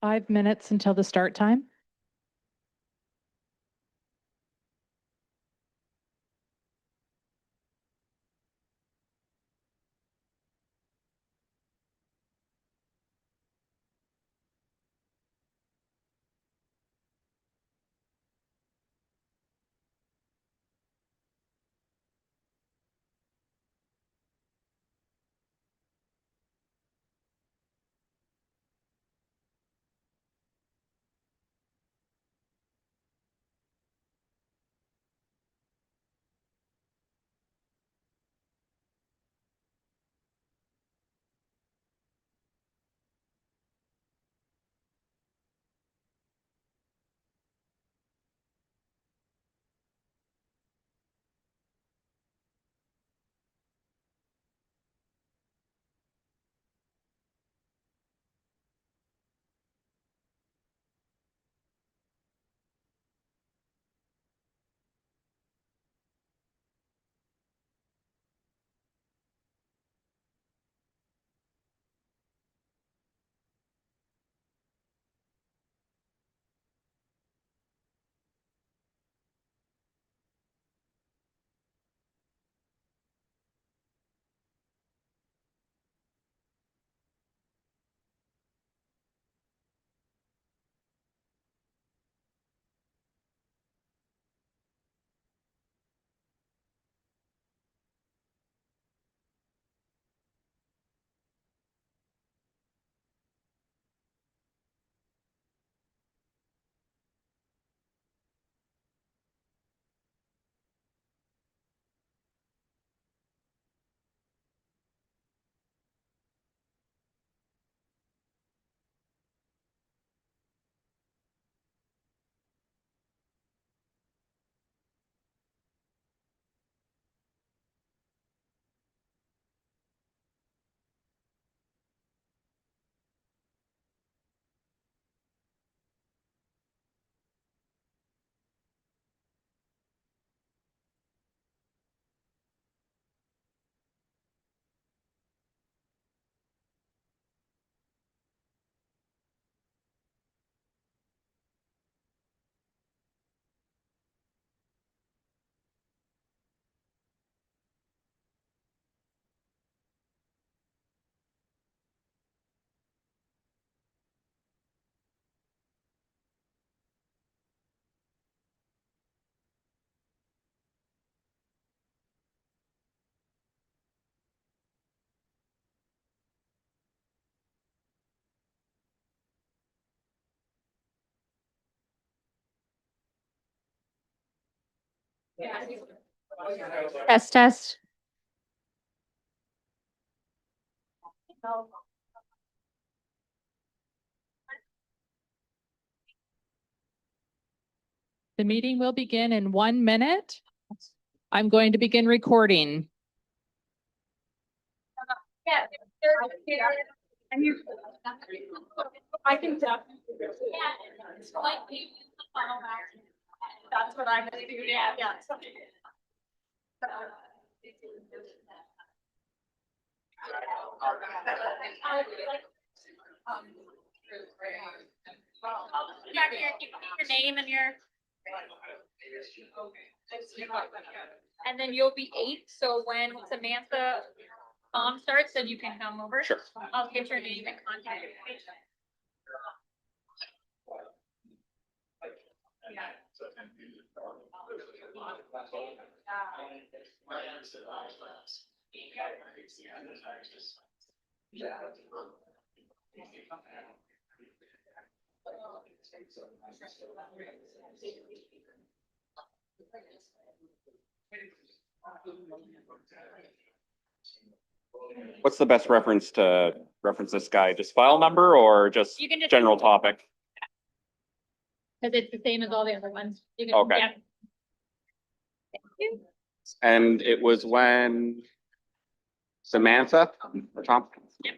5 minutes until the start time. Test, test. The meeting will begin in 1 minute. I'm going to begin recording. Yeah. I can definitely. It's like that's what I'm gonna do. Yeah. Your name and your. And then you'll be 8. So when Samantha starts, then you can come over. Sure. I'll get your name and contact information. What's the best reference to reference this guy? Just file number or just You can just general topic? Because it's the same as all the other ones. You can, Okay. yeah. Thank you. And it was when Samantha or Tom? Yep.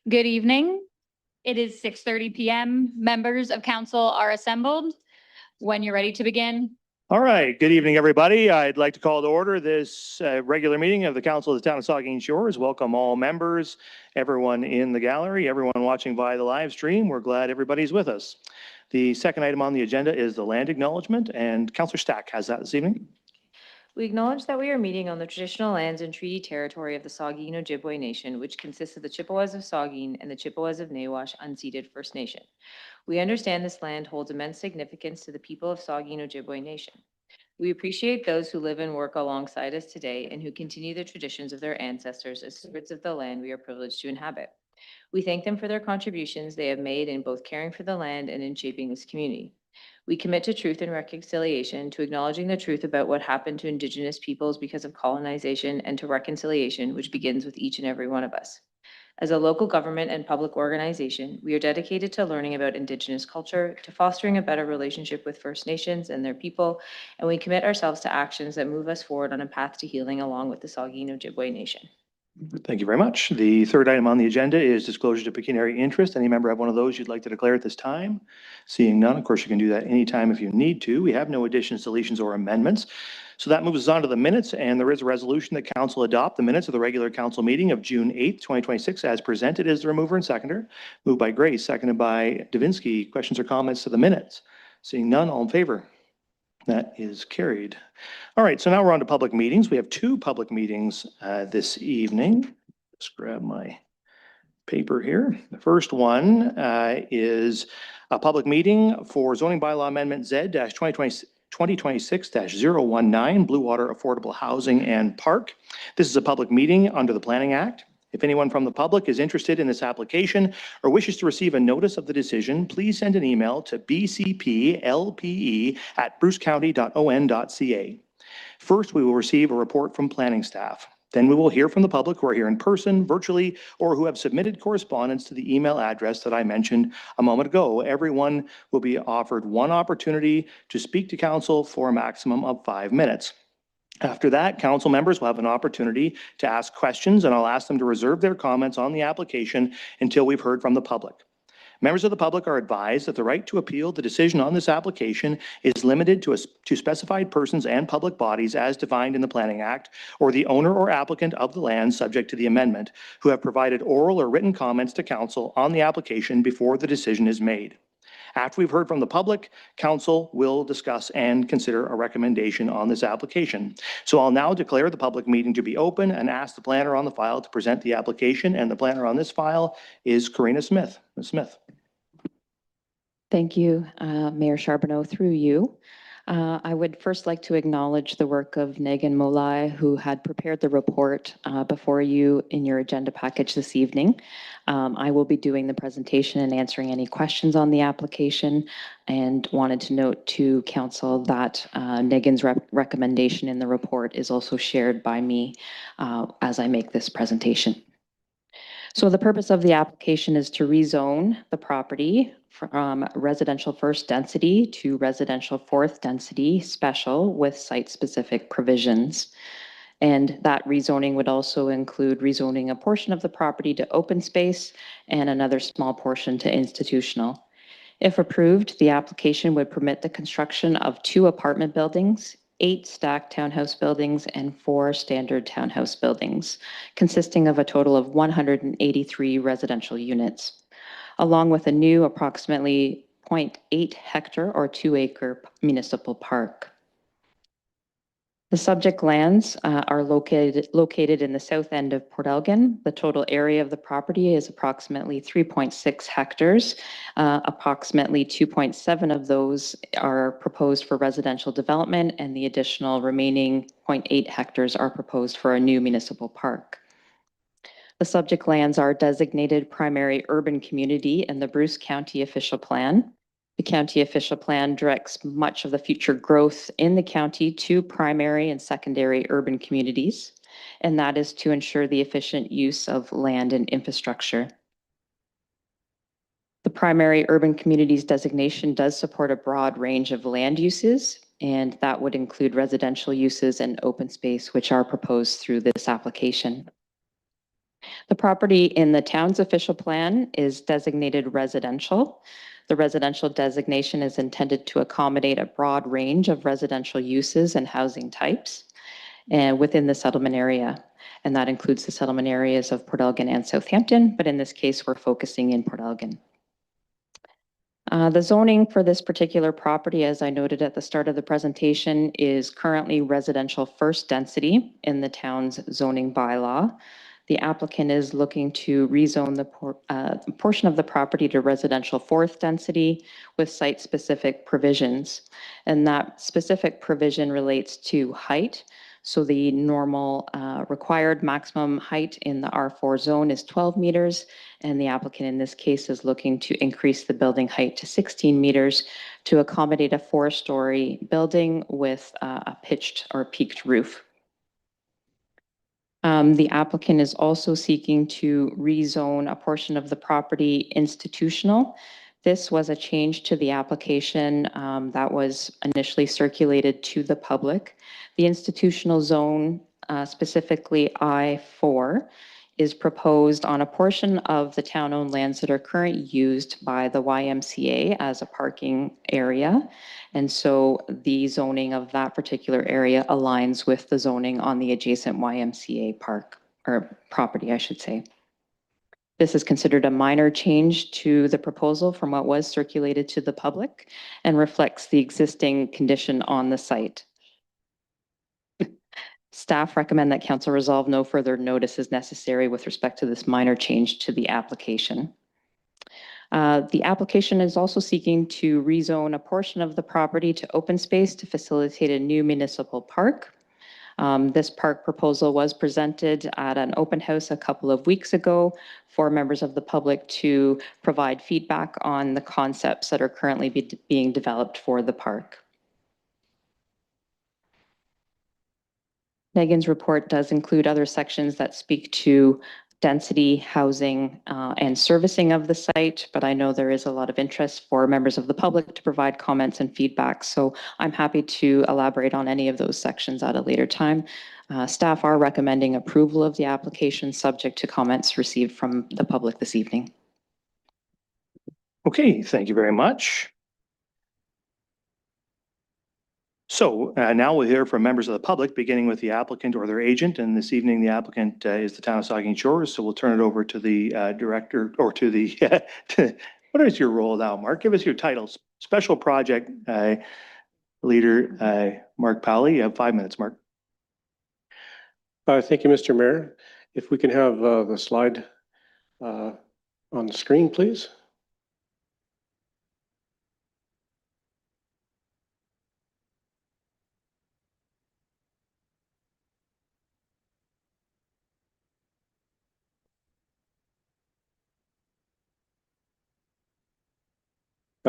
Good evening. It is 6:30 PM. Members of council are assembled. When you're ready to begin. All right, good evening, everybody. I'd like to call to order this regular meeting of the Council of the Town of Saugeen Shores. Welcome all members, everyone in the gallery, everyone watching via the live stream. We're glad everybody's with us. The second item on the agenda is the land acknowledgement, and Councillor Stack has that this evening. We acknowledge that we are meeting on the traditional lands and treaty territory of the Saugeen Ojibwe Nation, which consists of the Chippewas of Saugeen and the Chippewas of Nawash unceded First Nation. We understand this land holds immense significance to the people of Saugeen Ojibwe Nation. We appreciate those who live and work alongside us today and who continue the traditions of their ancestors as stewards of the land we are privileged to inhabit. We thank them for their contributions they have made in both caring for the land and in shaping this community. We commit to truth and reconciliation, to acknowledging the truth about what happened to Indigenous peoples because of colonization, and to reconciliation, which begins with each and every one of us. As a local government and public organization, we are dedicated to learning about Indigenous culture, to fostering a better relationship with First Nations and their people, and we commit ourselves to actions that move us forward on a path to healing along with the Saugeen Ojibwe Nation. Thank you very much. The third item on the agenda is disclosure to pecuniary interest. Any member have one of those you'd like to declare at this time? Seeing none, of course, you can do that anytime if you need to. We have no additions, deletions, or amendments. So that moves us on to the minutes, and there is a resolution that council adopt the minutes of the regular council meeting of June 8th, 2026 as presented. Is the remover and seconder? Moved by Grace, seconded by Davinsky. Questions or comments to the minutes? Seeing none, all in favor? That is carried. All right, so now we're on to public meetings. We have two public meetings this evening. Just grab my paper here. The first one is a public meeting for zoning bylaw amendment Z-2026-019, Blue Water Affordable Housing and Park. This is a public meeting under the Planning Act. If anyone from the public is interested in this application or wishes to receive a notice of the decision, please send an email to bcplpe@brucecounty.on.ca. First, we will receive a report from planning staff. Then we will hear from the public who are here in person, virtually, or who have submitted correspondence to the email address that I mentioned a moment ago. Everyone will be offered one opportunity to speak to council for a maximum of 5 minutes. After that, council members will have an opportunity to ask questions, and I'll ask them to reserve their comments on the application until we've heard from the public. Members of the public are advised that the right to appeal the decision on this application is limited to specified persons and public bodies as defined in the Planning Act, or the owner or applicant of the land subject to the amendment, who have provided oral or written comments to council on the application before the decision is made. After we've heard from the public, council will discuss and consider a recommendation on this application. So I'll now declare the public meeting to be open and ask the planner on the file to present the application. And the planner on this file is Karina Smith. Ms. Smith. Thank you, Mayor Charbonneau, through you. I would first like to acknowledge the work of Megan Molai, who had prepared the report before you in your agenda package this evening. I will be doing the presentation and answering any questions on the application, and wanted to note to council that Megan's recommendation in the report is also shared by me as I make this presentation. So the purpose of the application is to rezone the property from residential first density to residential fourth density special with site-specific provisions. And that rezoning would also include rezoning a portion of the property to open space and another small portion to institutional. If approved, the application would permit the construction of 2 apartment buildings, 8 stacked townhouse buildings, and 4 standard townhouse buildings, consisting of a total of 183 residential units, along with a new approximately 0.8 hectare or 2-acre municipal park. The subject lands are located in the south end of Port Elgin. The total area of the property is approximately 3.6 hectares. Approximately 2.7 of those are proposed for residential development, and the additional remaining 0.8 hectares are proposed for a new municipal park. The subject lands are designated primary urban community in the Bruce County Official Plan. The county official plan directs much of the future growth in the county to primary and secondary urban communities, and that is to ensure the efficient use of land and infrastructure. The primary urban communities designation does support a broad range of land uses, and that would include residential uses and open space, which are proposed through this application. The property in the town's official plan is designated residential. The residential designation is intended to accommodate a broad range of residential uses and housing types and within the settlement area. And that includes the settlement areas of Port Elgin and Southampton, but in this case, we're focusing in Port Elgin. The zoning for this particular property, as I noted at the start of the presentation, is currently residential first density in the town's zoning bylaw. The applicant is looking to rezone the portion of the property to residential fourth density with site-specific provisions. And that specific provision relates to height. So the normal required maximum height in the R4 zone is 12 meters, and the applicant in this case is looking to increase the building height to 16 meters to accommodate a 4-story building with a pitched or peaked roof. The applicant is also seeking to rezone a portion of the property institutional. This was a change to the application that was initially circulated to the public. The institutional zone, specifically I-4, is proposed on a portion of the town-owned lands that are currently used by the YMCA as a parking area. And so the zoning of that particular area aligns with the zoning on the adjacent YMCA park, or property, I should say. This is considered a minor change to the proposal from what was circulated to the public and reflects the existing condition on the site. Staff recommend that council resolve no further notice is necessary with respect to this minor change to the application. The application is also seeking to rezone a portion of the property to open space to facilitate a new municipal park. This park proposal was presented at an open house a couple of weeks ago for members of the public to provide feedback on the concepts that are currently being developed for the park. Megan's report does include other sections that speak to density, housing, and servicing of the site, but I know there is a lot of interest for members of the public to provide comments and feedback, so I'm happy to elaborate on any of those sections at a later time. Staff are recommending approval of the application subject to comments received from the public this evening. Okay, thank you very much. So now we'll hear from members of the public, beginning with the applicant or their agent. And this evening, the applicant is the town of Saugeen Shores. So we'll turn it over to the director or to the, what is your role now, Mark? Give us your title. Special project leader, Mark Powley. You have 5 minutes, Mark. Thank you, Mr. Mayor. If we can have the slide on the screen, please.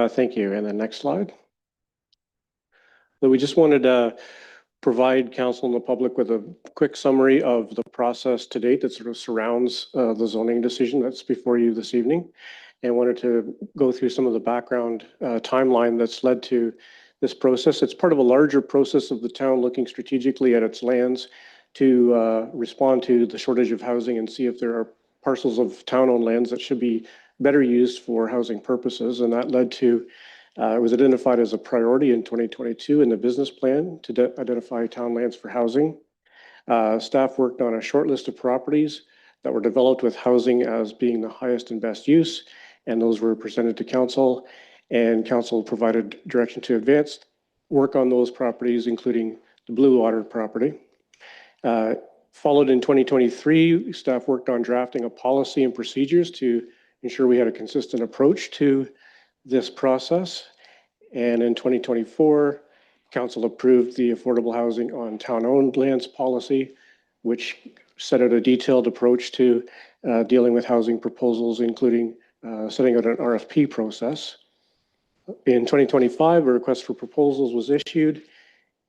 Thank you. And the next slide. So we just wanted to provide council and the public with a quick summary of the process to date that sort of surrounds the zoning decision that's before you this evening. And wanted to go through some of the background timeline that's led to this process. It's part of a larger process of the town looking strategically at its lands to respond to the shortage of housing and see if there are parcels of town-owned lands that should be better used for housing purposes. And that led to, it was identified as a priority in 2022 in the business plan to identify town lands for housing. Staff worked on a short list of properties that were developed with housing as being the highest and best use, and those were presented to council, and council provided direction to advance work on those properties, including the Blue Water property. Followed in 2023, staff worked on drafting a policy and procedures to ensure we had a consistent approach to this process. And in 2024, council approved the affordable housing on town-owned lands policy, which set out a detailed approach to dealing with housing proposals, including setting out an RFP process. In 2025, a request for proposals was issued,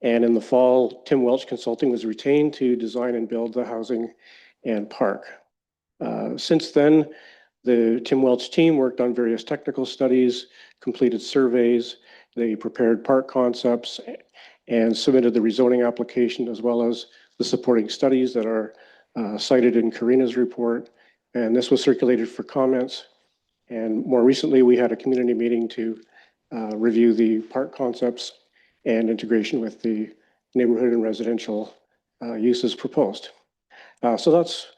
and in the fall, Tim Welch Consulting was retained to design and build the housing and park. Since then, the Tim Welch team worked on various technical studies, completed surveys, they prepared park concepts, and submitted the rezoning application as well as the supporting studies that are cited in Karina's report. And this was circulated for comments. And more recently, we had a community meeting to review the park concepts and integration with the neighborhood and residential uses proposed. So that's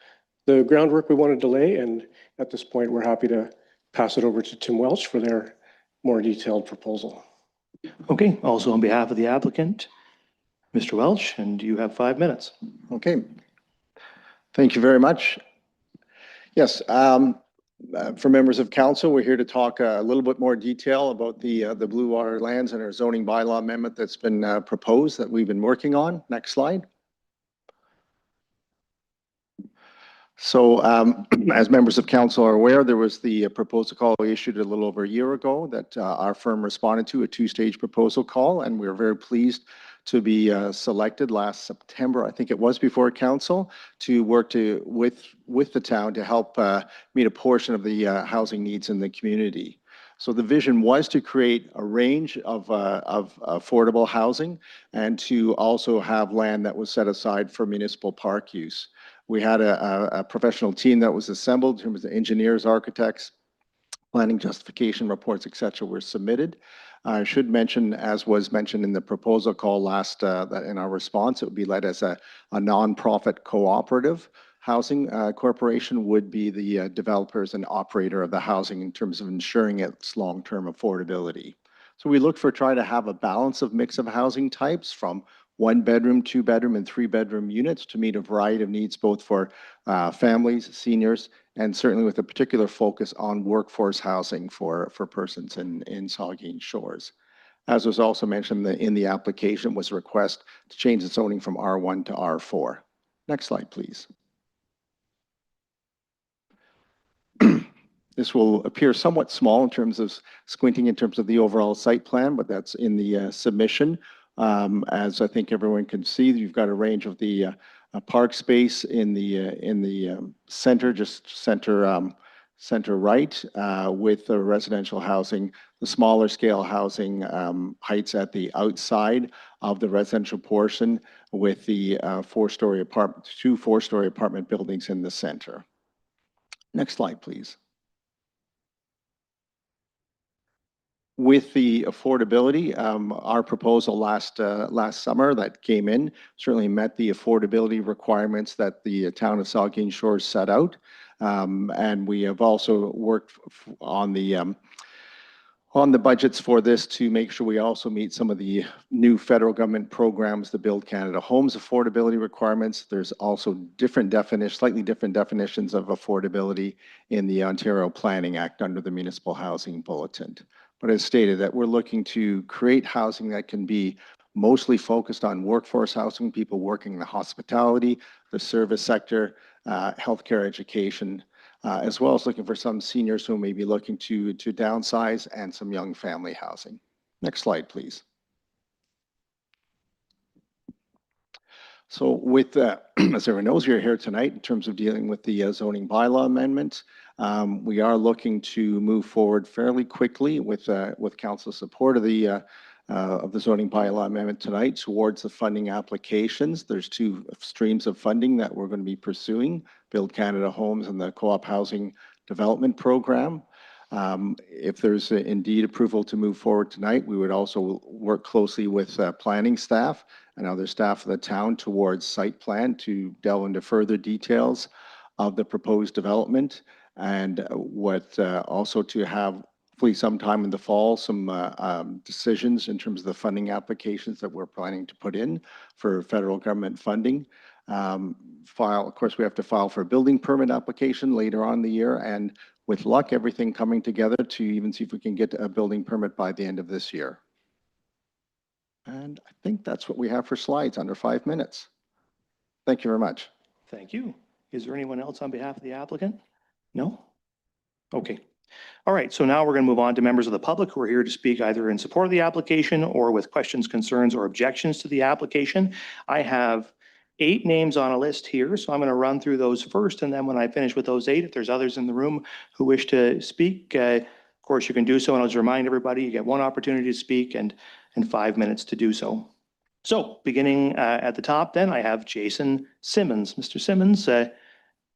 the groundwork we wanted to lay, and at this point, we're happy to pass it over to Tim Welch for their more detailed proposal. Okay, also on behalf of the applicant, Mr. Welch, and you have 5 minutes. Okay. Thank you very much. Yes, for members of council, we're here to talk a little bit more detail about the Blue Water Lands and our zoning bylaw amendment that's been proposed that we've been working on. Next slide. So as members of council are aware, there was the proposal call issued a little over a year ago that our firm responded to, a two-stage proposal call, and we're very pleased to be selected last September, I think it was, before council, to work with the town to help meet a portion of the housing needs in the community. So the vision was to create a range of affordable housing and to also have land that was set aside for municipal park use. We had a professional team that was assembled in terms of engineers, architects, planning justification reports, et cetera, were submitted. I should mention, as was mentioned in the proposal call last, that in our response, it would be led as a nonprofit cooperative. Housing corporation would be the developers and operator of the housing in terms of ensuring its long-term affordability. So we look for trying to have a balance of mix of housing types from 1-bedroom, 2-bedroom, and 3-bedroom units to meet a variety of needs, both for families, seniors, and certainly with a particular focus on workforce housing for persons in Saugeen Shores. As was also mentioned in the application was a request to change the zoning from R1 to R4. Next slide, please. This will appear somewhat small in terms of squinting in terms of the overall site plan, but that's in the submission. As I think everyone can see, you've got a range of the park space in the center, just center right, with the residential housing, the smaller scale housing heights at the outside of the residential portion, with the 4-story apartment, 2 4-story apartment buildings in the center. Next slide, please. With the affordability, our proposal last summer that came in certainly met the affordability requirements that the town of Saugeen Shores set out. And we have also worked on the budgets for this to make sure we also meet some of the new federal government programs, the Build Canada Homes affordability requirements. There's also slightly different definitions of affordability in the Ontario Planning Act under the Municipal Housing Bulletin. But as stated, that we're looking to create housing that can be mostly focused on workforce housing, people working in the hospitality, the service sector, healthcare, education, as well as looking for some seniors who may be looking to downsize, and some young family housing. Next slide, please. So with, as everyone knows, we're here tonight in terms of dealing with the zoning bylaw amendment. We are looking to move forward fairly quickly with council support of the zoning bylaw amendment tonight towards the funding applications. There's 2 streams of funding that we're going to be pursuing, Build Canada Homes and the Co-op Housing Development Program. If there's indeed approval to move forward tonight, we would also work closely with planning staff and other staff of the town towards site plan to delve into further details of the proposed development, and also to have hopefully sometime in the fall some decisions in terms of the funding applications that we're planning to put in for federal government funding. Of course, we have to file for a building permit application later on in the year, and with luck, everything coming together to even see if we can get a building permit by the end of this year. And I think that's what we have for slides, under 5 minutes. Thank you very much. Thank you. Is there anyone else on behalf of the applicant? No? Okay. All right, so now we're going to move on to members of the public who are here to speak either in support of the application or with questions, concerns, or objections to the application. I have 8 names on a list here, so I'm going to run through those first, and then when I finish with those 8, if there's others in the room who wish to speak, of course, you can do so, and I'll just remind everybody, you get 1 opportunity to speak and 5 minutes to do so. So beginning at the top then, I have Jason Simmons. Mr. Simmons,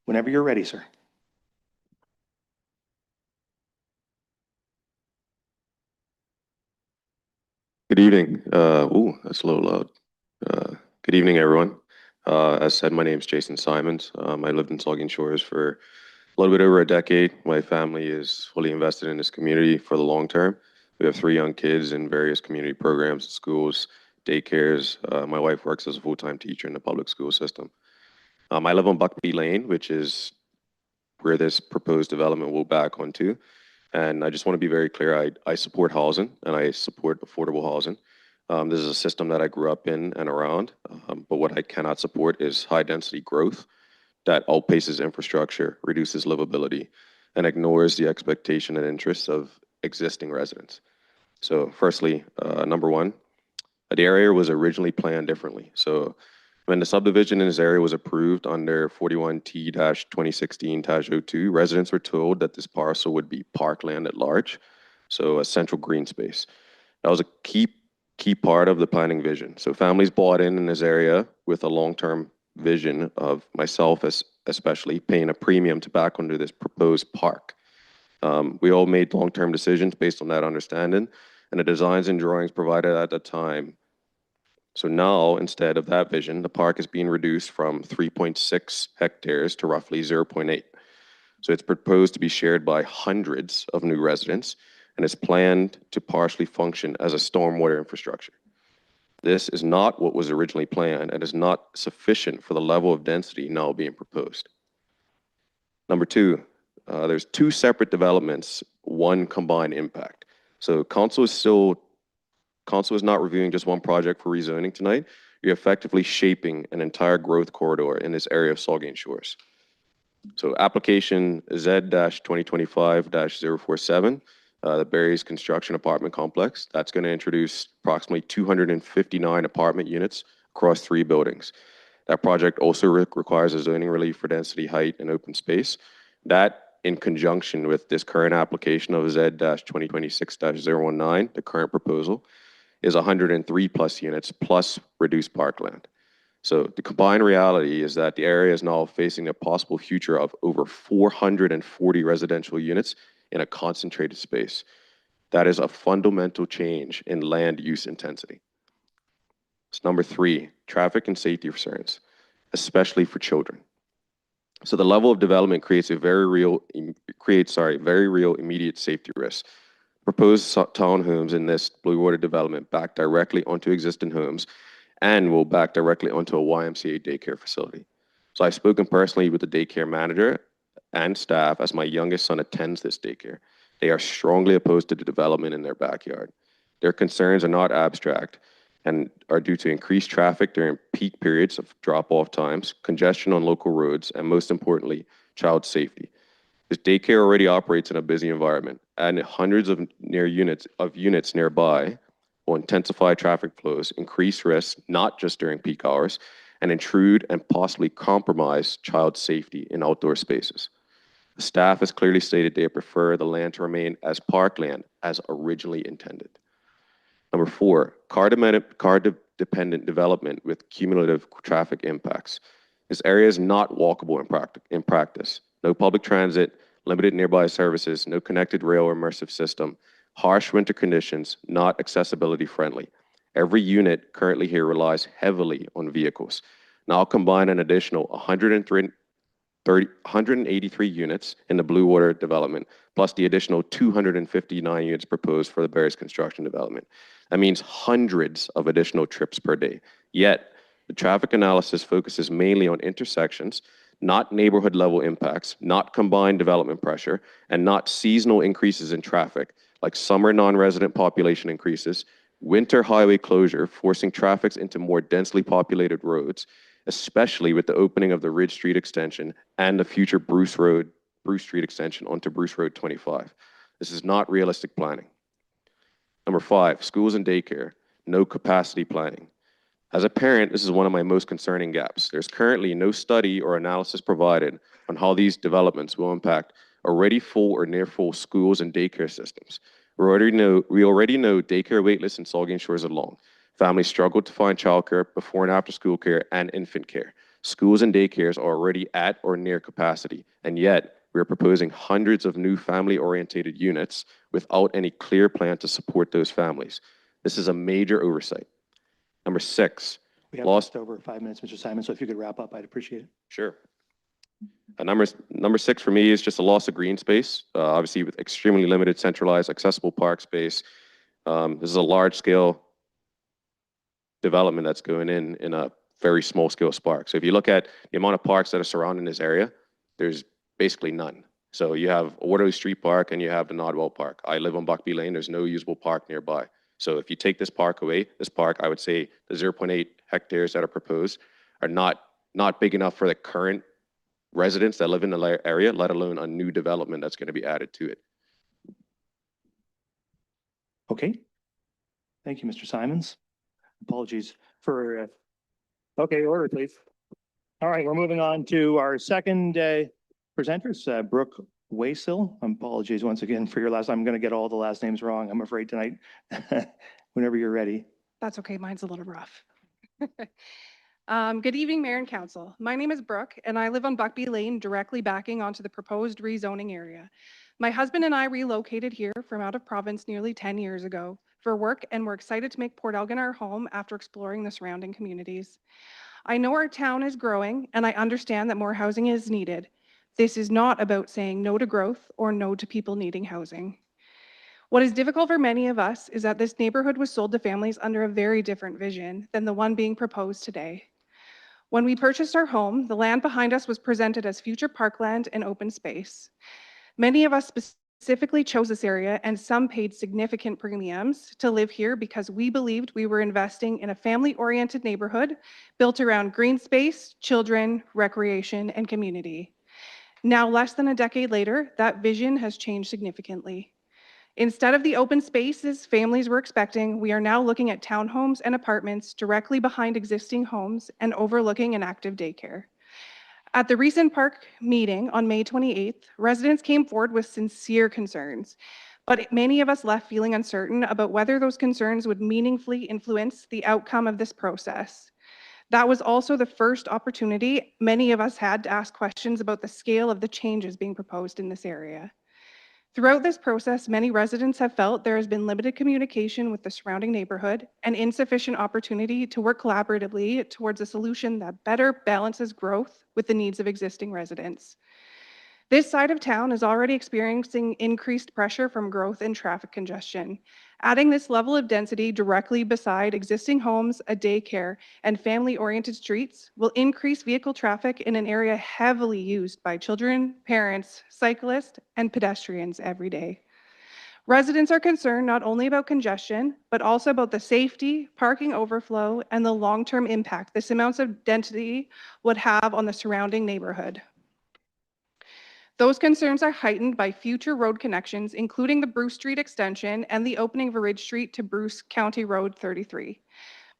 whenever you're ready, sir. Good evening. That's a little loud. Good evening, everyone. As said, my name is Jason Simons. I lived in Saugeen Shores for a little bit over a decade. My family is fully invested in this community for the long term. We have 3 young kids in various community programs, schools, daycares. My wife works as a full-time teacher in the public school system. I live on Buckby Lane, which is where this proposed development will back onto. And I just want to be very clear, I support housing and I support affordable housing. This is a system that I grew up in and around, but what I cannot support is high density growth that outpaces infrastructure, reduces livability, and ignores the expectation and interests of existing residents. So firstly, number 1, the area was originally planned differently. So when the subdivision in this area was approved under 41T-2016-02, residents were told that this parcel would be parkland at large, so a central green space. That was a key part of the planning vision. So families bought in this area with a long-term vision of myself especially paying a premium to back under this proposed park. We all made long-term decisions based on that understanding, and the designs and drawings provided at the time. So now, instead of that vision, the park is being reduced from 3.6 hectares to roughly 0.8. So it's proposed to be shared by hundreds of new residents, and is planned to partially function as a stormwater infrastructure. This is not what was originally planned and is not sufficient for the level of density now being proposed. Number 2, there's 2 separate developments, 1 combined impact. So council is not reviewing just 1 project for rezoning tonight. You're effectively shaping an entire growth corridor in this area of Saugeen Shores. So application Z-2025-047, the Barry's Construction Apartment Complex, that's going to introduce approximately 259 apartment units across 3 buildings. That project also requires a zoning relief for density, height, and open space. That, in conjunction with this current application of Z-2026-019, the current proposal, is 103 plus units plus reduced parkland. So the combined reality is that the area is now facing a possible future of over 440 residential units in a concentrated space. That is a fundamental change in land use intensity. So number 3, traffic and safety concerns, especially for children. So the level of development creates a very real immediate safety risk. Proposed townhomes in this Blue Water development back directly onto existing homes and will back directly onto a YMCA daycare facility. So I've spoken personally with the daycare manager and staff as my youngest son attends this daycare. They are strongly opposed to the development in their backyard. Their concerns are not abstract and are due to increased traffic during peak periods of drop-off times, congestion on local roads, and most importantly, child safety. This daycare already operates in a busy environment, and hundreds of units nearby will intensify traffic flows, increase risks, not just during peak hours, and intrude and possibly compromise child safety in outdoor spaces. The staff has clearly stated they prefer the land to remain as parkland as originally intended. Number 4, car-dependent development with cumulative traffic impacts. This area is not walkable in practice. No public transit, limited nearby services, no connected rail or immersive system, harsh winter conditions, not accessibility friendly. Every unit currently here relies heavily on vehicles. Now I'll combine an additional 183 units in the Blue Water development, plus the additional 259 units proposed for the Barry's construction development. That means hundreds of additional trips per day. Yet, the traffic analysis focuses mainly on intersections, not neighborhood level impacts, not combined development pressure, and not seasonal increases in traffic, like summer non-resident population increases, winter highway closure, forcing traffic into more densely populated roads, especially with the opening of the Ridge Street extension and the future Bruce Street extension onto Bruce Road 25. This is not realistic planning. Number 5, schools and daycare, no capacity planning. As a parent, this is one of my most concerning gaps. There's currently no study or analysis provided on how these developments will impact already full or near full schools and daycare systems. We already know daycare waitlists in Saugeen Shores are long. Families struggle to find childcare, before and after school care, and infant care. Schools and daycares are already at or near capacity, and yet we are proposing hundreds of new family-oriented units without any clear plan to support those families. This is a major oversight. Number 6. We have Lost- just over 5 minutes, Mr. Simon, so if you could wrap up, I'd appreciate it. Sure. Number 6 for me is just a loss of green space, obviously with extremely limited centralized accessible park space. This is a large scale development that's going in a very small scale park. So if you look at the amount of parks that are surrounding this area, there's basically none. So you have Waterloo Street Park and you have the Nodwell Park. I live on Buckby Lane, there's no usable park nearby. So if you take this park away, this park, I would say the 0.8 hectares that are proposed are not big enough for the current residents that live in the area, let alone a new development that's going to be added to it. Okay. Thank you, Mr. Simons. Apologies for, okay, order, please. All right, we're moving on to our second presenters, Brooke Waysill. Apologies once again for your last, I'm going to get all the last names wrong, I'm afraid tonight. Whenever you're ready. That's okay, mine's a little rough. Good evening, Mayor and Council. My name is Brooke, and I live on Buckby Lane, directly backing onto the proposed rezoning area. My husband and I relocated here from out of province nearly 10 years ago for work, and we're excited to make Port Elgin our home after exploring the surrounding communities. I know our town is growing, and I understand that more housing is needed. This is not about saying no to growth or no to people needing housing. What is difficult for many of us is that this neighborhood was sold to families under a very different vision than the one being proposed today. When we purchased our home, the land behind us was presented as future parkland and open space. Many of us specifically chose this area, and some paid significant premiums to live here because we believed we were investing in a family-oriented neighborhood built around green space, children, recreation, and community. Now, less than a decade later, that vision has changed significantly. Instead of the open spaces families were expecting, we are now looking at townhomes and apartments directly behind existing homes and overlooking an active daycare. At the recent park meeting on May 28th, residents came forward with sincere concerns, but many of us left feeling uncertain about whether those concerns would meaningfully influence the outcome of this process. That was also the first opportunity many of us had to ask questions about the scale of the changes being proposed in this area. Throughout this process, many residents have felt there has been limited communication with the surrounding neighborhood and insufficient opportunity to work collaboratively towards a solution that better balances growth with the needs of existing residents. This side of town is already experiencing increased pressure from growth and traffic congestion. Adding this level of density directly beside existing homes, a daycare, and family-oriented streets will increase vehicle traffic in an area heavily used by children, parents, cyclists, and pedestrians every day. Residents are concerned not only about congestion, but also about the safety, parking overflow, and the long-term impact this amount of density would have on the surrounding neighborhood. Those concerns are heightened by future road connections, including the Bruce Street extension and the opening of Ridge Street to Bruce County Road 33,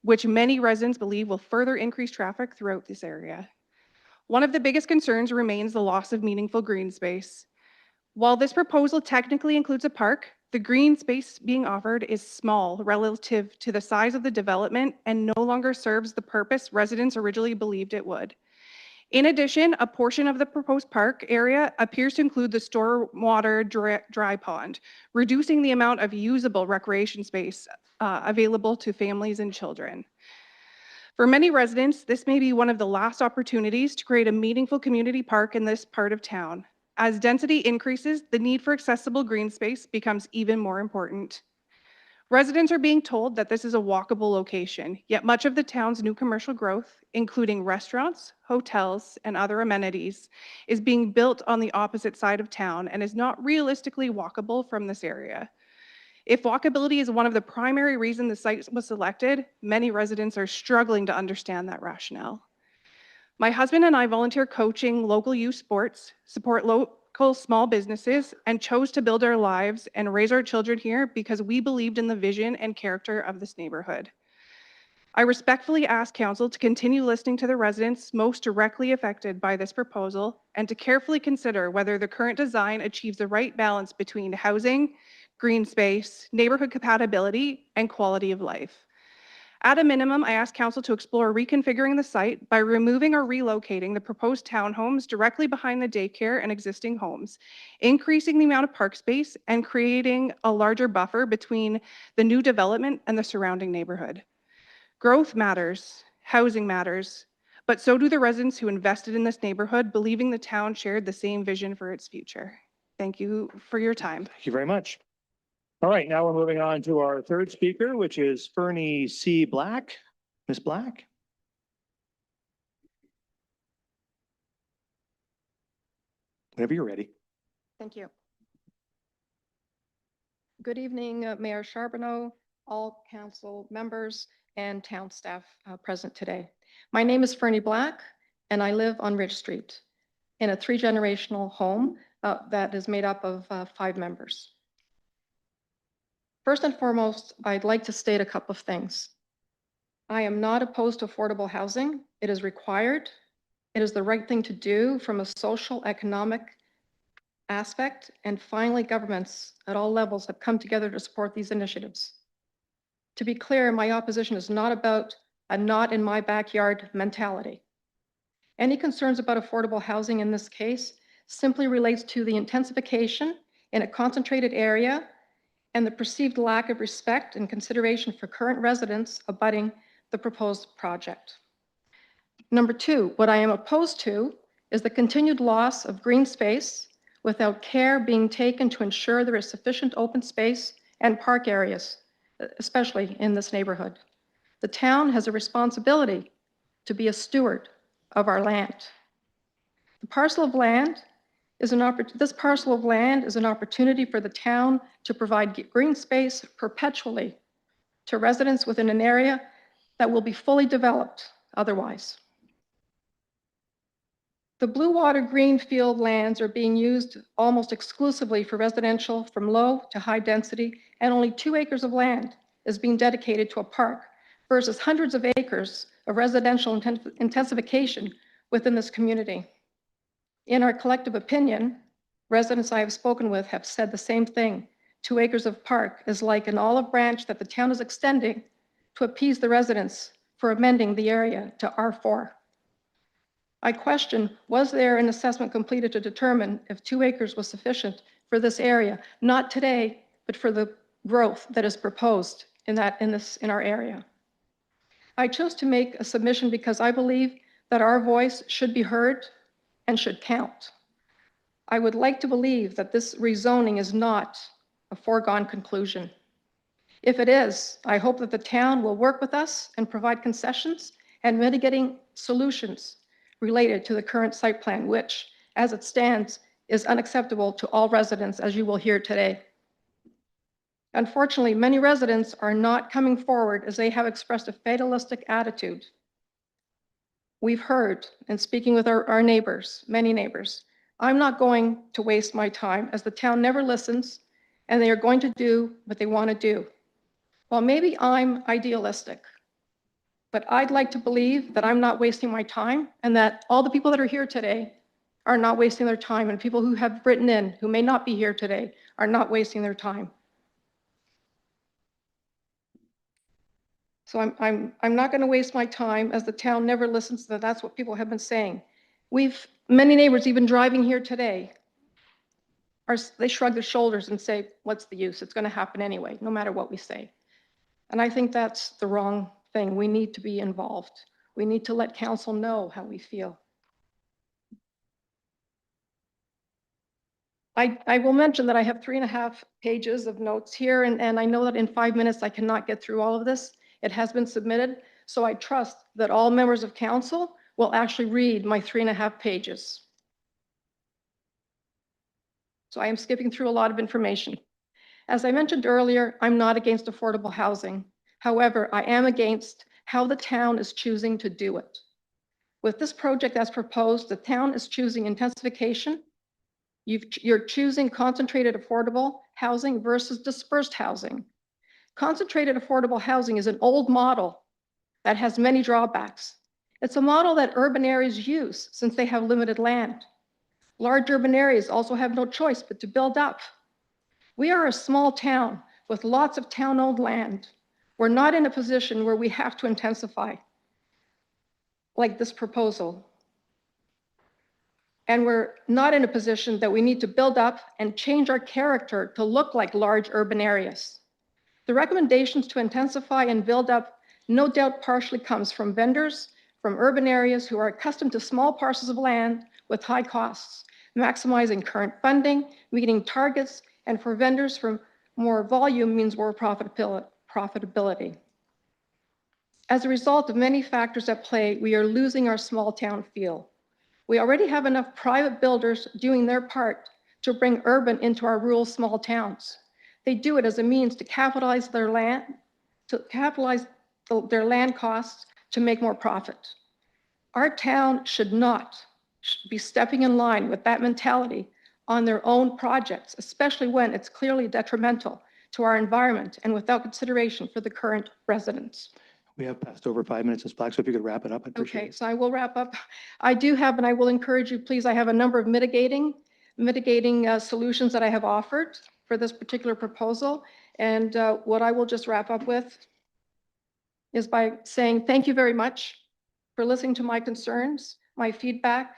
which many residents believe will further increase traffic throughout this area. One of the biggest concerns remains the loss of meaningful green space. While this proposal technically includes a park, the green space being offered is small relative to the size of the development and no longer serves the purpose residents originally believed it would. In addition, a portion of the proposed park area appears to include the stormwater dry pond, reducing the amount of usable recreation space available to families and children. For many residents, this may be one of the last opportunities to create a meaningful community park in this part of town. As density increases, the need for accessible green space becomes even more important. Residents are being told that this is a walkable location, yet much of the town's new commercial growth, including restaurants, hotels, and other amenities, is being built on the opposite side of town and is not realistically walkable from this area. If walkability is one of the primary reasons the site was selected, many residents are struggling to understand that rationale. My husband and I volunteer coaching local youth sports, support local small businesses, and chose to build our lives and raise our children here because we believed in the vision and character of this neighborhood. I respectfully ask council to continue listening to the residents most directly affected by this proposal and to carefully consider whether the current design achieves the right balance between housing, green space, neighborhood compatibility, and quality of life. At a minimum, I ask council to explore reconfiguring the site by removing or relocating the proposed townhomes directly behind the daycare and existing homes, increasing the amount of park space, and creating a larger buffer between the new development and the surrounding neighborhood. Growth matters, housing matters, but so do the residents who invested in this neighborhood, believing the town shared the same vision for its future. Thank you for your time. Thank you very much. All right, now we're moving on to our third speaker, which is Fernie C. Black. Ms. Black? Whenever you're ready. Thank you. Good evening, Mayor Charbonneau, all council members, and town staff present today. My name is Fernie Black, and I live on Ridge Street in a 3-generational home that is made up of 5 members. First and foremost, I'd like to state a couple of things. I am not opposed to affordable housing. It is required. It is the right thing to do from a social, economic aspect, and finally, governments at all levels have come together to support these initiatives. To be clear, my opposition is not about a not in my backyard mentality. Any concerns about affordable housing in this case simply relates to the intensification in a concentrated area and the perceived lack of respect and consideration for current residents abutting the proposed project. Number 2, what I am opposed to is the continued loss of green space without care being taken to ensure there is sufficient open space and park areas, especially in this neighborhood. The town has a responsibility to be a steward of our land. This parcel of land is an opportunity for the town to provide green space perpetually to residents within an area that will be fully developed otherwise. The Blue Water Greenfield lands are being used almost exclusively for residential from low to high density, and only 2 acres of land is being dedicated to a park versus hundreds of acres of residential intensification within this community. In our collective opinion, residents I have spoken with have said the same thing. 2 acres of park is like an olive branch that the town is extending to appease the residents for amending the area to R4. I question, was there an assessment completed to determine if 2 acres was sufficient for this area? Not today, but for the growth that is proposed in our area. I chose to make a submission because I believe that our voice should be heard and should count. I would like to believe that this rezoning is not a foregone conclusion. If it is, I hope that the town will work with us and provide concessions and mitigating solutions related to the current site plan, which, as it stands, is unacceptable to all residents, as you will hear today. Unfortunately, many residents are not coming forward as they have expressed a fatalistic attitude. We've heard, and speaking with our neighbors, many neighbors, I'm not going to waste my time as the town never listens and they are going to do what they want to do. Well, maybe I'm idealistic, but I'd like to believe that I'm not wasting my time and that all the people that are here today are not wasting their time, and people who have written in who may not be here today are not wasting their time. So I'm not going to waste my time as the town never listens to that. That's what people have been saying. Many neighbors even driving here today, they shrug their shoulders and say, what's the use? It's going to happen anyway, no matter what we say. And I think that's the wrong thing. We need to be involved. We need to let council know how we feel. I will mention that I have 3.5 pages of notes here, and I know that in 5 minutes I cannot get through all of this. It has been submitted, so I trust that all members of council will actually read my 3.5 pages. So I am skipping through a lot of information. As I mentioned earlier, I'm not against affordable housing. However, I am against how the town is choosing to do it. With this project as proposed, the town is choosing intensification. You're choosing concentrated affordable housing versus dispersed housing. Concentrated affordable housing is an old model that has many drawbacks. It's a model that urban areas use since they have limited land. Large urban areas also have no choice but to build up. We are a small town with lots of town-owned land. We're not in a position where we have to intensify like this proposal. And we're not in a position that we need to build up and change our character to look like large urban areas. The recommendations to intensify and build up no doubt partially comes from vendors from urban areas who are accustomed to small parcels of land with high costs, maximizing current funding, meeting targets, and for vendors from more volume means more profitability. As a result of many factors at play, we are losing our small town feel. We already have enough private builders doing their part to bring urban into our rural small towns. They do it as a means to capitalize their land costs to make more profit. Our town should not be stepping in line with that mentality on their own projects, especially when it's clearly detrimental to our environment and without consideration for the current residents. We have passed over 5 minutes, Ms. Black, so if you could wrap it up, I'd appreciate Okay, it. so I will wrap up. I do have, and I will encourage you, please, I have a number of mitigating solutions that I have offered for this particular proposal. And what I will just wrap up with is by saying thank you very much for listening to my concerns, my feedback,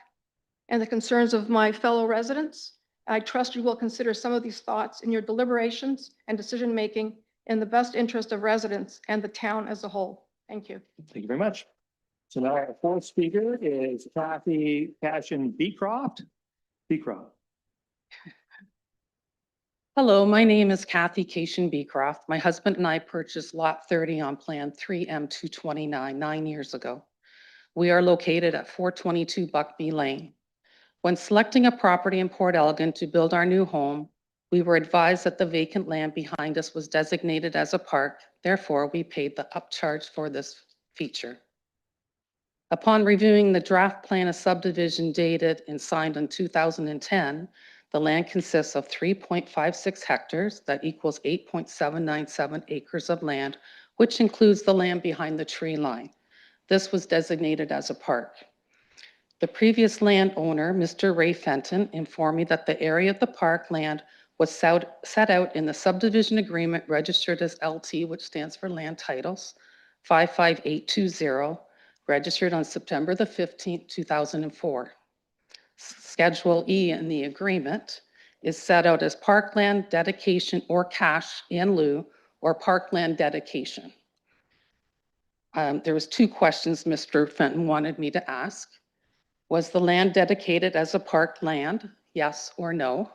and the concerns of my fellow residents. I trust you will consider some of these thoughts in your deliberations and decision-making in the best interest of residents and the town as a whole. Thank you. Thank you very much. So now our fourth speaker is Kathy Cashin Beecroft. Beecroft. Hello, my name is Kathy Cation Beecroft. My husband and I purchased Lot 30 on Plan 3M229 9 years ago. We are located at 422 Buckbee Lane. When selecting a property in Port Elgin to build our new home, we were advised that the vacant land behind us was designated as a park. Therefore, we paid the upcharge for this feature. Upon reviewing the draft plan of subdivision dated and signed in 2010, the land consists of 3.56 hectares that equals 8.797 acres of land, which includes the land behind the tree line. This was designated as a park. The previous landowner, Mr. Ray Fenton, informed me that the area of the park land was set out in the subdivision agreement registered as LT, which stands for Land Titles, 55820, registered on September the 15th, 2004. Schedule E in the agreement is set out as parkland dedication or cash in lieu or parkland dedication. There was 2 questions Mr. Fenton wanted me to ask. Was the land dedicated as a park land? Yes or no?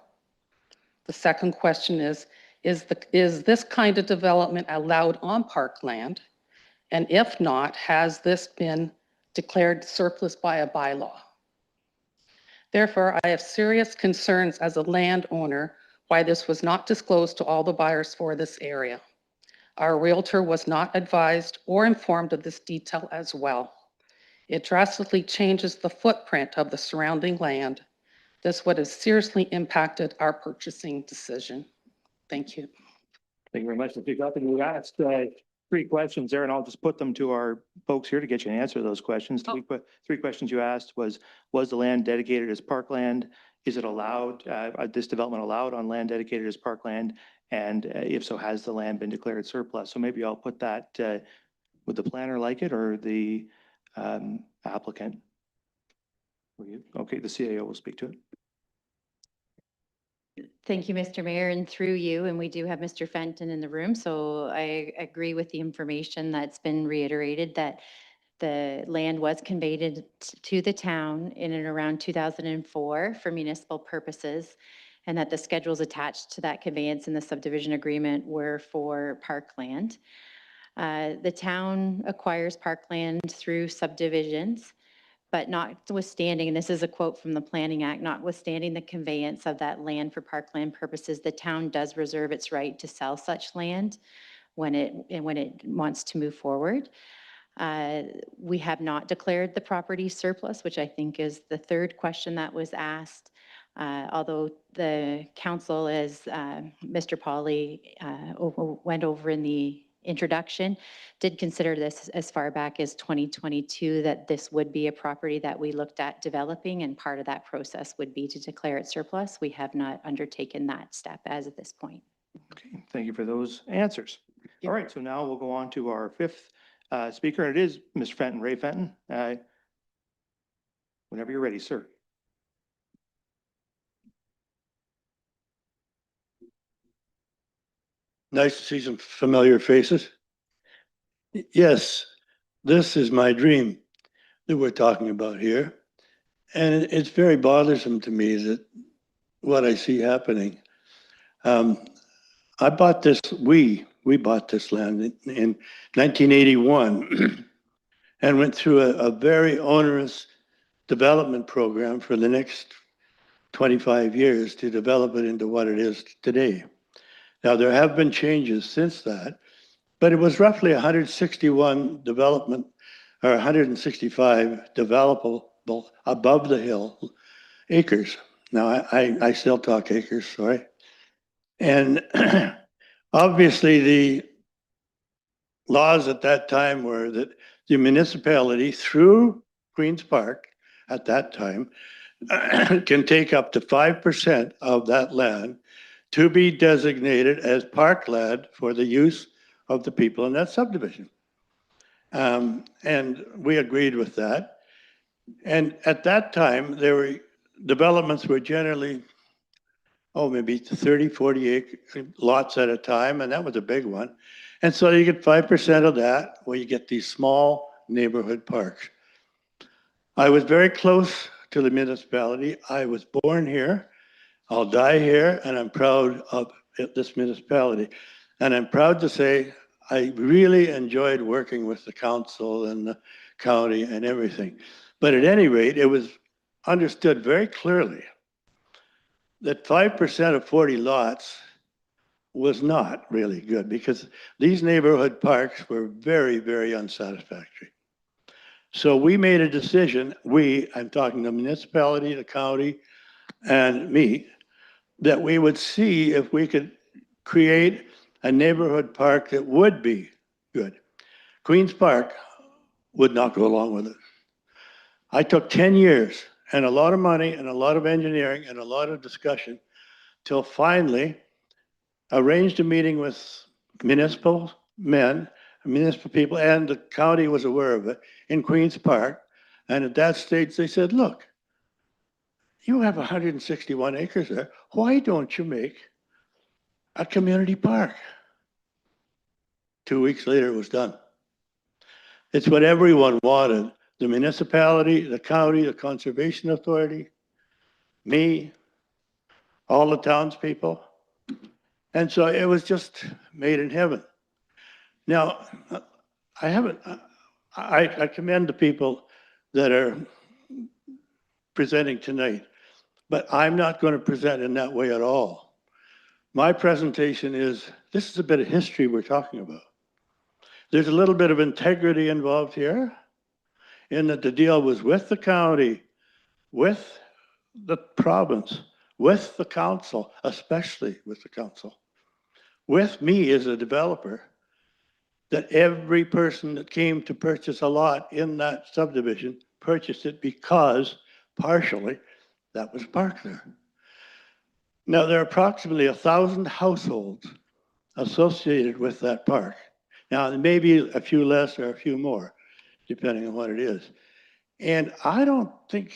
The second question is this kind of development allowed on parkland? And if not, has this been declared surplus by a bylaw? Therefore, I have serious concerns as a landowner why this was not disclosed to all the buyers for this area. Our realtor was not advised or informed of this detail as well. It drastically changes the footprint of the surrounding land. This would have seriously impacted our purchasing decision. Thank you. Thank you very much. If you've got them, you asked 3 questions there, and I'll just put them to our folks here to get you an answer to those questions. Three questions you asked was the land dedicated as parkland? Is it allowed, this development allowed on land dedicated as parkland? And if so, has the land been declared surplus? So maybe I'll put that, would the planner like it or the applicant? Okay, the CAO will speak to it. Thank you, Mr. Mayor, and through you, and we do have Mr. Fenton in the room, so I agree with the information that's been reiterated that the land was conveyed to the town in and around 2004 for municipal purposes, and that the schedules attached to that conveyance in the subdivision agreement were for parkland. The town acquires parkland through subdivisions, but notwithstanding, and this is a quote from the Planning Act, notwithstanding the conveyance of that land for parkland purposes, the town does reserve its right to sell such land when it wants to move forward. We have not declared the property surplus, which I think is the third question that was asked. Although the council, as Mr. Pauly went over in the introduction, did consider this as far back as 2022, that this would be a property that we looked at developing, and part of that process would be to declare it surplus. We have not undertaken that step as of this point. Okay, thank you for those answers. All right, so now we'll go on to our fifth speaker, and it is Mr. Fenton, Ray Fenton. Whenever you're ready, sir. Nice to see some familiar faces. Yes, this is my dream that we're talking about here. And it's very bothersome to me that what I see happening. I bought this, we bought this land in 1981 and went through a very onerous development program for the next 25 years to develop it into what it is today. Now, there have been changes since that, but it was roughly 161 development or 165 developable above the hill acres. Now, I still talk acres, sorry. And obviously the laws at that time were that the municipality through Queen's Park at that time can take up to 5% of that land to be designated as parkland for the use of the people in that subdivision. And we agreed with that. And at that time, developments were generally, maybe 30, 40 lots at a time, and that was a big one. And so you get 5% of that, where you get these small neighborhood parks. I was very close to the municipality. I was born here. I'll die here, and I'm proud of this municipality. And I'm proud to say I really enjoyed working with the council and the county and everything. But at any rate, it was understood very clearly that 5% of 40 lots was not really good, because these neighborhood parks were very, very unsatisfactory. So we made a decision, I'm talking the municipality, the county, and me, that we would see if we could create a neighborhood park that would be good. Queen's Park would not go along with it. I took 10 years and a lot of money and a lot of engineering and a lot of discussion till finally arranged a meeting with municipal men, municipal people, and the county was aware of it in Queen's Park. And at that stage, they said, look, you have 161 acres there. Why don't you make a community park? 2 weeks later, it was done. It's what everyone wanted. The municipality, the county, the conservation authority, me, all the townspeople. And so it was just made in heaven. Now, I commend the people that are presenting tonight, but I'm not going to present in that way at all. My presentation this is a bit of history we're talking about. There's a little bit of integrity involved here, in that the deal was with the county, with the province, with the council, especially with the council, with me as a developer, that every person that came to purchase a lot in that subdivision purchased it because, partially, that was parked there. Now, there are approximately 1,000 households associated with that park. Now, there may be a few less or a few more, depending on what it is. And I don't think,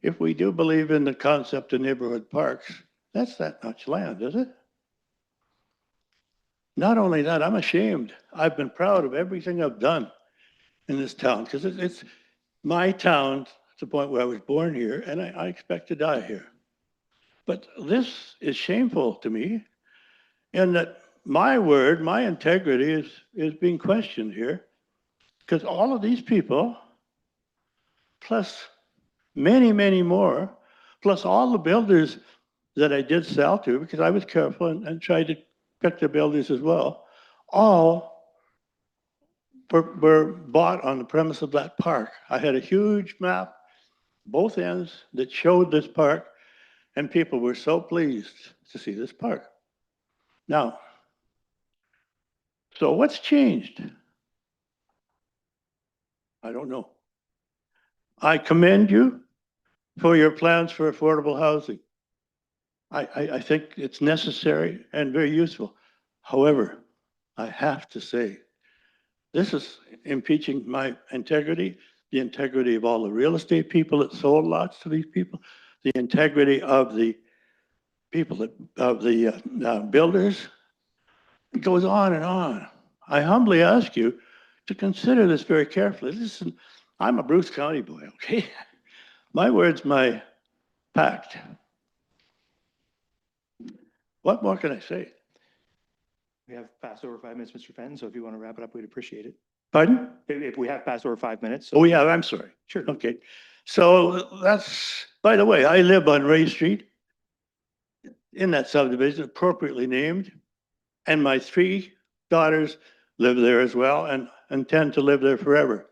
if we do believe in the concept of neighborhood parks, that's that much land, is it? Not only that, I'm ashamed. I've been proud of everything I've done in this town, because it's my town to the point where I was born here, and I expect to die here. But this is shameful to me, in that my word, my integrity is being questioned here, because all of these people, plus many, many more, plus all the builders that I did sell to, because I was careful and tried to pick the builders as well, all were bought on the premise of that park. I had a huge map, both ends, that showed this park, and people were so pleased to see this park. Now, so what's changed? I don't know. I commend you for your plans for affordable housing. I think it's necessary and very useful. However, I have to say, this is impeaching my integrity, the integrity of all the real estate people that sold lots to these people, the integrity of the people that, of the builders. It goes on and on. I humbly ask you to consider this very carefully. Listen, I'm a Bruce County boy, okay? My word's my pact. What more can I say? We have passed over 5 minutes, Mr. Fenton, so if you want to wrap it up, we'd appreciate it. Pardon? If we have passed over 5 minutes. Oh, yeah, I'm sorry. Sure. Okay. So that's, by the way, I live on Ray Street in that subdivision, appropriately named, and my 3 daughters live there as well and intend to live there forever.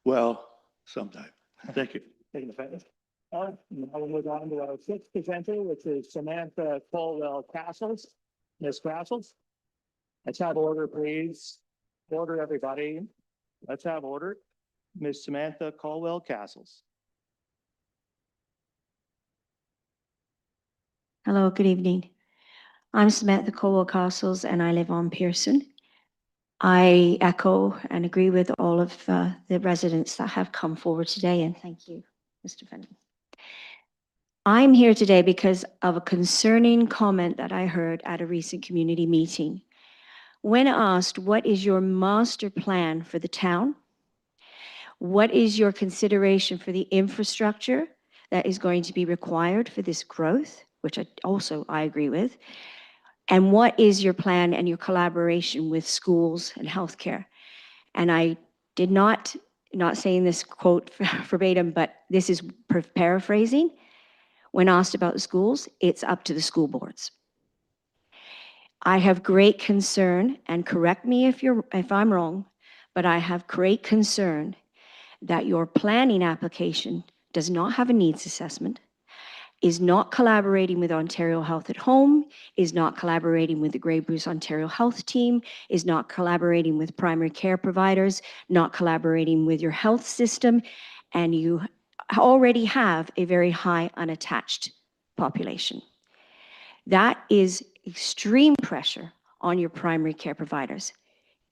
Well, sometime. Thank you. Taking the fence. Now we'll move on to our 6th presenter, which is Samantha Colwell Castles. Ms. Castles. Let's have order, please. Order, everybody. Let's have order. Ms. Samantha Caldwell Castles. Hello, good evening. I'm Samantha Colwell Castles and I live on Pearson. I echo and agree with all of the residents that have come forward today, and thank you, Mr. Fenton. I'm here today because of a concerning comment that I heard at a recent community meeting. When asked, what is your master plan for the town? What is your consideration for the infrastructure that is going to be required for this growth, which I agree with? And what is your plan and your collaboration with schools and healthcare? And I did not saying this quote verbatim, but this is paraphrasing. When asked about the schools, it's up to the school boards. I have great concern, and correct me if I'm wrong, but I have great concern that your planning application does not have a needs assessment, is not collaborating with Ontario Health at Home, is not collaborating with the Grey Bruce Ontario Health Team, is not collaborating with primary care providers, not collaborating with your health system, and you already have a very high unattached population. That is extreme pressure on your primary care providers.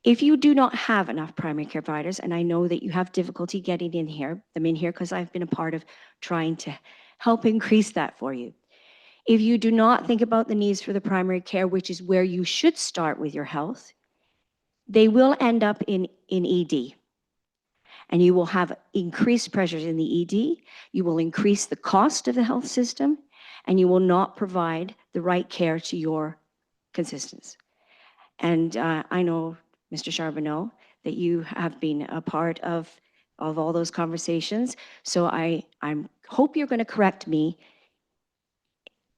If you do not have enough primary care providers, and I know that you have difficulty getting them in here because I've been a part of trying to help increase that for you. If you do not think about the needs for the primary care, which is where you should start with your health, they will end up in ED. And you will have increased pressures in the ED, you will increase the cost of the health system, and you will not provide the right care to your consistents. And I know, Mr. Charbonneau, that you have been a part of all those conversations. So I hope you're going to correct me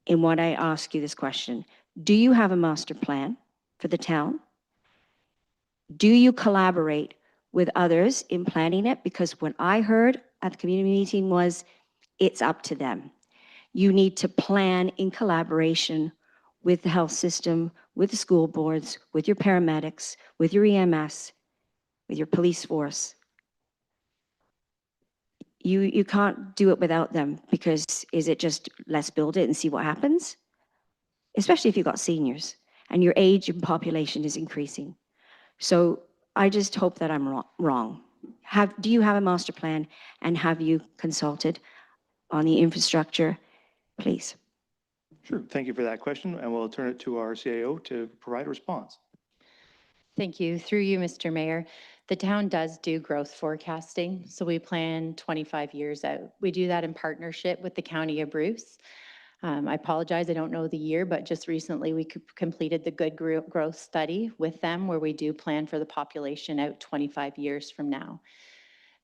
in what I ask you this question. Do you have a master plan for the town? Do you collaborate with others in planning it? Because what I heard at the community meeting was, it's up to them. You need to plan in collaboration with the health system, with the school boards, with your paramedics, with your EMS, with your police force. You can't do it without them, because is it just let's build it and see what happens? Especially if you've got seniors and your age and population is increasing. So I just hope that I'm wrong. Do you have a master plan, and have you consulted on the infrastructure? Please. Sure. Thank you for that question, and we'll turn it to our CAO to provide a response. Thank you. Through you, Mr. Mayor. The town does do growth forecasting, so we plan 25 years out. We do that in partnership with the County of Bruce. I apologize, I don't know the year, but just recently we completed the Good Growth Study with them, where we do plan for the population out 25 years from now.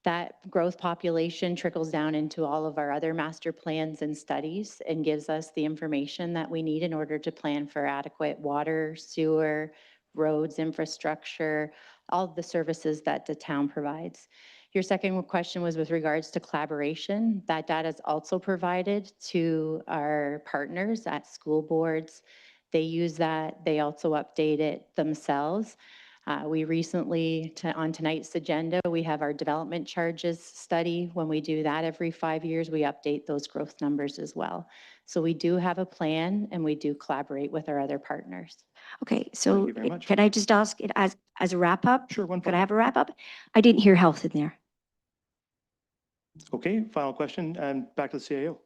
That growth population trickles down into all of our other master plans and studies and gives us the information that we need in order to plan for adequate water, sewer, roads, infrastructure, all of the services that the town provides. Your second question was with regards to collaboration. That data is also provided to our partners at school boards. They use that. They also update it themselves. We recently, on tonight's agenda, we have our development charges study. When we do that every 5 years, we update those growth numbers as well. So we do have a plan and we do collaborate with our other partners. Okay, so you very much. can I just ask it as a wrap up? Sure, one Could I final. have a wrap up? I didn't hear health in there. Okay, final question, and back to the CAO.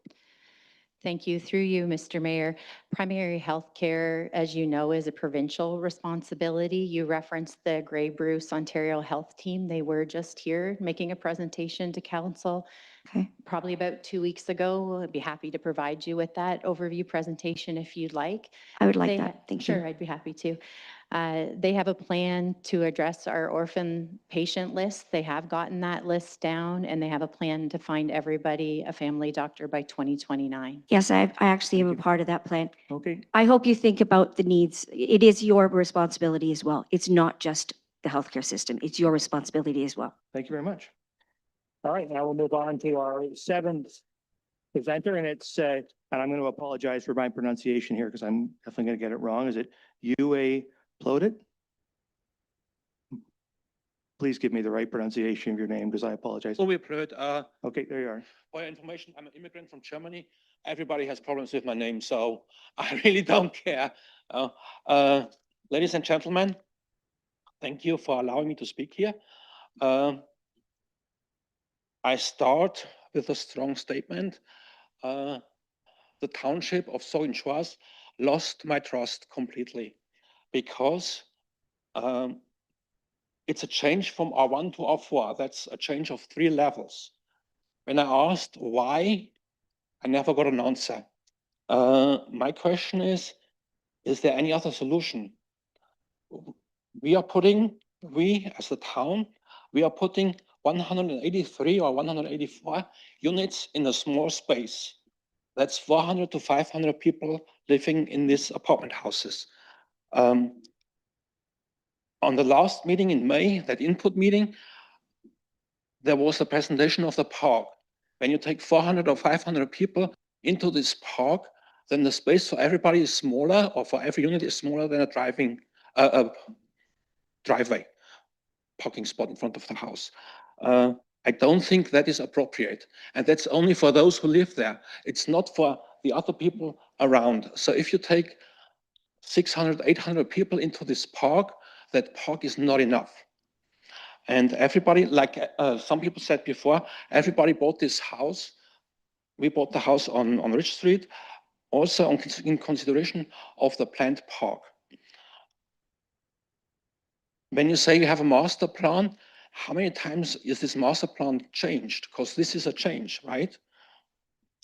Thank you. Through you, Mr. Mayor. Primary health care, as you know, is a provincial responsibility. You referenced the Grey Bruce Ontario Health Team. They were just here making a presentation to council. Okay. Probably about 2 weeks ago. I'd be happy to provide you with that overview presentation if you'd like. I would like They that. Thank Sure, you. I'd be happy to. They have a plan to address our orphan patient list. They have gotten that list down, and they have a plan to find everybody a family doctor by 2029. Yes, I actually am Thank a you. part of that plan. Okay, I hope you think about the needs. It is your responsibility as well. It's not just the healthcare system. It's your responsibility as well. thank you very much. All right, now we'll move on to our seventh presenter, and it's, And I'm going to apologize for my pronunciation here because I'm definitely going to get it wrong. Is it Yue Plodit? Please give me the right pronunciation of your name because I apologize. Uwe Plöd, Okay, there you are. for your information, I'm an immigrant from Germany. Everybody has problems with my name, so I really don't care. Ladies and gentlemen, thank you for allowing me to speak here. I start with a strong statement. The township of Saugeen lost my trust completely because it's a change from R1 to R4. That's a change of 3 levels. When I asked why, I never got an answer. My question is there any other solution? We as the town, we are putting 183 or 184 units in a small space. That's 400 to 500 people living in these apartment houses. On the last meeting in May, that input meeting, there was a presentation of the park. When you take 400 or 500 people into this park, then the space for everybody is smaller, or for every unit is smaller than a driveway, parking spot in front of the house. I don't think that is appropriate. And that's only for those who live there. It's not for the other people around. So if you take 600, 800 people into this park, that park is not enough. And everybody, like some people said before, everybody bought this house. We bought the house on Rich Street, also in consideration of the planned park. When you say you have a master plan, how many times is this master plan changed? Because this is a change, right?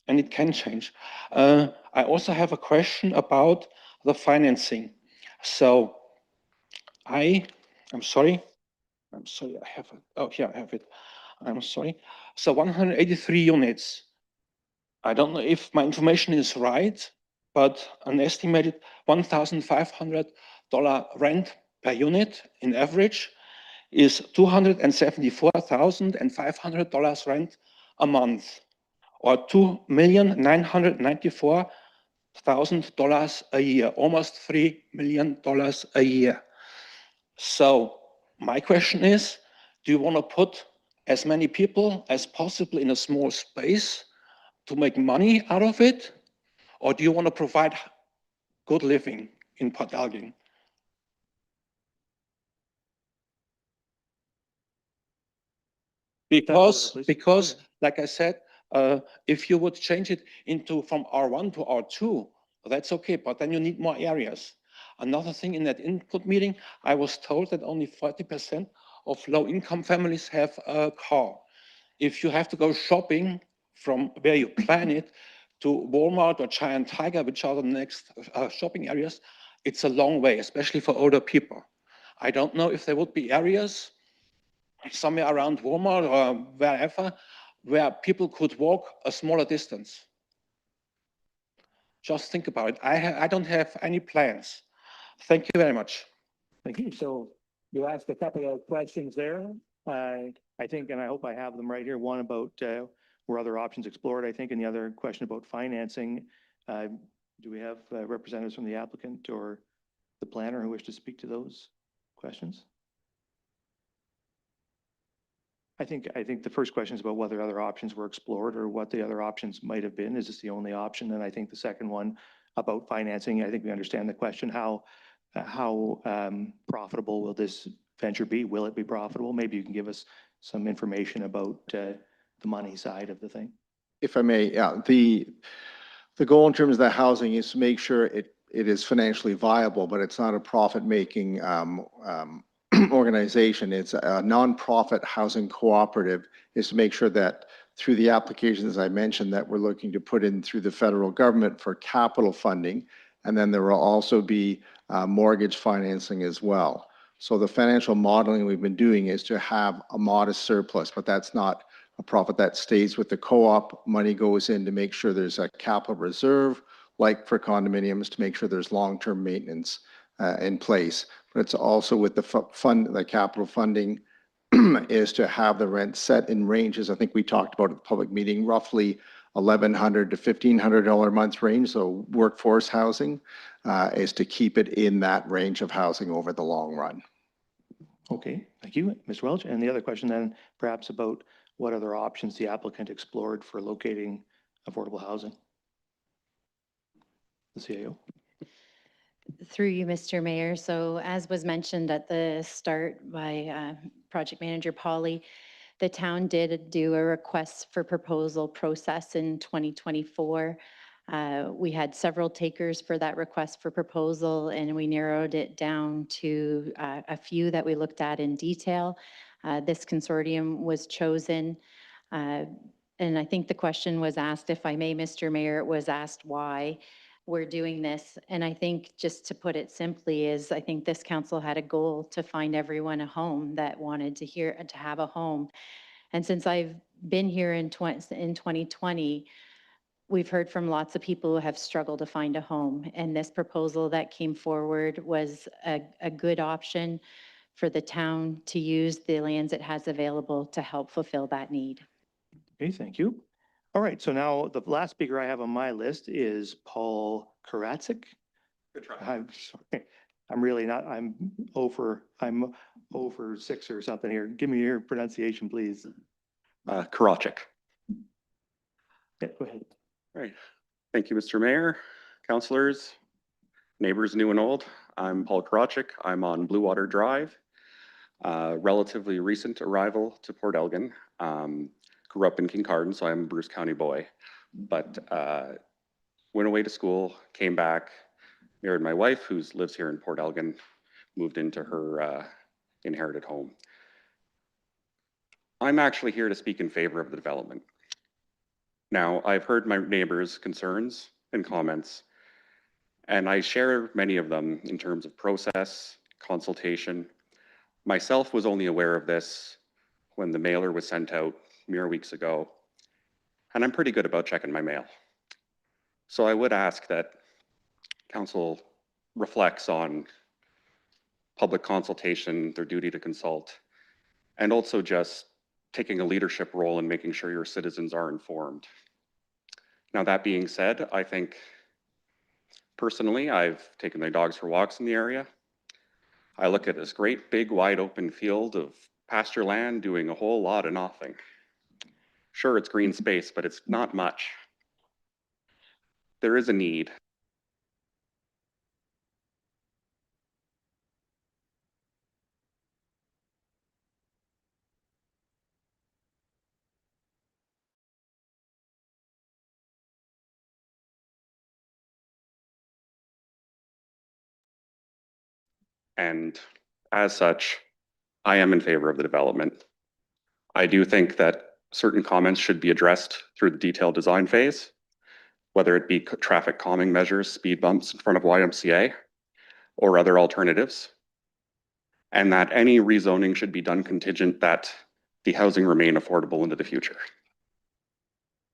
And it can change. I also have a question about the financing. So I'm sorry, I have it. Oh, here I have it. I'm sorry. So 183 units. I don't know if my information is right, but an estimated $1,500 rent per unit in average is $274,500 rent a month, or $2,994,000 a year, almost $3 million a year. So my question is, do you want to put as many people as possible in a small space to make money out of it? Or do you want to provide good living in Port Elgin? Because, like I said, if you would change it from R1 to R2, that's okay, but then you need more areas. Another thing, in that input meeting, I was told that only 40% of low-income families have a car. If you have to go shopping from where you plan it to Walmart or Giant Tiger, which are the next shopping areas, it's a long way, especially for older people. I don't know if there would be areas somewhere around Walmart or wherever where people could walk a smaller distance. Just think about it. I don't have any plans. Thank you very much. thank you. So You asked a couple of questions there. I think, and I hope I have them right here, one about were other options explored, I think, and the other question about financing. Do we have representatives from the applicant or the planner who wish to speak to those questions? I think the first question is about whether other options were explored or what the other options might have been. Is this the only option? And I think the second one about financing, I think we understand the question. How profitable will this venture be? Will it be profitable? Maybe you can give us some information about the money side of the thing. If I may, yeah, the goal in terms of the housing is to make sure it is financially viable, but it's not a profit-making organization. It's a nonprofit housing cooperative, is to make sure that through the applications I mentioned that we're looking to put in through the federal government for capital funding, and then there will also be mortgage financing as well. So the financial modeling we've been doing is to have a modest surplus, but that's not a profit that stays with the co-op. Money goes in to make sure there's a capital reserve, like for condominiums, to make sure there's long-term maintenance in place. But it's also with the capital funding is to have the rent set in ranges. I think we talked about at the public meeting, roughly $1,100 to $1,500 a month range. So workforce housing is to keep it in that range of housing over the long run. Okay, thank you, Mr. Welch. And the other question then perhaps about what other options the applicant explored for locating affordable housing? The CAO. Through you, Mr. Mayor. So as was mentioned at the start by Project Manager Polly, the town did do a request for proposal process in 2024. We had several takers for that request for proposal, and we narrowed it down to a few that we looked at in detail. This consortium was chosen. And I think the question was asked, if I may, Mr. Mayor, it was asked why we're doing this. And I think, just to put it simply, is I think this council had a goal to find everyone a home that wanted to have a home. And since I've been here in 2020, we've heard from lots of people who have struggled to find a home. And this proposal that came forward was a good option for the town to use the lands it has available to help fulfill that need. Okay, thank you. All right, so now the last speaker I have on my list is Paul Karatzik. Good try. I'm sorry. I'm really not, I'm over 6 or something here. Give me your pronunciation, please. Karachik. Yeah, go ahead. Right. Thank you, Mr. Mayor, councilors, neighbors new and old. I'm Paul Karachik. I'm on Blue Water Drive. Relatively recent arrival to Port Elgin. Grew up in Kincardine, so I'm a Bruce County boy. But went away to school, came back, married my wife, who lives here in Port Elgin, moved into her inherited home. I'm actually here to speak in favor of the development. Now, I've heard my neighbors' concerns and comments, and I share many of them in terms of process, consultation. Myself was only aware of this when the mailer was sent out mere weeks ago, and I'm pretty good about checking my mail. So I would ask that council reflects on public consultation, their duty to consult, and also just taking a leadership role in making sure your citizens are informed. Now, that being said, I think personally, I've taken my dogs for walks in the area. I look at this great big wide open field of pasture land doing a whole lot of nothing. Sure, it's green space, but it's not much. There is a need. And as such, I am in favor of the development. I do think that certain comments should be addressed through the detailed design phase, whether it be traffic calming measures, speed bumps in front of YMCA, or other alternatives, and that any rezoning should be done contingent that the housing remain affordable into the future.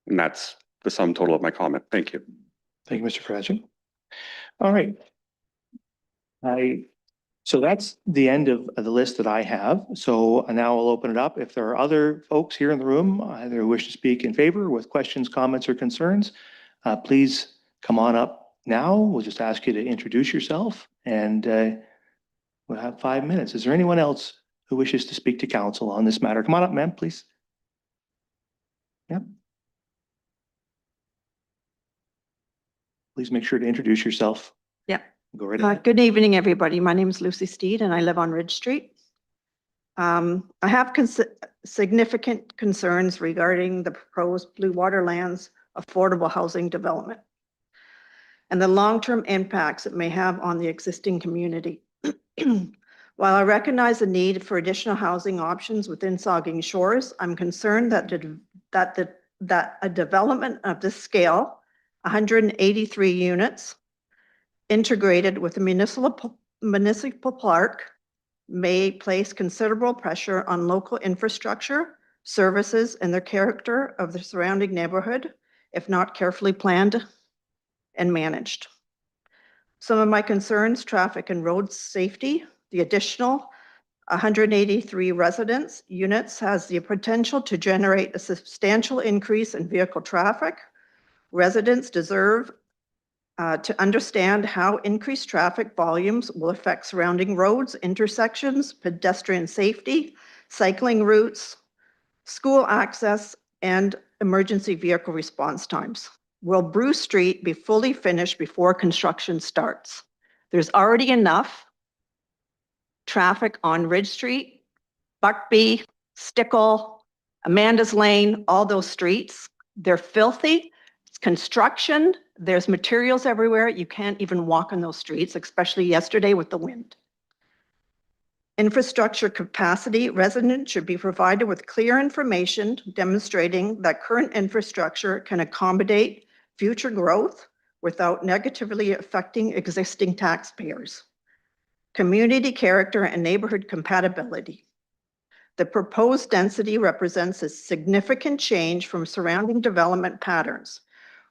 And that's the sum total of my comment. Thank you. Thank you, Mr. Kratchik. All right. So that's the end of the list that I have. So now I'll open it up. If there are other folks here in the room either who wish to speak in favor with questions, comments, or concerns, please come on up now. We'll just ask you to introduce yourself and we'll have 5 minutes. Is there anyone else who wishes to speak to council on this matter? Come on up, ma'am, please. Yep. Please make sure to introduce yourself. Yeah. Go right ahead. Good evening, everybody. My name is Lucy Steed and I live on Ridge Street. I have significant concerns regarding the proposed Blue Water Lands affordable housing development and the long-term impacts it may have on the existing community. While I recognize the need for additional housing options within Saugeen Shores, I'm concerned that a development of this scale, 183 units, integrated with the municipal park, may place considerable pressure on local infrastructure, services, and the character of the surrounding neighborhood if not carefully planned and managed. Some of my concerns: traffic and road safety. The additional 183 residence units has the potential to generate a substantial increase in vehicle traffic. Residents deserve to understand how increased traffic volumes will affect surrounding roads, intersections, pedestrian safety, cycling routes, school access, and emergency vehicle response times. Will Bruce Street be fully finished before construction starts? There's already enough traffic on Ridge Street, Buckbee, Stickle, Amanda's Lane, all those streets. They're filthy. It's construction. There's materials everywhere. You can't even walk on those streets, especially yesterday with the wind. Infrastructure capacity. Residents should be provided with clear information demonstrating that current infrastructure can accommodate future growth without negatively affecting existing taxpayers. Community character and neighborhood compatibility. The proposed density represents a significant change from surrounding development patterns.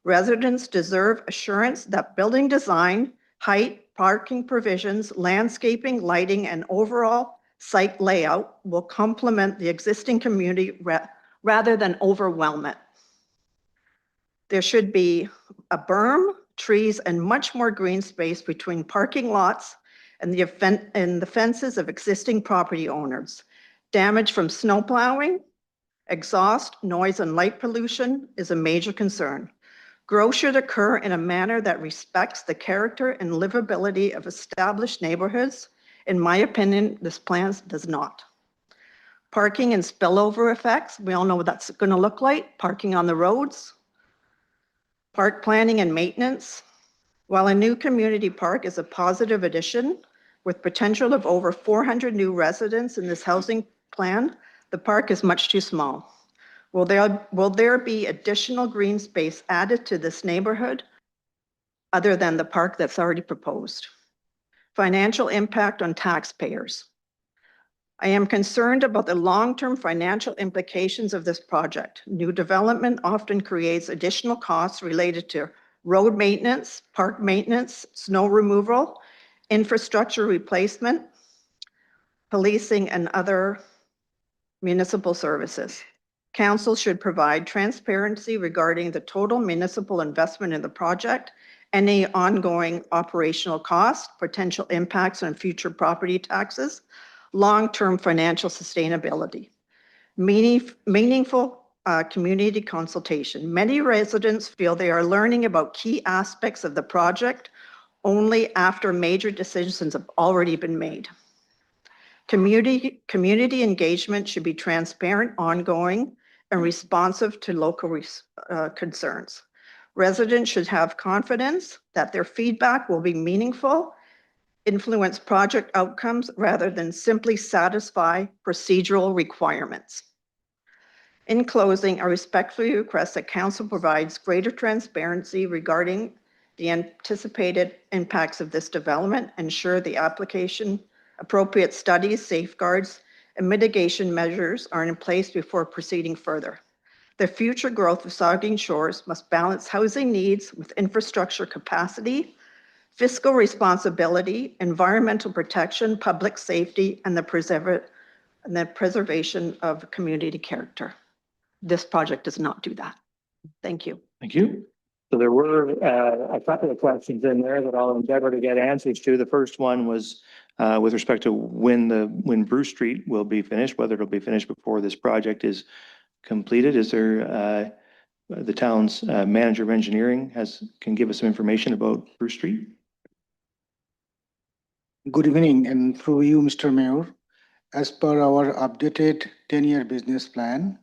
Residents deserve assurance that building design, height, parking provisions, landscaping, lighting, and overall site layout will complement the existing community rather than overwhelm it. There should be a berm, trees, and much more green space between parking lots and the fences of existing property owners. Damage from snow plowing, exhaust, noise, and light pollution is a major concern. Growth should occur in a manner that respects the character and livability of established neighborhoods. In my opinion, this plan does not. Parking and spillover effects, we all know what that's going to look like. Parking on the roads, park planning and maintenance. While a new community park is a positive addition with potential of over 400 new residents in this housing plan, the park is much too small. Will there be additional green space added to this neighborhood other than the park that's already proposed? Financial impact on taxpayers. I am concerned about the long-term financial implications of this project. New development often creates additional costs related to road maintenance, park maintenance, snow removal, infrastructure replacement, policing, and other municipal services. Council should provide transparency regarding the total municipal investment in the project, any ongoing operational costs, potential impacts on future property taxes, long-term financial sustainability. Meaningful community consultation. Many residents feel they are learning about key aspects of the project only after major decisions have already been made. Community engagement should be transparent, ongoing, and responsive to local concerns. Residents should have confidence that their feedback will be meaningful, influence project outcomes rather than simply satisfy procedural requirements. In closing, I respectfully request that Council provides greater transparency regarding the anticipated impacts of this development, ensure the application, appropriate studies, safeguards, and mitigation measures are in place before proceeding further. The future growth of Saugeen Shores must balance housing needs with infrastructure capacity, fiscal responsibility, environmental protection, public safety, and the preservation of community character. This project does not do that. Thank you. Thank you. So there were a couple of questions in there that I'll endeavor to get answers to. The first one was with respect to when Bruce Street will be finished, whether it'll be finished before this project is completed. Is there the town's manager of engineering can give us some information about Bruce Street? Good evening, and through you, Mr. Mayor. As per our updated 10-year business plan,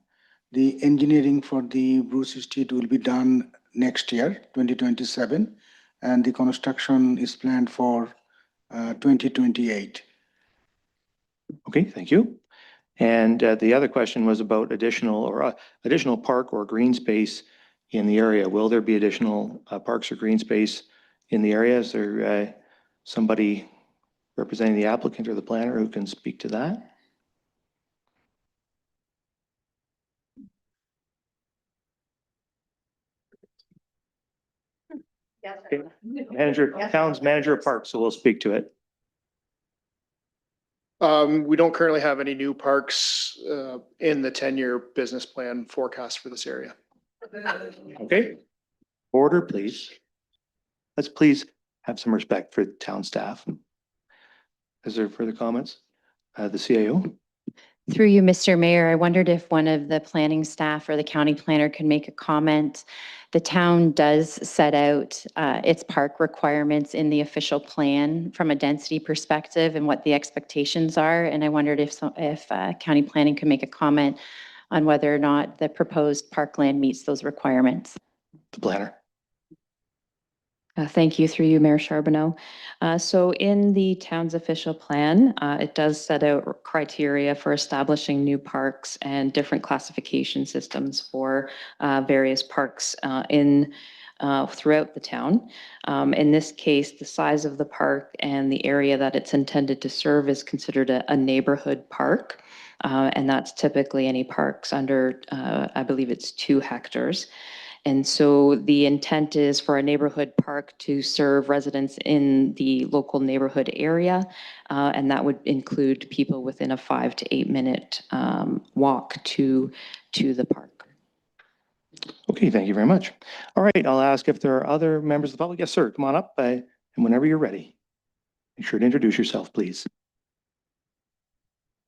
the engineering for the Bruce Street will be done next year, 2027, and the construction is planned for 2028. Okay, thank you. And the other question was about additional park or green space in the area. Will there be additional parks or green space in the area? Is there somebody representing the applicant or the planner who can speak to that? Okay. Town's manager of parks, so we'll speak to it. We don't currently have any new parks in the 10-year business plan forecast for this area. Okay. Order, please. Let's please have some respect for town staff. Is there further comments? The CAO? Through you, Mr. Mayor, I wondered if one of the planning staff or the county planner could make a comment. The town does set out its park requirements in the official plan from a density perspective and what the expectations are. And I wondered if county planning could make a comment on whether or not the proposed parkland meets those requirements. The planner. Thank you, through you, Mayor Charbonneau. So in the town's official plan, it does set out criteria for establishing new parks and different classification systems for various parks throughout the town. In this case, the size of the park and the area that it's intended to serve is considered a neighborhood park. And that's typically any parks under, I believe it's 2 hectares. And so the intent is for a neighborhood park to serve residents in the local neighborhood area. And that would include people within a 5 to 8 minute walk to the park. Okay, thank you very much. All right, I'll ask if there are other members of the public. Yes, sir, come on up and whenever you're ready. Make sure to introduce yourself, please.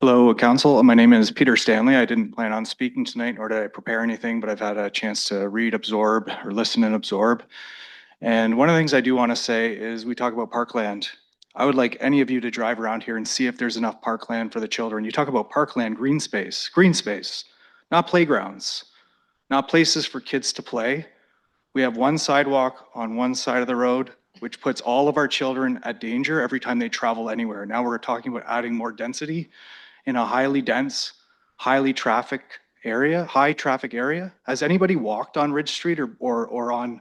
Hello, Council. My name is Peter Stanley. I didn't plan on speaking tonight, nor did I prepare anything, but I've had a chance to read, absorb, or listen and absorb. And one of the things I do want to say is we talk about parkland. I would like any of you to drive around here and see if there's enough parkland for the children. You talk about parkland, green space, not playgrounds, not places for kids to play. We have one sidewalk on one side of the road, which puts all of our children at danger every time they travel anywhere. Now we're talking about adding more density in a highly dense, high traffic area. Has anybody walked on Ridge Street or on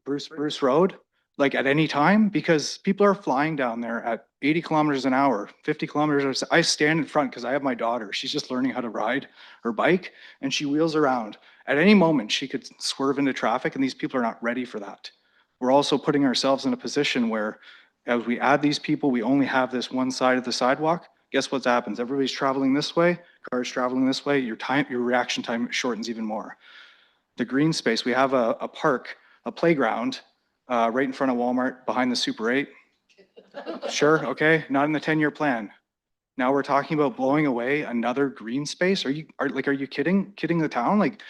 Bruce Road, like at any time? Because people are flying down there at 80 kilometers an hour, 50 kilometers. I stand in front because I have my daughter. She's just learning how to ride her bike and she wheels around. At any moment, she could swerve into traffic and these people are not ready for that. We're also putting ourselves in a position where as we add these people, we only have this one side of the sidewalk. Guess what happens? Everybody's traveling this way, cars traveling this way, your reaction time shortens even more. The green space, we have a park, a playground right in front of Walmart behind the Super 8. Sure, okay, not in the 10-year plan. Now we're talking about blowing away another green space? Are you kidding the town? Like,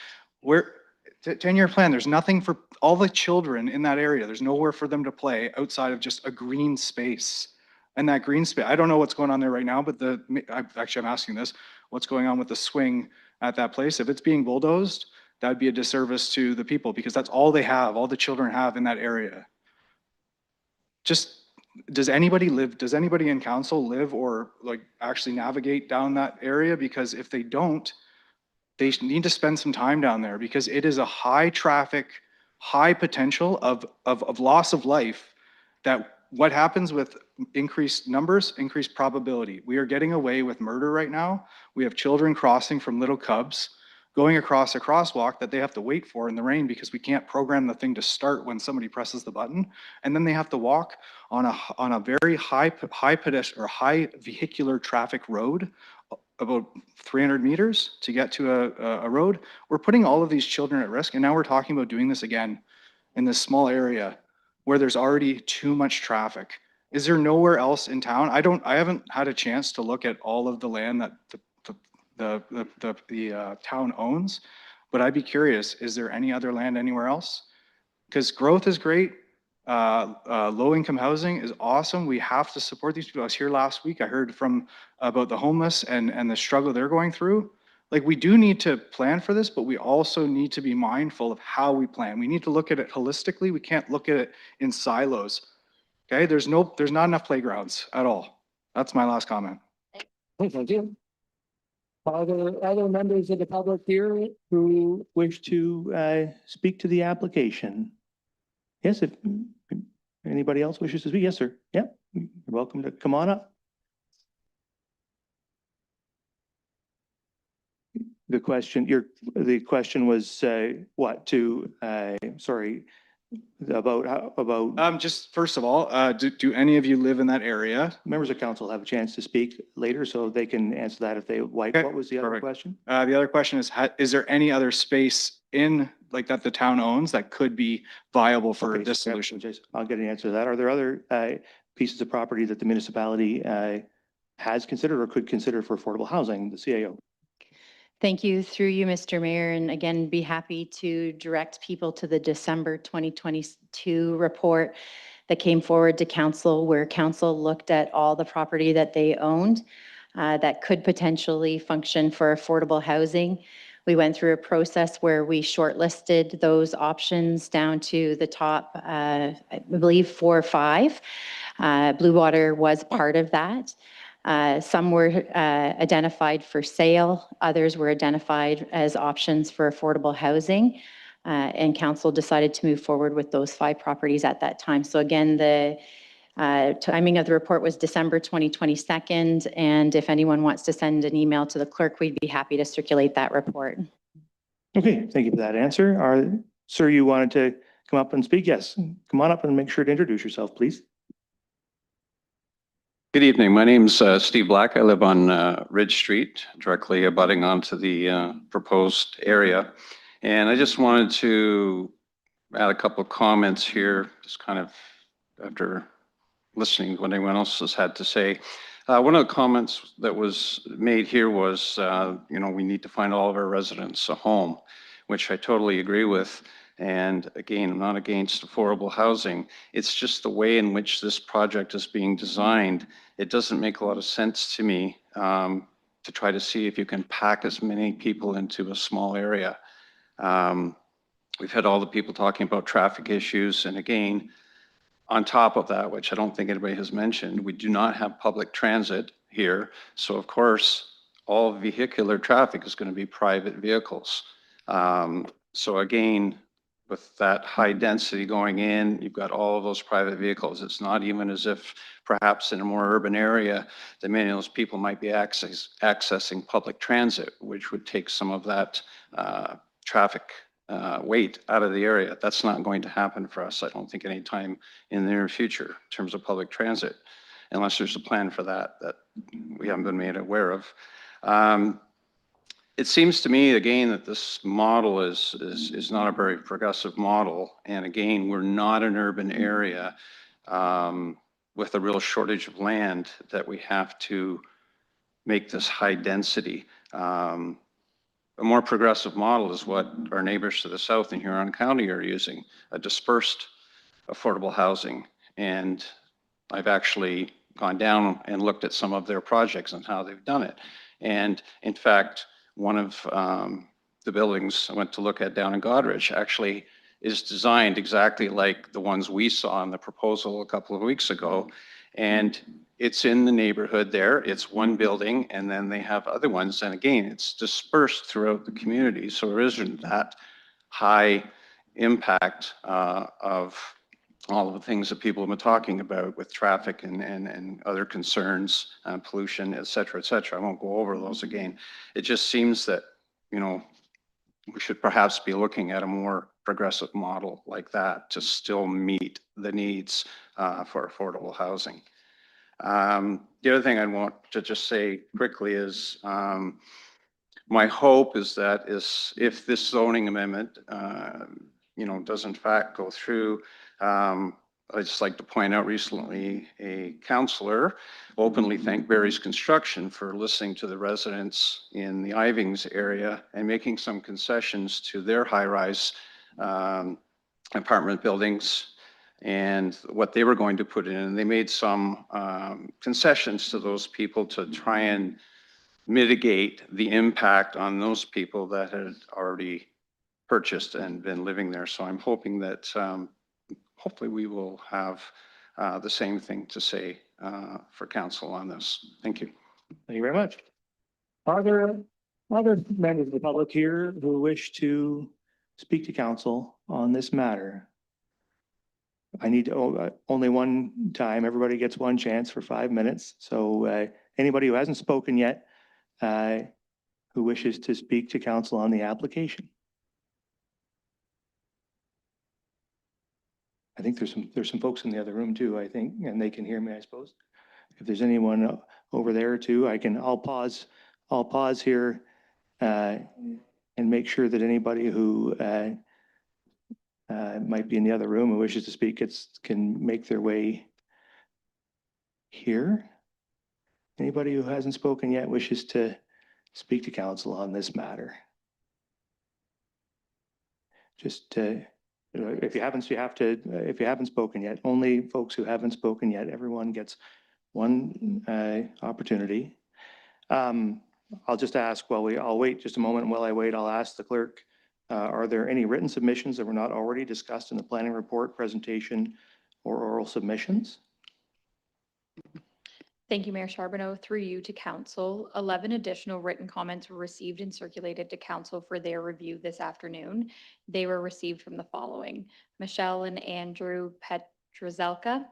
10-year plan, there's nothing for all the children in that area. There's nowhere for them to play outside of just a green space. And that green space, I don't know what's going on there right now, but I'm asking this, what's going on with the swing at that place? If it's being bulldozed, that would be a disservice to the people because that's all they have, all the children have in that area. Does anybody in council live or like actually navigate down that area? Because if they don't, they need to spend some time down there because it is a high traffic, high potential of loss of life that what happens with increased numbers, increased probability. We are getting away with murder right now. We have children crossing from little cubs going across a crosswalk that they have to wait for in the rain because we can't program the thing to start when somebody presses the button. And then they have to walk on a very high pedestrian or high vehicular traffic road about 300 meters to get to a road. We're putting all of these children at risk. And now we're talking about doing this again in this small area where there's already too much traffic. Is there nowhere else in town? I haven't had a chance to look at all of the land that the town owns, but I'd be curious, is there any other land anywhere else? Because growth is great. Low-income housing is awesome. We have to support these people. I was here last week. I heard about the homeless and the struggle they're going through. Like, we do need to plan for this, but we also need to be mindful of how we plan. We need to look at it holistically. We can't look at it in silos. Okay, there's not enough playgrounds at all. That's my last comment. Thank you. Are there other members of the public here who Wish to speak to the application? Yes, if anybody else wishes to speak, yes, sir. Yeah, you're welcome to come on up. The question was what to, sorry, about just first of all, do any of you live in that area? members of council have a chance to speak later, so they can answer that if they like. Okay, What was the other perfect. question? The other question is there any other space in like that the town owns that could be viable for Okay, this so solution? I'll get an answer to that. Are there other pieces of property that the municipality has considered or could consider for affordable housing, the CAO? Thank you, through you, Mr. Mayor, and again, be happy to direct people to the December 2022 report that came forward to council, where council looked at all the property that they owned that could potentially function for affordable housing. We went through a process where we shortlisted those options down to the top, I believe 4 or 5. Blue Water was part of that. Some were identified for sale, others were identified as options for affordable housing, and council decided to move forward with those 5 properties at that time. So again, the timing of the report was December 2022, and if anyone wants to send an email to the clerk, we'd be happy to circulate that report. Okay, thank you for that answer. Sir, you wanted to come up and speak? Yes, come on up and make sure to introduce yourself, please. Good evening. My name's Steve Black. I live on Ridge Street, directly abutting onto the proposed area. And I just wanted to add a couple of comments here, just kind of after listening to what anyone else has had to say. One of the comments that was made here was, we need to find all of our residents a home, which I totally agree with. And again, I'm not against affordable housing. It's just the way in which this project is being designed. It doesn't make a lot of sense to me to try to see if you can pack as many people into a small area. We've had all the people talking about traffic issues. And again, on top of that, which I don't think anybody has mentioned, we do not have public transit here. So of course, all vehicular traffic is going to be private vehicles. So again, with that high density going in, you've got all of those private vehicles. It's not even as if perhaps in a more urban area that many of those people might be accessing public transit, which would take some of that traffic weight out of the area. That's not going to happen for us, I don't think, anytime in the near future in terms of public transit, unless there's a plan for that we haven't been made aware of. It seems to me, again, that this model is not a very progressive model. And again, we're not an urban area with a real shortage of land that we have to make this high density. A more progressive model is what our neighbors to the south in Huron County are using, a dispersed affordable housing. And I've actually gone down and looked at some of their projects and how they've done it. And in fact, one of the buildings I went to look at down in Goderich actually is designed exactly like the ones we saw in the proposal a couple of weeks ago. And it's in the neighborhood there. It's one building, and then they have other ones. And again, it's dispersed throughout the community. So there isn't that high impact of all of the things that people have been talking about with traffic and other concerns, pollution, et cetera, et cetera. I won't go over those again. It just seems that, we should perhaps be looking at a more progressive model like that to still meet the needs for affordable housing. The other thing I want to just say quickly is my hope is that if this zoning amendment, does in fact go through, I'd just like to point out recently a councillor openly thanked Barry's Construction for listening to the residents in the Ivings area and making some concessions to their high-rise apartment buildings and what they were going to put in. And they made some concessions to those people to try and mitigate the impact on those people that had already purchased and been living there. So I'm hoping that hopefully we will have the same thing to say for council on this. Thank you. Thank you very much. Are there other members of the public here who wish to speak to council on this matter? I need to, only one time. Everybody gets one chance for 5 minutes. So anybody who hasn't spoken yet, who wishes to speak to council on the application? I think there's some folks in the other room too, I think, and they can hear me, I suppose. If there's anyone over there too, I'll pause here and make sure that anybody who might be in the other room who wishes to speak can make their way here. Anybody who hasn't spoken yet wishes to speak to council on this matter? Just if you haven't spoken yet, only folks who haven't spoken yet, everyone gets one opportunity. I'll just ask I'll wait just a moment. And while I wait, I'll ask the clerk, are there any written submissions that were not already discussed in the planning report, presentation, or oral submissions? Thank you, Mayor Charbonneau. Through you to council, 11 additional written comments were received and circulated to council for their review this afternoon. They were received from the following: Michelle and Andrew Petrozelka,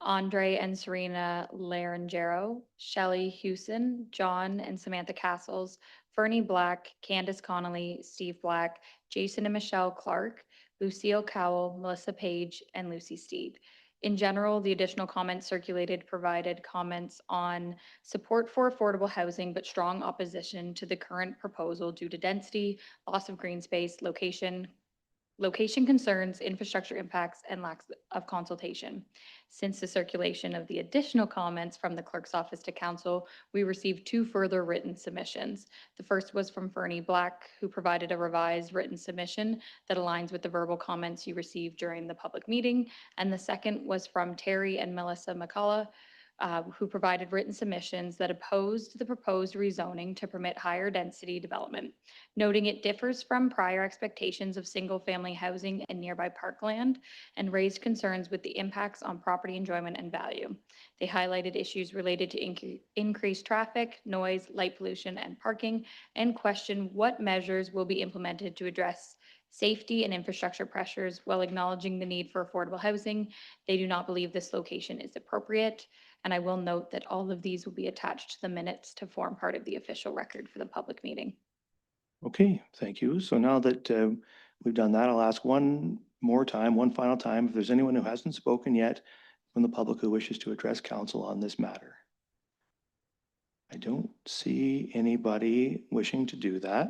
Andre and Serena Larangero, Shelley Hewson, John and Samantha Castles, Fernie Black, Candace Connolly, Steve Black, Jason and Michelle Clark, Lucille Cowell, Melissa Page, and Lucy Steed. In general, the additional comments circulated provided comments on support for affordable housing, but strong opposition to the current proposal due to density, loss of green space, location concerns, infrastructure impacts, and lack of consultation. Since the circulation of the additional comments from the clerk's office to council, we received 2 further written submissions. The first was from Fernie Black, who provided a revised written submission that aligns with the verbal comments you received during the public meeting. And the second was from Terry and Melissa McCullough, who provided written submissions that opposed the proposed rezoning to permit higher density development, noting it differs from prior expectations of single-family housing and nearby parkland, and raised concerns with the impacts on property enjoyment and value. They highlighted issues related to increased traffic, noise, light pollution, and parking, and questioned what measures will be implemented to address safety and infrastructure pressures while acknowledging the need for affordable housing. They do not believe this location is appropriate. And I will note that all of these will be attached to the minutes to form part of the official record for the public meeting. Okay, thank you. So now that we've done that, I'll ask one final time, if there's anyone who hasn't spoken yet from the public who wishes to address council on this matter. I don't see anybody wishing to do that.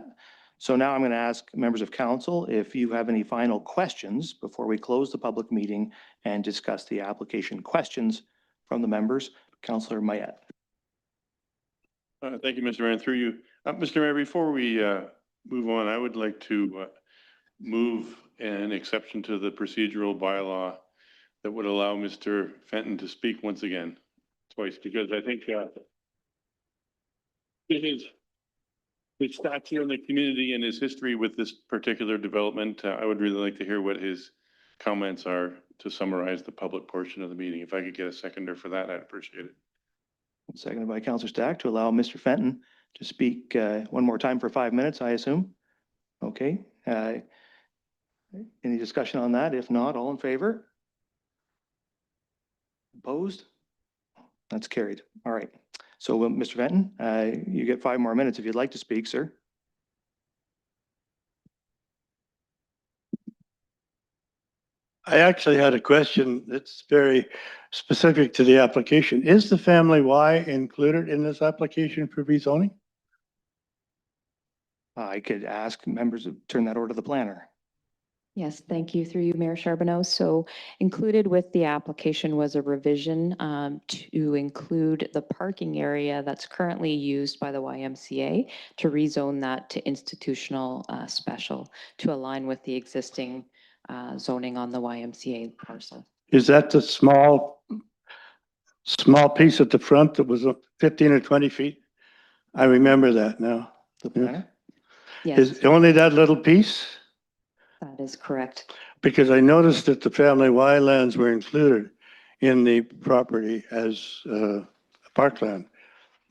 So now I'm going to ask members of council if you have any final questions before we close the public meeting and discuss the application. Questions from the members. Councillor Mayette. Thank you, Mr. Mayor. Through you. Mr. Mayor, before we move on, I would like to move an exception to the procedural bylaw that would allow Mr. Fenton to speak once again, twice, because I think his stature in the community and his history with this particular development, I would really like to hear what his comments are to summarize the public portion of the meeting. If I could get a seconder for that, I'd appreciate it. Seconded by Councillor Stack to allow Mr. Fenton to speak one more time for 5 minutes, I assume. Okay. Any discussion on that? If not, all in favor? Opposed? That's carried. All right. So Mr. Fenton, you get 5 more minutes if you'd like to speak, sir. I actually had a question that's very specific to the application. Is the family Y included in this application for rezoning? I could ask members to turn that over to the planner. Yes, thank you through you, Mayor Charbonneau. So included with the application was a revision to include the parking area that's currently used by the YMCA to rezone that to institutional special to align with the existing zoning on the YMCA parcel. Is that the small piece at the front that was 15 or 20 feet? I remember that now. The planner? Yes, Is only that little piece? that is correct. Because I noticed that the family Y lands were included in the property as parkland.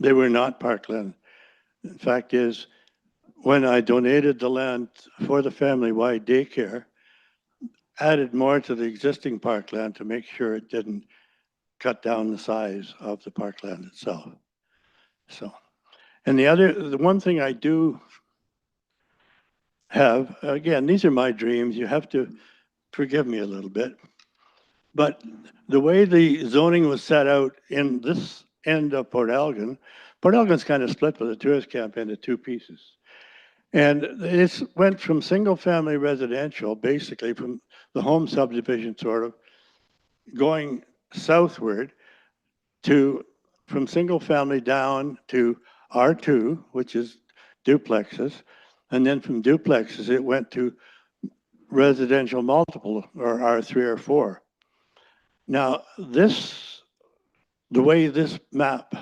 They were not parkland. The fact is, when I donated the land for the family Y daycare, added more to the existing parkland to make sure it didn't cut down the size of the parkland itself. So, and the one thing I do have, again, these are my dreams. You have to forgive me a little bit. But the way the zoning was set out in this end of Port Elgin's kind of split with the tourist camp into two pieces. And it went from single family residential, basically from the home subdivision sort of, going southward to, from single family down to R2, which is duplexes. And then from duplexes, it went to residential multiple or R3 or 4. Now, the way this map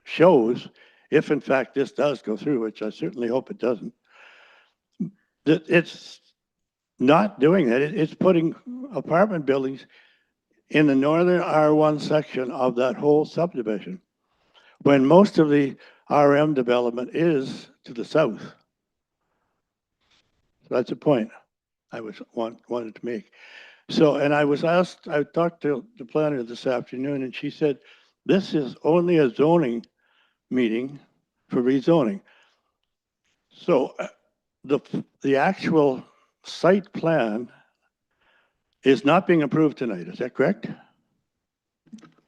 shows, if in fact this does go through, which I certainly hope it doesn't, that it's not doing that. It's putting apartment buildings in the northern R1 section of that whole subdivision, when most of the RM development is to the south. So that's a point I wanted to make. So, and I talked to the planner this afternoon, and she said, this is only a zoning meeting for rezoning. So the actual site plan is not being approved tonight, is that correct?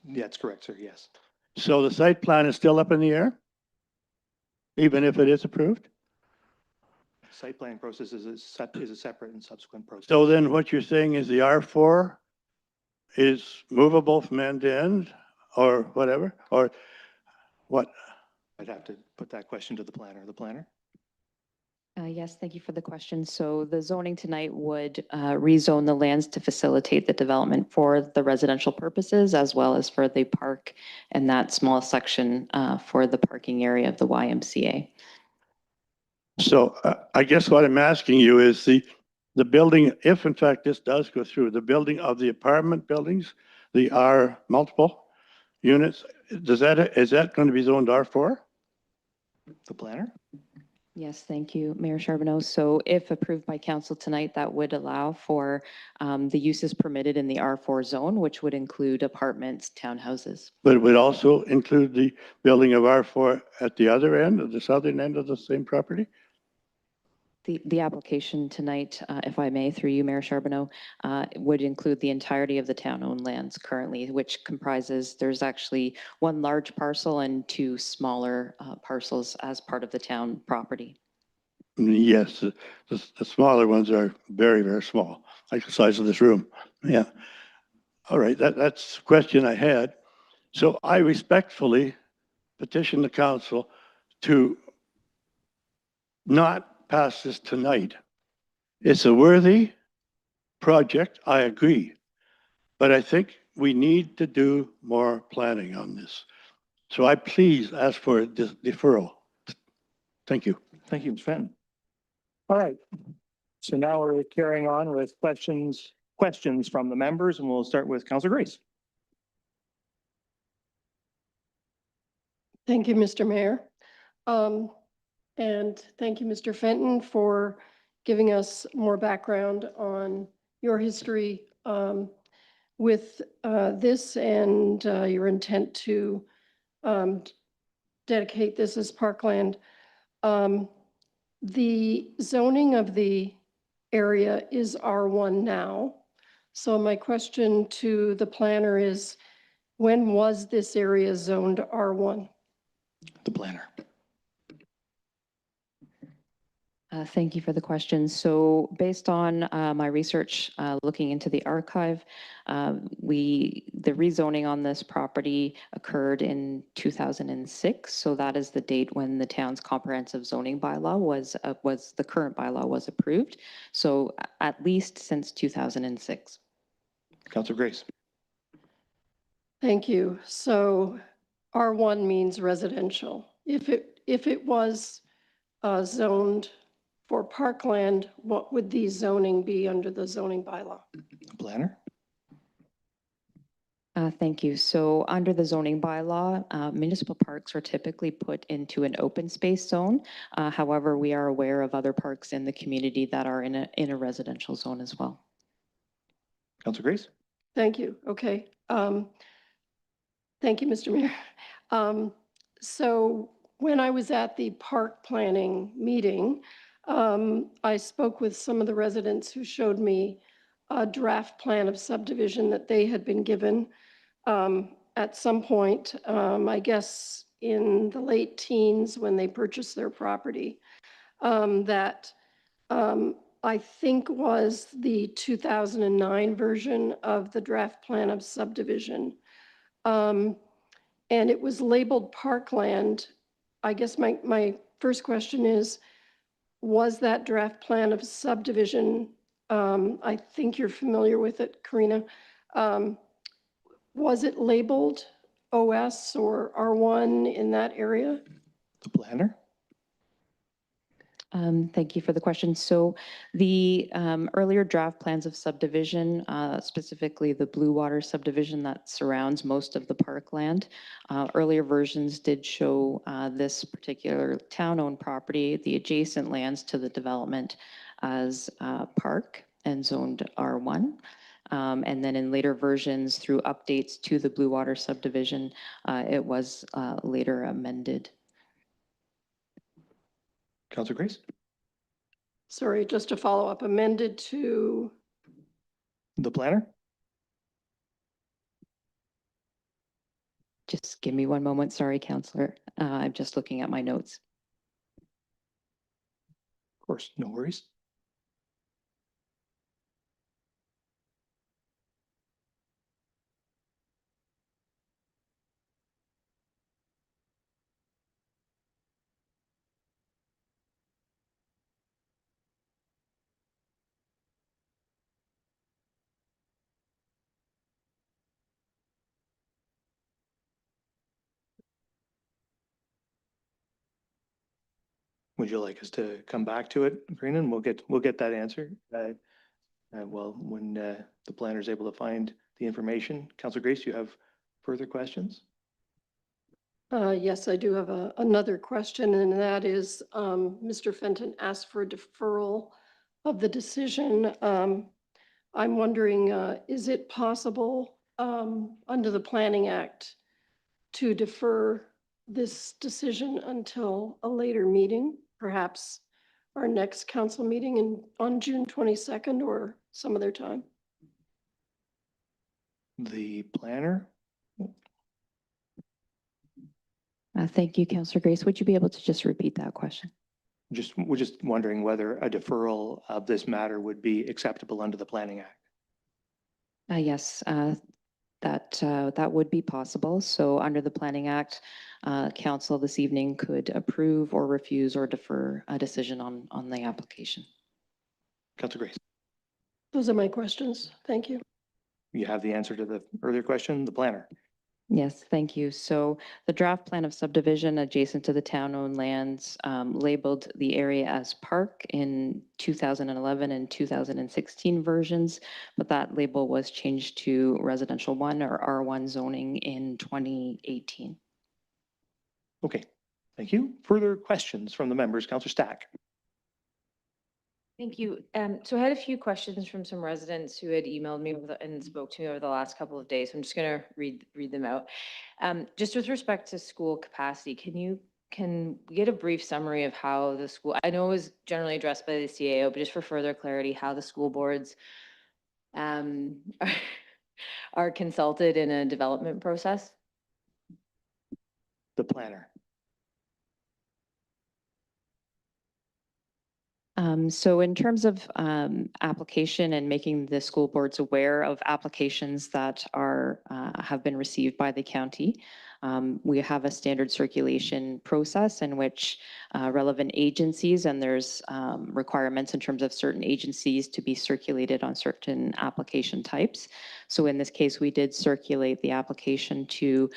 That's correct, sir, yes. So the site plan is still up in the air, even if it is approved? Site planning process is a separate and subsequent process. So then what you're saying is the R4 is movable from end to end or whatever, or what? I'd have to put that question to the planner. The planner? Yes, thank you for the question. So the zoning tonight would rezone the lands to facilitate the development for the residential purposes as well as for the park and that small section for the parking area of the YMCA. So I guess what I'm asking you is the building, if in fact this does go through, the building of the apartment buildings, the R multiple units, is that going to be zoned R4? The planner? Yes, thank you, Mayor Charbonneau. So if approved by council tonight, that would allow for the uses permitted in the R4 zone, which would include apartments, townhouses. But it would also include the building of R4 at the other end, of the southern end of the same property? The application tonight, if I may, through you, Mayor Charbonneau, would include the entirety of the town-owned lands currently, which comprises, there's actually one large parcel and two smaller parcels as part of the town property. Yes, the smaller ones are very, very small, like the size of this room. Yeah. All right, that's the question I had. So I respectfully petition the council to not pass this tonight. It's a worthy project, I agree, but I think we need to do more planning on this. So I please ask for a deferral. Thank you. Thank you, Mr. Fenton. All right. So now we're carrying on with questions. Questions from the members, and we'll start with Councilor Grace. Thank you, Mr. Mayor. And thank you, Mr. Fenton, for giving us more background on your history with this and your intent to dedicate this as parkland. The zoning of the area is R1 now. So my question to the planner is, when was this area zoned R1? The planner. Thank you for the question. So based on my research looking into the archive, the rezoning on this property occurred in 2006. So that is the date when the town's comprehensive zoning bylaw was the current bylaw was approved. So at least since 2006. Councillor Grace. Thank you. So R1 means residential. If it was zoned for parkland, what would the zoning be under the zoning bylaw? The planner. Thank you. So under the zoning bylaw, municipal parks are typically put into an open space zone. However, we are aware of other parks in the community that are in a residential zone as well. Councillor Grace. Thank you. Okay. Thank you, Mr. Mayor. So when I was at the park planning meeting, I spoke with some of the residents who showed me a draft plan of subdivision that they had been given at some point, I guess in the late teens when they purchased their property, that I think was the 2009 version of the draft plan of subdivision. And it was labeled parkland. I guess my first question is, was that draft plan of subdivision, I think you're familiar with it, Karina, was it labeled OS or R1 in that area? The planner. Thank you for the question. So the earlier draft plans of subdivision, specifically the Blue Water subdivision that surrounds most of the parkland, earlier versions did show this particular town-owned property, the adjacent lands to the development as park and zoned R1. And then in later versions, through updates to the Blue Water subdivision, it was later amended. Councillor Grace. Sorry, just to follow up, amended to? The planner. Just give me one moment. Sorry, Councillor. I'm just looking at my notes. Of course, no worries. Would you like us to come back to it, Karina, and we'll get that answer? Well, when the planner is able to find the information. Councillor Grace, you have further questions? Yes, I do have another question, and that is, Mr. Fenton asked for a deferral of the decision. I'm wondering, is it possible under the Planning Act to defer this decision until a later meeting, perhaps our next council meeting on June 22nd or some other time? The planner. Thank you, Councillor Grace. Would you be able to just repeat that question? We're just wondering whether a deferral of this matter would be acceptable under the Planning Act. Yes, that would be possible. So under the Planning Act, Council this evening could approve or refuse or defer a decision on the application. Councillor Grace. Those are my questions. Thank you. You have the answer to the earlier question, the planner. Yes, thank you. So the draft plan of subdivision adjacent to the town-owned lands labeled the area as park in 2011 and 2016 versions, but that label was changed to residential 1 or R1 zoning in 2018. Okay, thank you. Further questions from the members? Councillor Stack. Thank you. So I had a few questions from some residents who had emailed me and spoke to me over the last couple of days. I'm just going to read them out. Just with respect to school capacity, can we get a brief summary of how the school, I know it was generally addressed by the CAO, but just for further clarity, how the school board's um, are consulted in a development process? The planner. So in terms of application and making the school boards aware of applications that are have been received by the county, we have a standard circulation process in which relevant agencies, and there's requirements in terms of certain agencies to be circulated on certain application types. So in this case, we did circulate the application to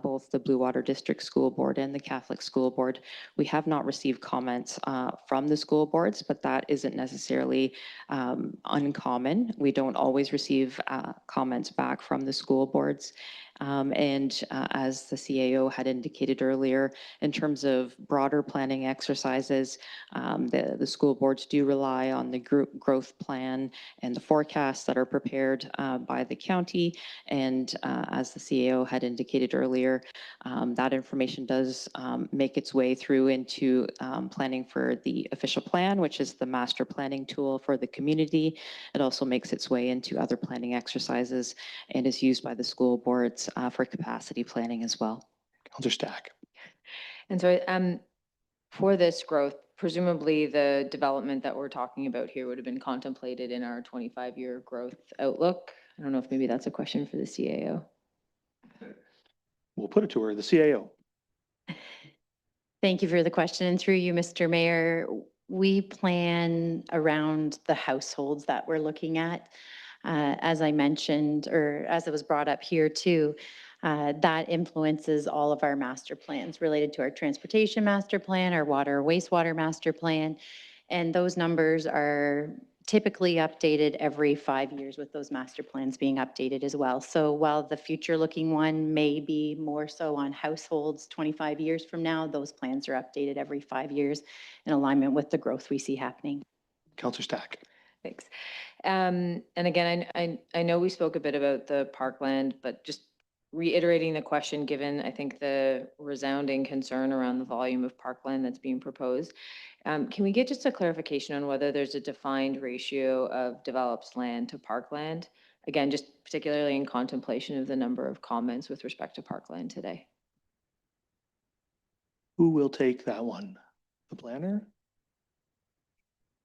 both the Blue Water District School Board and the Catholic School Board. We have not received comments from the school boards, but that isn't necessarily uncommon. We don't always receive comments back from the school boards. As the CAO had indicated earlier, in terms of broader planning exercises, the school boards do rely on the growth plan and the forecasts that are prepared by the county. And as the CAO had indicated earlier, that information does make its way through into planning for the official plan, which is the master planning tool for the community. It also makes its way into other planning exercises and is used by the school boards for capacity planning as well. Councillor Stack. And so for this growth, presumably the development that we're talking about here would have been contemplated in our 25-year growth outlook. I don't know if maybe that's a question for the CAO. We'll put it to her, the CAO. Thank you for the question. And through you, Mr. Mayor, we plan around the households that we're looking at. As I mentioned, or as it was brought up here too, that influences all of our master plans related to our transportation master plan, our water wastewater master plan. And those numbers are typically updated every 5 years, with those master plans being updated as well. So while the future looking one may be more so on households 25 years from now, those plans are updated every 5 years in alignment with the growth we see happening. Councillor Stack. Thanks. And again, I know we spoke a bit about the parkland, but just reiterating the question, given I think the resounding concern around the volume of parkland that's being proposed, can we get just a clarification on whether there's a defined ratio of developed land to parkland? Again, just particularly in contemplation of the number of comments with respect to parkland today. Who will take that one? The planner?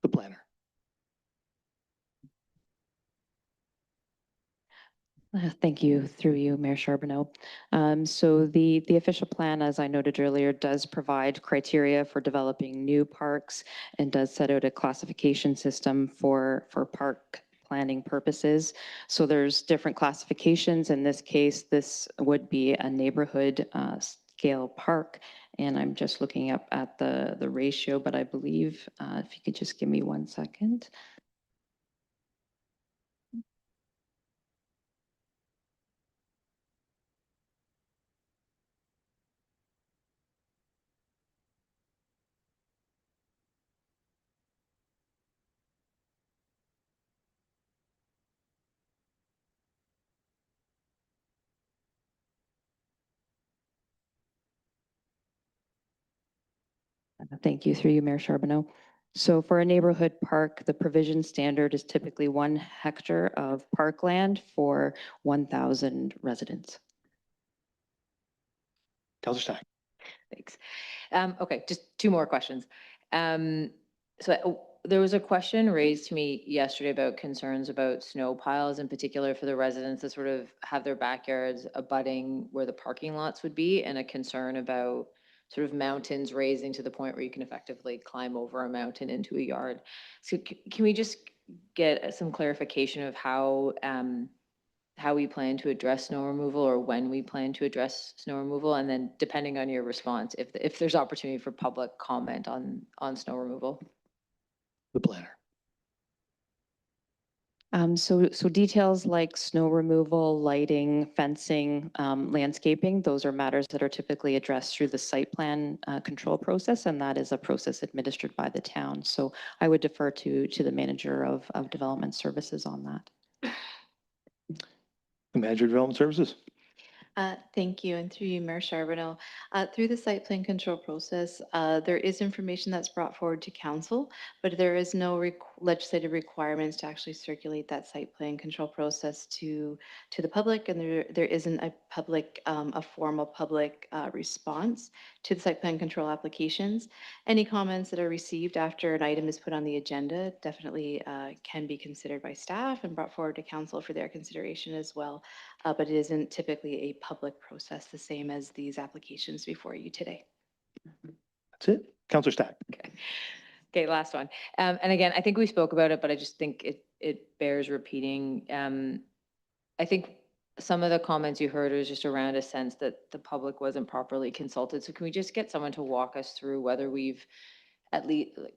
The planner. Thank you, through you, Mayor Charbonneau. So the official plan, as I noted earlier, does provide criteria for developing new parks and does set out a classification system for park planning purposes. So there's different classifications. In this case, this would be a neighborhood scale park. And I'm just looking up at the ratio, but I believe, if you could just give me 1 second. Thank you, through you, Mayor Charbonneau. So for a neighborhood park, the provision standard is typically 1 hectare of parkland for 1,000 residents. Councillor Stack. Thanks. Okay, just 2 more questions. There was a question raised to me yesterday about concerns about snow piles, in particular for the residents that sort of have their backyards abutting where the parking lots would be, and a concern about sort of mountains raising to the point where you can effectively climb over a mountain into a yard. So can we just get some clarification of how we plan to address snow removal, or when we plan to address snow removal? And then depending on your response, if there's opportunity for public comment on snow removal. The planner. So details like snow removal, lighting, fencing, landscaping, those are matters that are typically addressed through the site plan control process, and that is a process administered by the town. So I would defer to the manager of development services on that. The manager of development services. Thank you, and through you, Mayor Charbonneau. Through the site plan control process, there is information that's brought forward to council, but there is no legislative requirements to actually circulate that site plan control process to the public, and there isn't a formal public response to the site plan control applications. Any comments that are received after an item is put on the agenda definitely can be considered by staff and brought forward to council for their consideration as well. But it isn't typically a public process, the same as these applications before you today. That's it. Councillor Stack. Okay, last one. And again, I think we spoke about it, but I just think it bears repeating. I think some of the comments you heard was just around a sense that the public wasn't properly consulted. So can we just get someone to walk us through whether we've at least, like,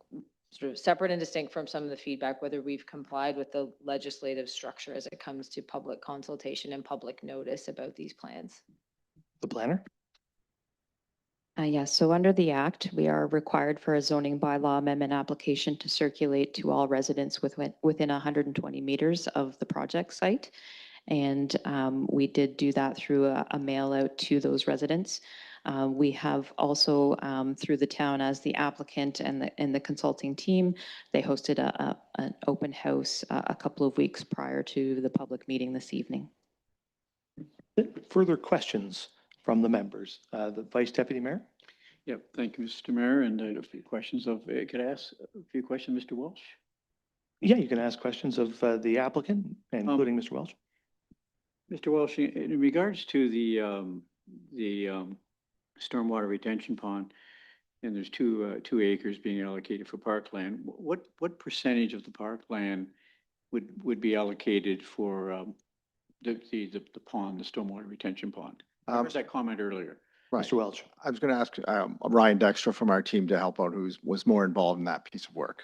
sort of separate and distinct from some of the feedback, whether we've complied with the legislative structure as it comes to public consultation and public notice about these plans? The planner? Yes, so under the Act, we are required for a zoning bylaw amendment application to circulate to all residents within 120 meters of the project site. And we did do that through a mail out to those residents. We have also, through the town as the applicant and the consulting team, they hosted an open house a couple of weeks prior to the public meeting this evening. Further questions from the members? The Vice Deputy Mayor? Yep, thank you, Mr. Mayor, and I had a few questions could I ask a few questions, Mr. Welch? Yeah, you can ask questions of the applicant, including Mr. Welch. Mr. Welch, in regards to the stormwater retention pond, and there's 2 acres being allocated for parkland, what percentage of the parkland would be allocated for the pond, the stormwater retention pond? There was that comment earlier. Right. Mr. Welch. I was going to ask Ryan Dexter from our team to help out, who was more involved in that piece of work.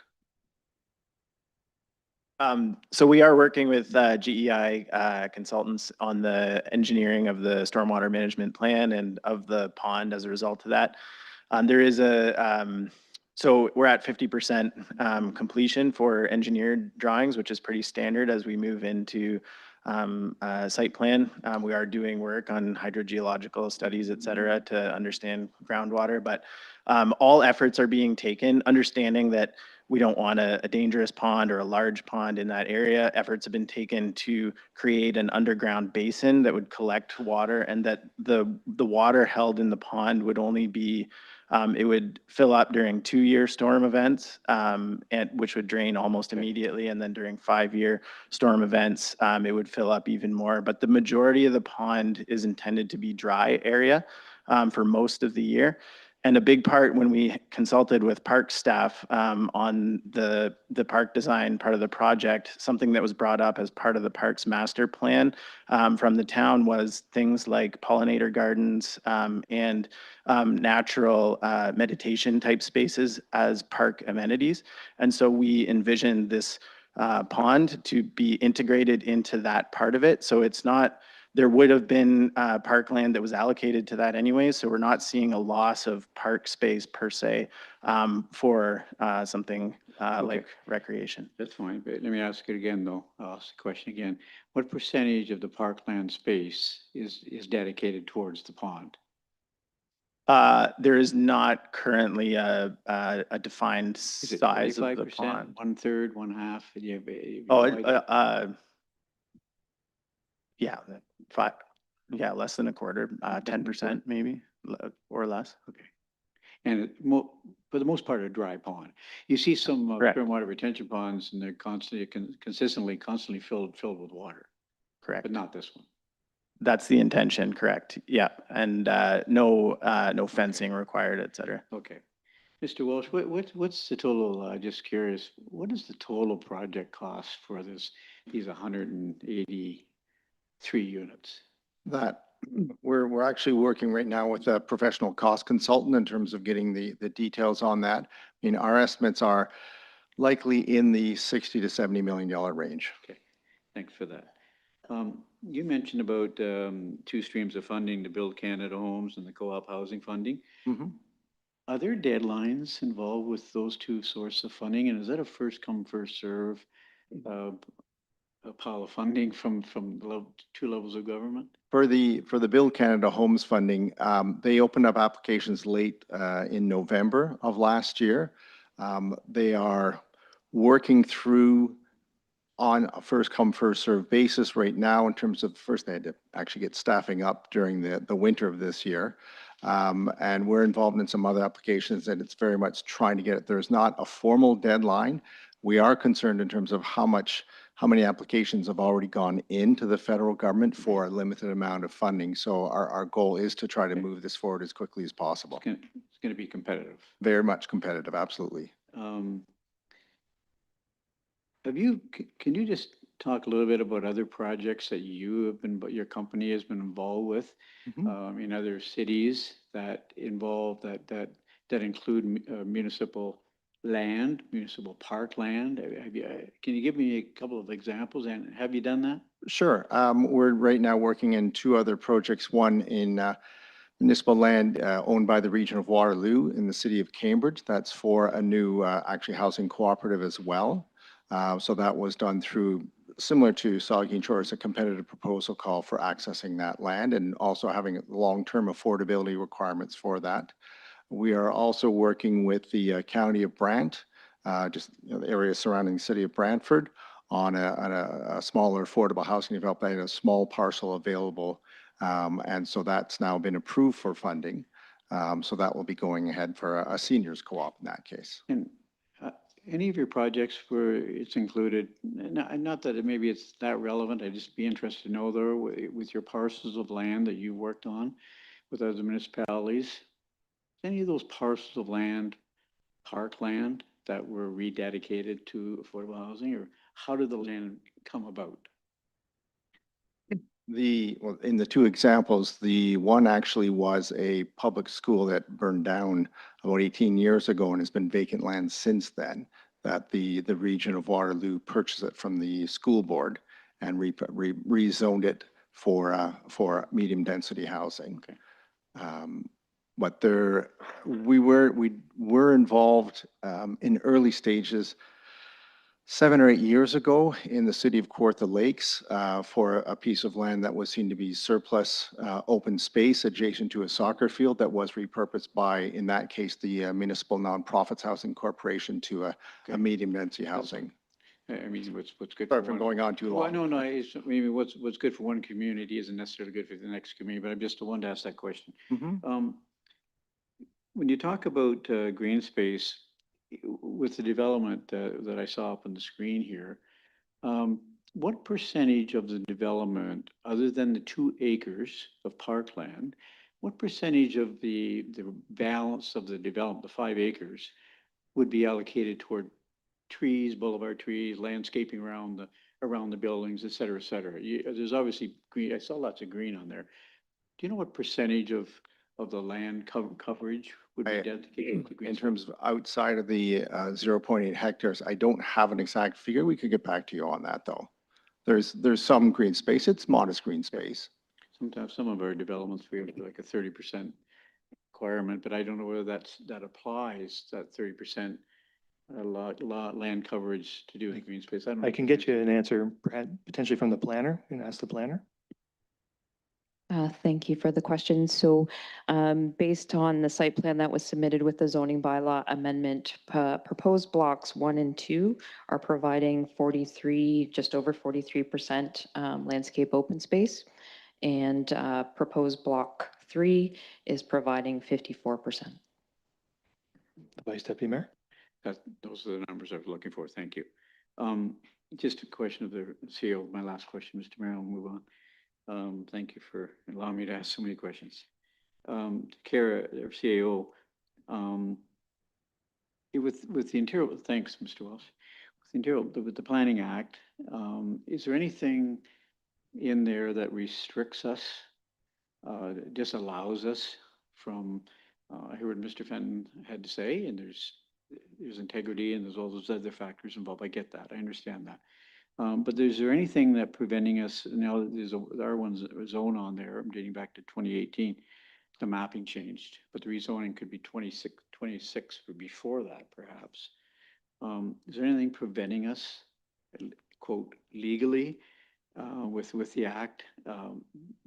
So we are working with GEI consultants on the engineering of the stormwater management plan and of the pond as a result of that. There is so we're at 50% completion for engineered drawings, which is pretty standard as we move into site plan. We are doing work on hydrogeological studies, et cetera, to understand groundwater, but all efforts are being taken, understanding that we don't want a dangerous pond or a large pond in that area. Efforts have been taken to create an underground basin that would collect water, and that the water held in the pond would only be, it would fill up during 2-year storm events, and which would drain almost immediately. And then during 5-year storm events, it would fill up even more. But the majority of the pond is intended to be dry area for most of the year. And a big part when we consulted with park staff on the park design part of the project, something that was brought up as part of the parks master plan from the town was things like pollinator gardens and natural meditation type spaces as park amenities. And so we envisioned this pond to be integrated into that part of it. So it's not, there would have been parkland that was allocated to that anyway, so we're not seeing a loss of park space per se for something like recreation. That's fine, but let me ask it again, though. I'll ask the question again. What percentage of the parkland space is dedicated towards the pond? There is not currently a defined Is it size of the 25%, pond. 1/3, 1/2? Yeah, less than a quarter, 10% maybe, or less. Okay. And for the most part, a dry pond. You see some stormwater retention ponds, and they're consistently filled with water. Correct. But not this one. That's the intention, correct? Yeah, and no fencing required, et cetera. Okay. Mr. Welsh, what's the total, just curious, what is the total project cost for these 183 units? That we're actually working right now with a professional cost consultant in terms of getting the details on that. I mean, our estimates are likely in the $60 to $70 million range. Okay, thanks for that. You mentioned about 2 streams of funding to build Canada homes and the co-op housing funding. Mm-hmm. Are there deadlines involved with those 2 sources of funding? And is that a first come, first serve a pile of funding from 2 levels of government? For the Build Canada Homes funding, they opened up applications late in November of last year. They are working through on a first come, first served basis right now in terms of, first they had to actually get staffing up during the winter of this year. And we're involved in some other applications and it's very much trying to get it. There's not a formal deadline. We are concerned in terms of how many applications have already gone into the federal government for a limited amount of funding. So our goal is to try to move this forward as quickly as possible. It's going to be competitive. Very much competitive, absolutely. Can you just talk a little bit about other projects that you have been, your company has been involved with in other cities that involve, that include municipal land, municipal park land? Can you give me a couple of examples and have you done that? Sure. We're right now working in two other projects, one in municipal land owned by the region of Waterloo in the city of Cambridge. That's for a new actually housing cooperative as well. So that was done through, similar to Saugeen Shores, a competitive proposal call for accessing that land and also having long-term affordability requirements for that. We are also working with the County of Brant, just the area surrounding the city of Brantford, on a smaller affordable housing development, a small parcel available. And so that's now been approved for funding. So that will be going ahead for a seniors co-op in that case. And any of your projects where it's included, not that maybe it's that relevant, I'd just be interested to know though, with your parcels of land that you worked on with other municipalities, any of those parcels of land, parkland, that were rededicated to affordable housing, or how did the land come about? Well, in the two examples, the one actually was a public school that burned down about 18 years ago and has been vacant land since then, that the region of Waterloo purchased it from the school board and rezoned it for medium density housing. Okay. But we were involved in early stages 7 or 8 years ago in the city of Kawartha Lakes for a piece of land that was seen to be surplus open space adjacent to a soccer field that was repurposed by, in that case, the Municipal Nonprofits Housing Corporation to a medium density housing. I mean, what's good. Sorry for going on too long. No, it's, maybe what's good for one community isn't necessarily good for the next community, but I'm just the one to ask that question. When you talk about green space, with the development that I saw up on the screen here, what percentage of the development, other than the 2 acres of parkland, what percentage of the balance of the development, the 5 acres, would be allocated toward trees, boulevard trees, landscaping around the buildings, et cetera, et cetera? There's obviously green. I saw lots of green on there. Do you know what percentage of the land coverage would be dedicated to green? In terms of outside of the 0.8 hectares, I don't have an exact figure. We could get back to you on that though. There's some green space. It's modest green space. Sometimes some of our developments, we have like a 30% requirement, but I don't know whether that applies, that 30% land coverage to do with green space. I can get you an answer potentially from the planner. You can ask the planner. Thank you for the question. So based on the site plan that was submitted with the zoning bylaw amendment, proposed blocks 1 and 2 are providing 43, just over 43% landscape open space. And proposed block 3 is providing 54%. Vice Deputy Mayor? Those are the numbers I was looking for. Thank you. Just a question of the CEO. My last question, Mr. Mayor, I'll move on. Thank you for allowing me to ask so many questions. Kara, our CAO, with the Interior, thanks, Mr. Walsh. With the Planning Act, is there anything in there that restricts us, disallows us from, I heard what Mr. Fenton had to say, and there's integrity and there's all those other factors involved. I get that. I understand that. But is there anything that preventing us, now there's our one's zone on there, I'm dating back to 2018, the mapping changed, but the rezoning could be 26 or before that perhaps. Is there anything preventing us, quote, legally, with the act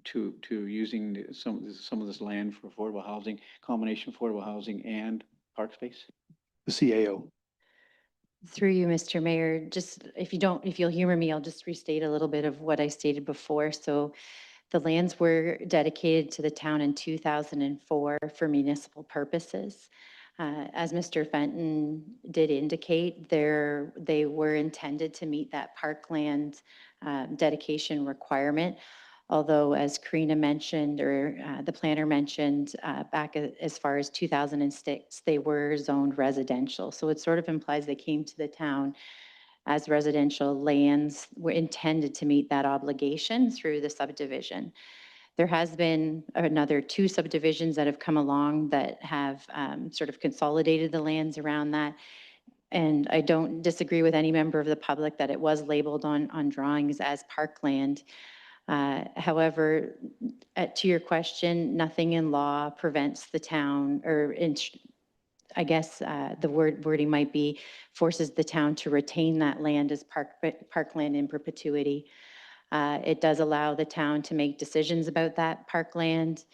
to using some of this land for affordable housing, combination affordable housing and park space? The CAO. Through you, Mr. Mayor, just if you'll humor me, I'll just restate a little bit of what I stated before. So the lands were dedicated to the town in 2004 for municipal purposes. As Mr. Fenton did indicate, they were intended to meet that parkland dedication requirement. Although, as Karina mentioned, or the planner mentioned, as far as 2006, they were zoned residential. So it sort of implies they came to the town as residential lands were intended to meet that obligation through the subdivision. There has been another 2 subdivisions that have come along that have sort of consolidated the lands around that. And I don't disagree with any member of the public that it was labeled on drawings as parkland. However, to your question, nothing in law prevents the town, or I guess the wording might be forces the town to retain that land as parkland in perpetuity. It does allow the town to make decisions about that parkland.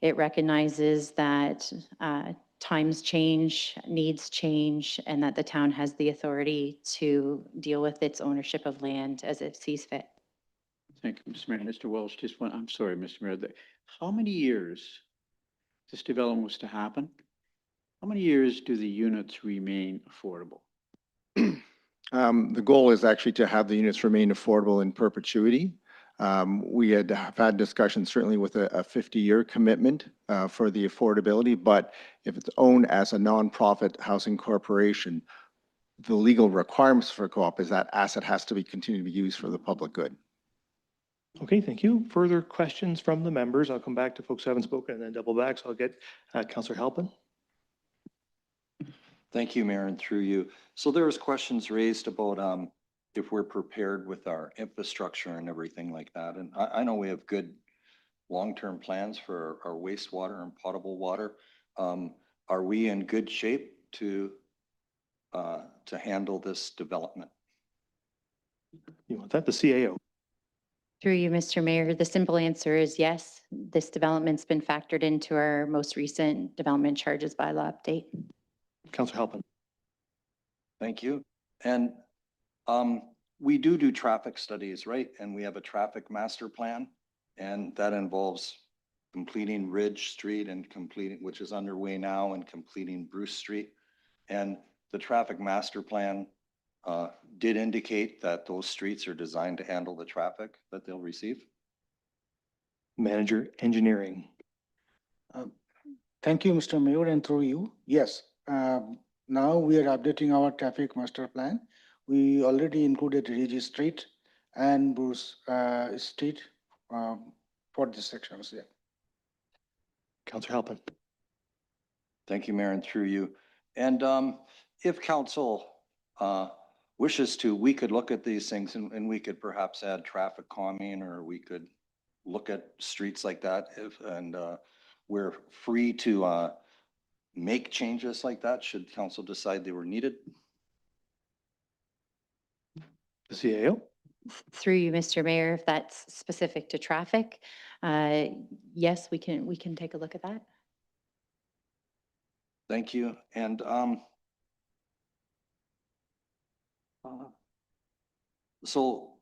It recognizes that times change, needs change, and that the town has the authority to deal with its ownership of land as it sees fit. Thank you, Mr. Mayor. Mr. Welch, I'm sorry, Mr. Mayor, how many years this development was to happen? How many years do the units remain affordable? The goal is actually to have the units remain affordable in perpetuity. We have had discussions certainly with a 50-year commitment for the affordability, but if it's owned as a nonprofit housing corporation, the legal requirements for a co-op is that asset has to be continued to be used for the public good. Okay, thank you. Further questions from the members? I'll come back to folks who haven't spoken and then double back. So I'll get Councillor Halpin. Thank you, Mayor, and through you. So there was questions raised about if we're prepared with our infrastructure and everything like that. And I know we have good long-term plans for our wastewater and potable water. Are we in good shape to handle this development? You want that? The CAO. Through you, Mr. Mayor, the simple answer is yes. This development's been factored into our most recent development charges bylaw update. Councillor Halpin. Thank you. And we do traffic studies, right? And we have a traffic master plan, and that involves completing Ridge Street and which is underway now, and completing Bruce Street. And the traffic master plan did indicate that those streets are designed to handle the traffic that they'll receive. Manager Engineering. Thank you, Mr. Mayor, and through you. Yes, now we are updating our traffic master plan. We already included Ridge Street and Bruce Street for the sections. Yeah. Councillor Halpin. Thank you, Mayor, and through you. And if council wishes to, we could look at these things and we could perhaps add traffic calming, or we could look at streets like that. And we're free to make changes like that should council decide they were needed. The CAO. Through you, Mr. Mayor, if that's specific to traffic, yes, we can take a look at that. Thank you. And so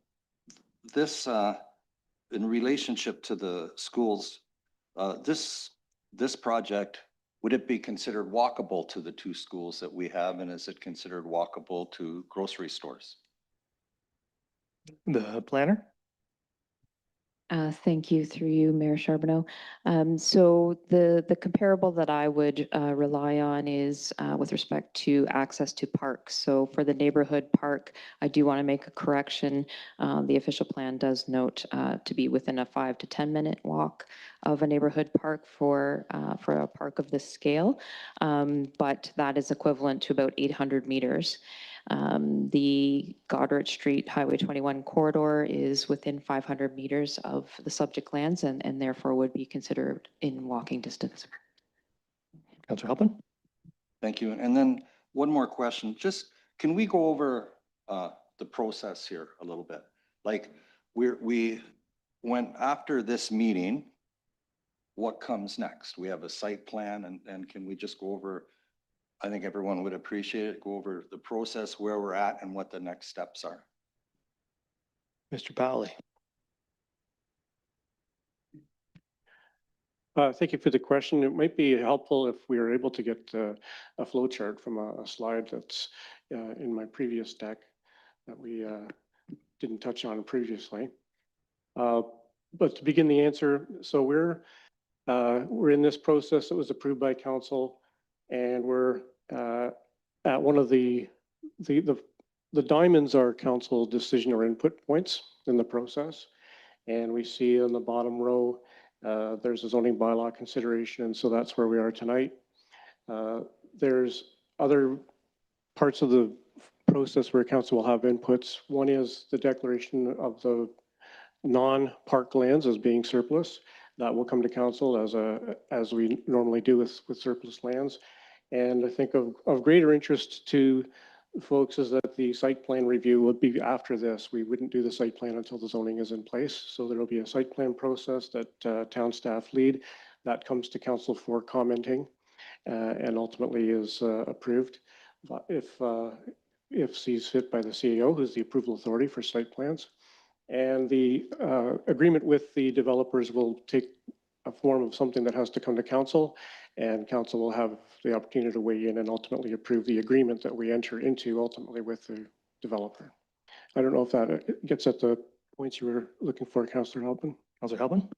this, in relationship to the schools, this project, would it be considered walkable to the 2 schools that we have? And is it considered walkable to grocery stores? The planner. Thank you, through you, Mayor Charbonneau. So the comparable that I would rely on is with respect to access to parks. So for the neighborhood park, I do want to make a correction. The official plan does note to be within a 5 to 10 minute walk of a neighborhood park for a park of this scale, but that is equivalent to about 800 meters. The Goddard Street Highway 21 corridor is within 500 meters of the subject lands and therefore would be considered in walking distance. Councillor Halpin. Thank you. And then one more question. Just can we go over the process here a little bit? Like, we went after this meeting, what comes next? We have a site plan and can we just go over, I think everyone would appreciate it, go over the process, where we're at and what the next steps are. Mr. Powley. Thank you for the question. It might be helpful if we are able to get a flow chart from a slide that's in my previous deck that we didn't touch on previously. But to begin the answer, so we're in this process that was approved by council, and we're at one of the diamonds are council decision or input points in the process. And we see on the bottom row, there's a zoning bylaw consideration, and so that's where we are tonight. There's other parts of the process where council will have inputs. One is the declaration of the non-park lands as being surplus. That will come to council as we normally do with surplus lands. And I think of greater interest to folks is that the site plan review would be after this. We wouldn't do the site plan until the zoning is in place. So there will be a site plan process that town staff lead that comes to council for commenting and ultimately is approved if sees fit by the CEO, who's the approval authority for site plans. And the agreement with the developers will take a form of something that has to come to council, and council will have the opportunity to weigh in and ultimately approve the agreement that we enter into ultimately with the developer. I don't know if that gets at the points you were looking for, Councillor Halpin. Councillor Halpin?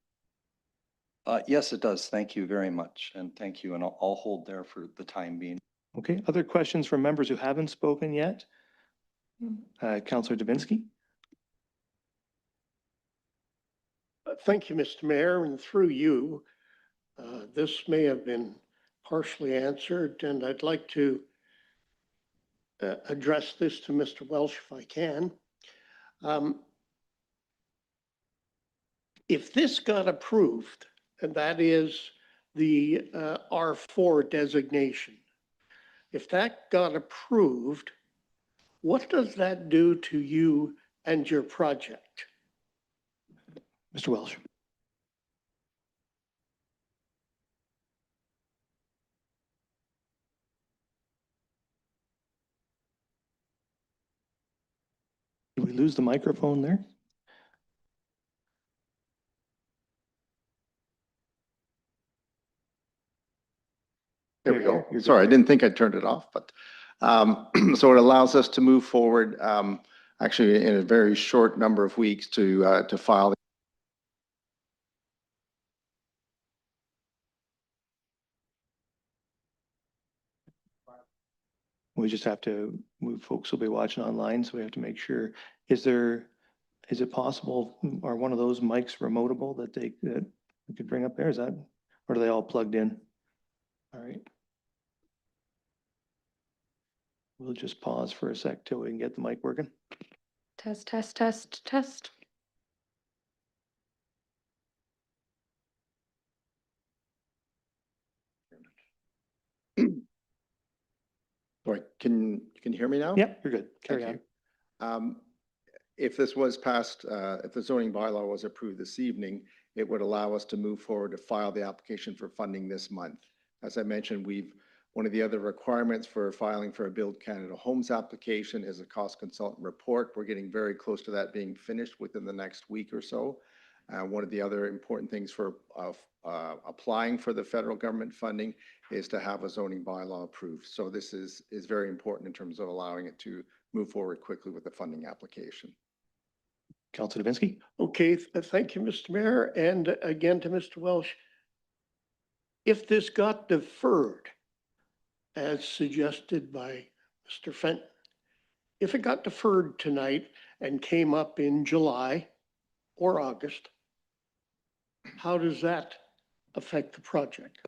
Yes, it does. Thank you very much. And thank you. And I'll hold there for the time being. Okay, other questions from members who haven't spoken yet? Councillor Dubinsky? Thank you, Mr. Mayor, and through you, this may have been partially answered, and I'd like to address this to Mr. Welsh if I can. If this got approved, and that is the R4 designation, if that got approved, what does that do to you and your project? Mr. Welsh. Did we lose the microphone there? There we go. Sorry, I didn't think I turned it off, but so it allows us to move forward actually in a very short number of weeks to file. We just have to, folks will be watching online, so we have to make sure. Is it possible, are one of those mics remotable that we could bring up there? Is that, or are they all plugged in? All right. We'll just pause for a sec till we can get the mic working. Test, test, test, test. Sorry, can you hear me now? Yep, you're good. Carry on. If this was passed, if the zoning bylaw was approved this evening, it would allow us to move forward to file the application for funding this month. As I mentioned, one of the other requirements for filing for a Build Canada Homes application is a cost consultant report. We're getting very close to that being finished within the next week or so. One of the other important things for applying for the federal government funding is to have a zoning bylaw approved. So this is very important in terms of allowing it to move forward quickly with the funding application. Councillor Dubinsky? Okay, thank you, Mr. Mayor. And again to Mr. Welsh, if this got deferred, as suggested by Mr. Fenton, if it got deferred tonight and came up in July or August, how does that affect the project?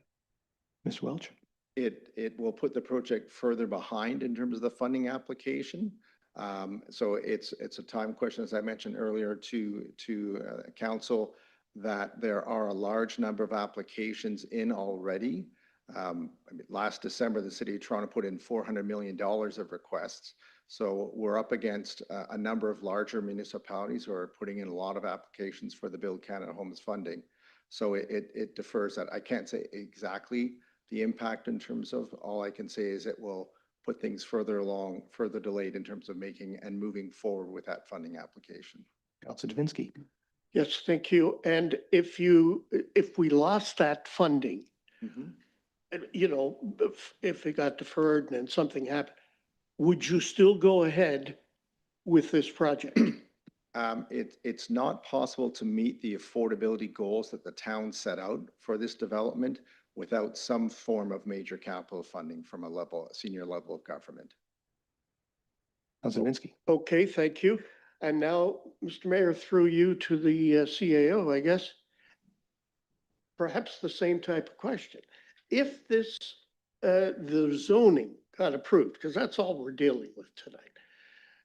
Ms. Welch? It will put the project further behind in terms of the funding application. So it's a time question, as I mentioned earlier to council, that there are a large number of applications in already. I mean, last December, the city of Toronto put in $400 million of requests. So we're up against a number of larger municipalities who are putting in a lot of applications for the Build Canada Homes funding. So it defers that. I can't say exactly the impact in terms of, all I can say is it will put things further along, further delayed in terms of making and moving forward with that funding application. Councillor Davinsky. Yes, thank you. And if we lost that funding, you know, if it got deferred and then something happened, would you still go ahead with this project? It's not possible to meet the affordability goals that the town set out for this development without some form of major capital funding from a senior level of government. Councillor Davinsky. Okay, thank you. And now, Mr. Mayor, through you to the CAO, I guess. Perhaps the same type of question. If this, the zoning got approved, because that's all we're dealing with tonight.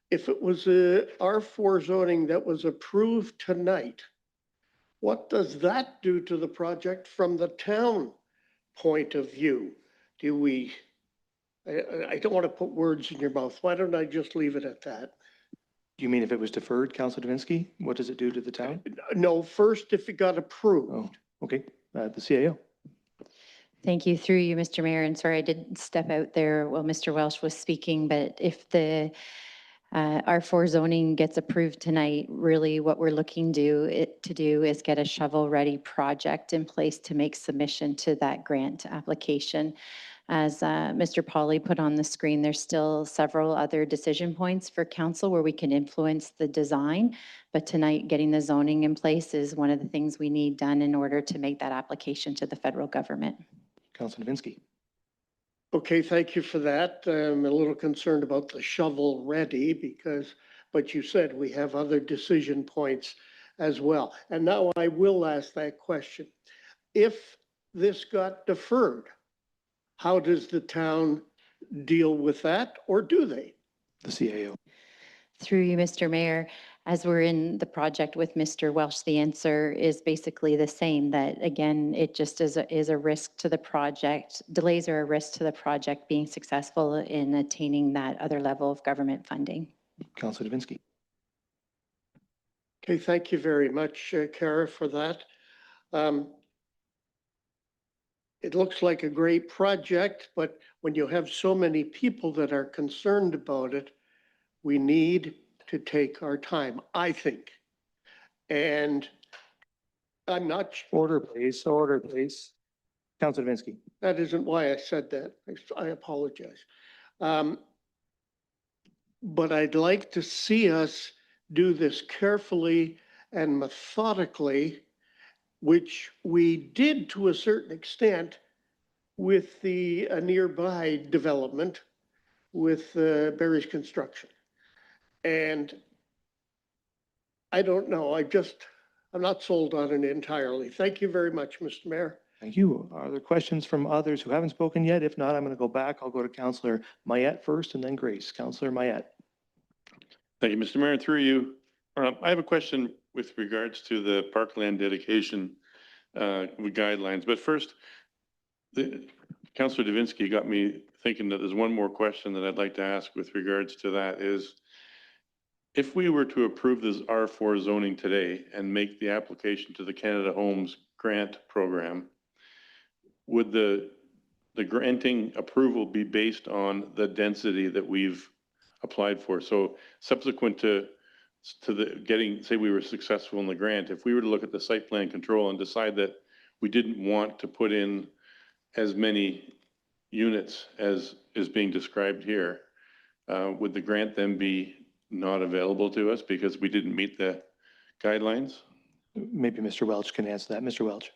If it was a R4 zoning that was approved tonight, what does that do to the project from the town point of view? Do we, I don't want to put words in your mouth. Why don't I just leave it at that? You mean if it was deferred, Councillor Davinsky? What does it do to the town? No, first, if it got approved. Oh, okay. The CAO. Thank you. Through you, Mr. Mayor, and sorry I didn't step out there while Mr. Welsh was speaking, but if the R4 zoning gets approved tonight, really what we're looking to do is get a shovel-ready project in place to make submission to that grant application. As Mr. Pauly put on the screen, there's still several other decision points for council where we can influence the design, but tonight getting the zoning in place is one of the things we need done in order to make that application to the federal government. Councillor Davinsky. Okay, thank you for that. I'm a little concerned about the shovel ready because, but you said we have other decision points as well. And now I will ask that question. If this got deferred, how does the town deal with that, or do they? The CAO. Through you, Mr. Mayor, as we're in the project with Mr. Welsh, the answer is basically the same, that again, it just is a risk to the project. Delays are a risk to the project being successful in attaining that other level of government funding. Councillor Davinsky. Okay, thank you very much, Kara, for that. It looks like a great project, but when you have so many people that are concerned about it, we need to take our time, I think. And I'm not. Order, please. Order, please. Councillor Davinsky. That isn't why I said that. I apologize. But I'd like to see us do this carefully and methodically, which we did to a certain extent with the nearby development with Barry's Construction. And I don't know, I'm not sold on it entirely. Thank you very much, Mr. Mayor. Thank you. Are there questions from others who haven't spoken yet? If not, I'm going to go back. I'll go to Councillor Mayette first and then Grace. Councillor Mayette. Thank you, Mr. Mayor. Through you, I have a question with regards to the parkland dedication guidelines. But first, Councillor Davinsky got me thinking that there's one more question that I'd like to ask with regards to that is, if we were to approve this R4 zoning today and make the application to the Canada Homes grant program, would the granting approval be based on the density that we've applied for? So subsequent to the getting, say we were successful in the grant, if we were to look at the site plan control and decide that we didn't want to put in as many units as is being described here, would the grant then be not available to us because we didn't meet the guidelines? Maybe Mr. Welch can answer that. Mr. Welch.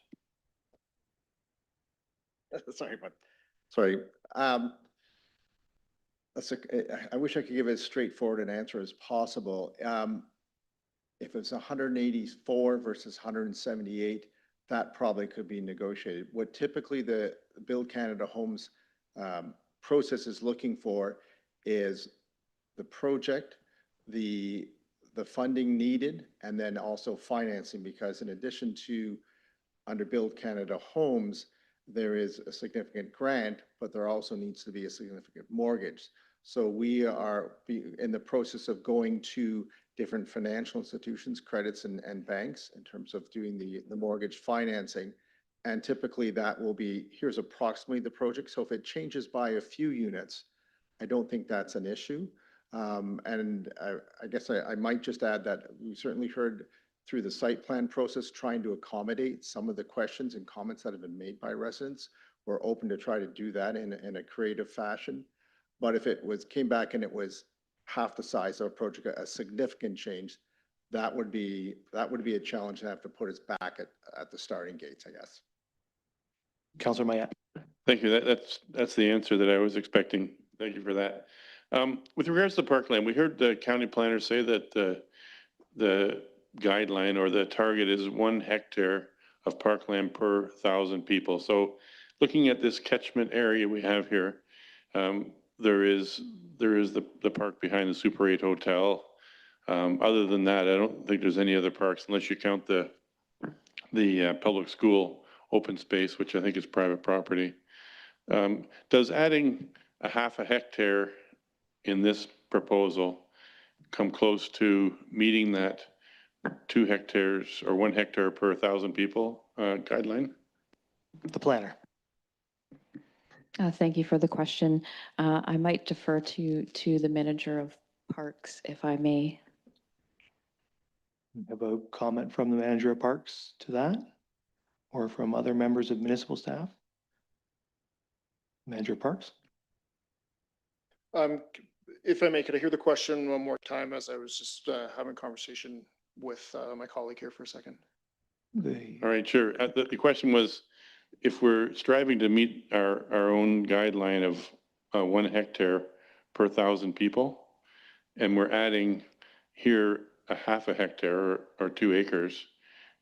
Sorry. I wish I could give as straightforward an answer as possible. If it's 184 versus 178, that probably could be negotiated. What typically the Build Canada Homes process is looking for is the project, the funding needed, and then also financing, because in addition to under Build Canada Homes, there is a significant grant, but there also needs to be a significant mortgage. So we are in the process of going to different financial institutions, credits and banks in terms of doing the mortgage financing. And typically that will be, here's approximately the project. So if it changes by a few units, I don't think that's an issue. And I guess I might just add that we certainly heard through the site plan process, trying to accommodate some of the questions and comments that have been made by residents. We're open to try to do that in a creative fashion. But if it came back and it was half the size of a project, a significant change, that would be a challenge to have to put us back at the starting gates, I guess. Councillor Mayette. Thank you. That's the answer that I was expecting. Thank you for that. With regards to parkland, we heard the county planner say that the guideline or the target is 1 hectare of parkland per 1,000 people. So looking at this catchment area we have here, there is the park behind the Super 8 Hotel. Other than that, I don't think there's any other parks unless you count the public school open space, which I think is private property. Does adding a half a hectare in this proposal come close to meeting that 2 hectares or 1 hectare per 1,000 people guideline? The planner. Thank you for the question. I might defer to the manager of parks, if I may. Have a comment from the manager of parks to that? Or from other members of municipal staff? Manager of parks? If I may, could I hear the question one more time, as I was just having a conversation with my colleague here for a second? All right, sure. The question was, if we're striving to meet our own guideline of 1 hectare per 1,000 people, and we're adding here a half a hectare or 2 acres,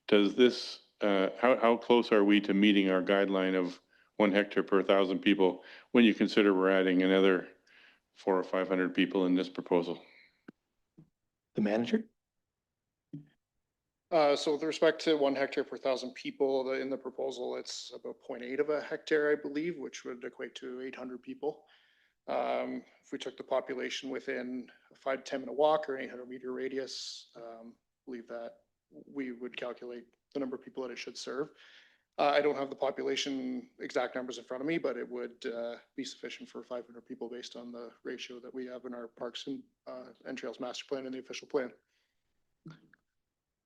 does this, how close are we to meeting our guideline of 1 hectare per 1,000 people when you consider we're adding another 400 or 500 people in this proposal? The manager? So with respect to 1 hectare per 1,000 people, in the proposal, it's about 0.8 of a hectare, I believe, which would equate to 800 people. If we took the population within a 5 to 10 minute walk or 800-meter radius, I believe that we would calculate the number of people that it should serve. I don't have the population exact numbers in front of me, but it would be sufficient for 500 people based on the ratio that we have in our parks and trails master plan and the official plan.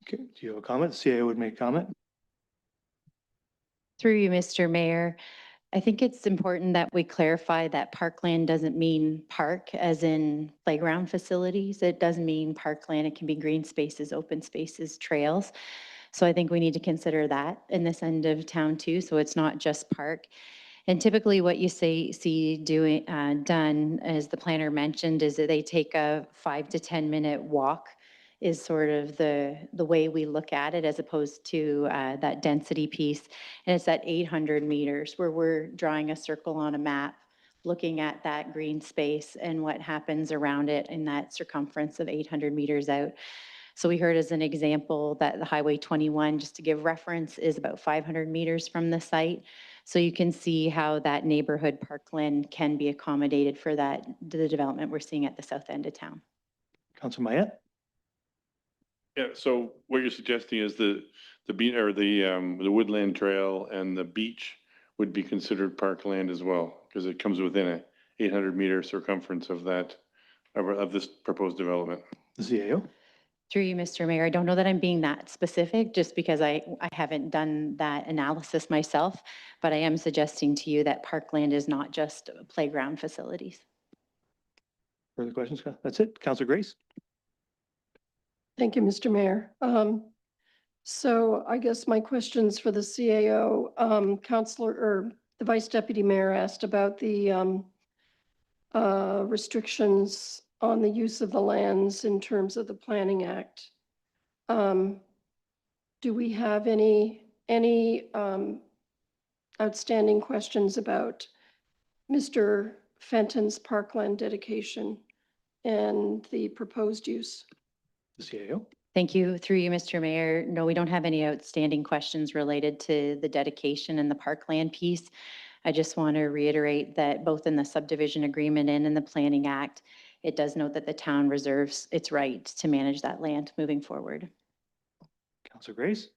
Okay, do you have a comment? The CAO would make a comment. Through you, Mr. Mayor, I think it's important that we clarify that parkland doesn't mean park as in playground facilities. It does mean parkland. It can be green spaces, open spaces, trails. So I think we need to consider that in this end of town too. So it's not just park. And typically what you see done, as the planner mentioned, is that they take a 5 to 10 minute walk is sort of the way we look at it, as opposed to that density piece. And it's at 800 meters where we're drawing a circle on a map, looking at that green space and what happens around it in that circumference of 800 meters out. So we heard as an example that the Highway 21, just to give reference, is about 500 meters from the site. So you can see how that neighborhood parkland can be accommodated for the development we're seeing at the south end of town. Councillor Mayette? Yeah, so what you're suggesting is the beach or the woodland trail and the beach would be considered parkland as well, because it comes within a 800-meter circumference of that, of this proposed development. The CAO? Through you, Mr. Mayor, I don't know that I'm being that specific just because I haven't done that analysis myself, but I am suggesting to you that parkland is not just playground facilities. Further questions? That's it. Councillor Grace? Thank you, Mr. Mayor. So I guess my questions for the CAO, Councillor, or the Vice Deputy Mayor asked about the restrictions on the use of the lands in terms of the Planning Act. Do we have any outstanding questions about Mr. Fenton's parkland dedication and the proposed use? The CAO? Thank you. Through you, Mr. Mayor. No, we don't have any outstanding questions related to the dedication and the parkland piece. I just want to reiterate that both in the subdivision agreement and in the Planning Act, it does note that the town reserves its right to manage that land moving forward. Councillor Grace?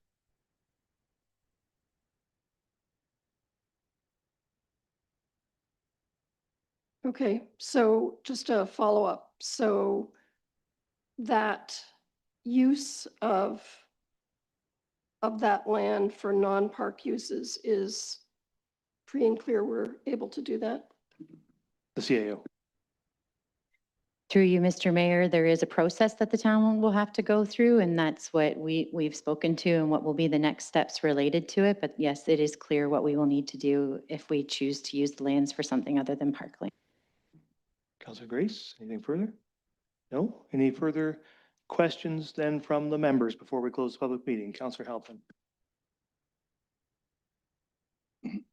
Okay, so just a follow-up. So that use of that land for non-park uses is free and clear. We're able to do that? The CAO. Through you, Mr. Mayor, there is a process that the town will have to go through, and that's what we've spoken to and what will be the next steps related to it. But yes, it is clear what we will need to do if we choose to use the lands for something other than parkland. Councillor Grace, anything further? No? Any further questions then from the members before we close the public meeting? Councillor Halpin.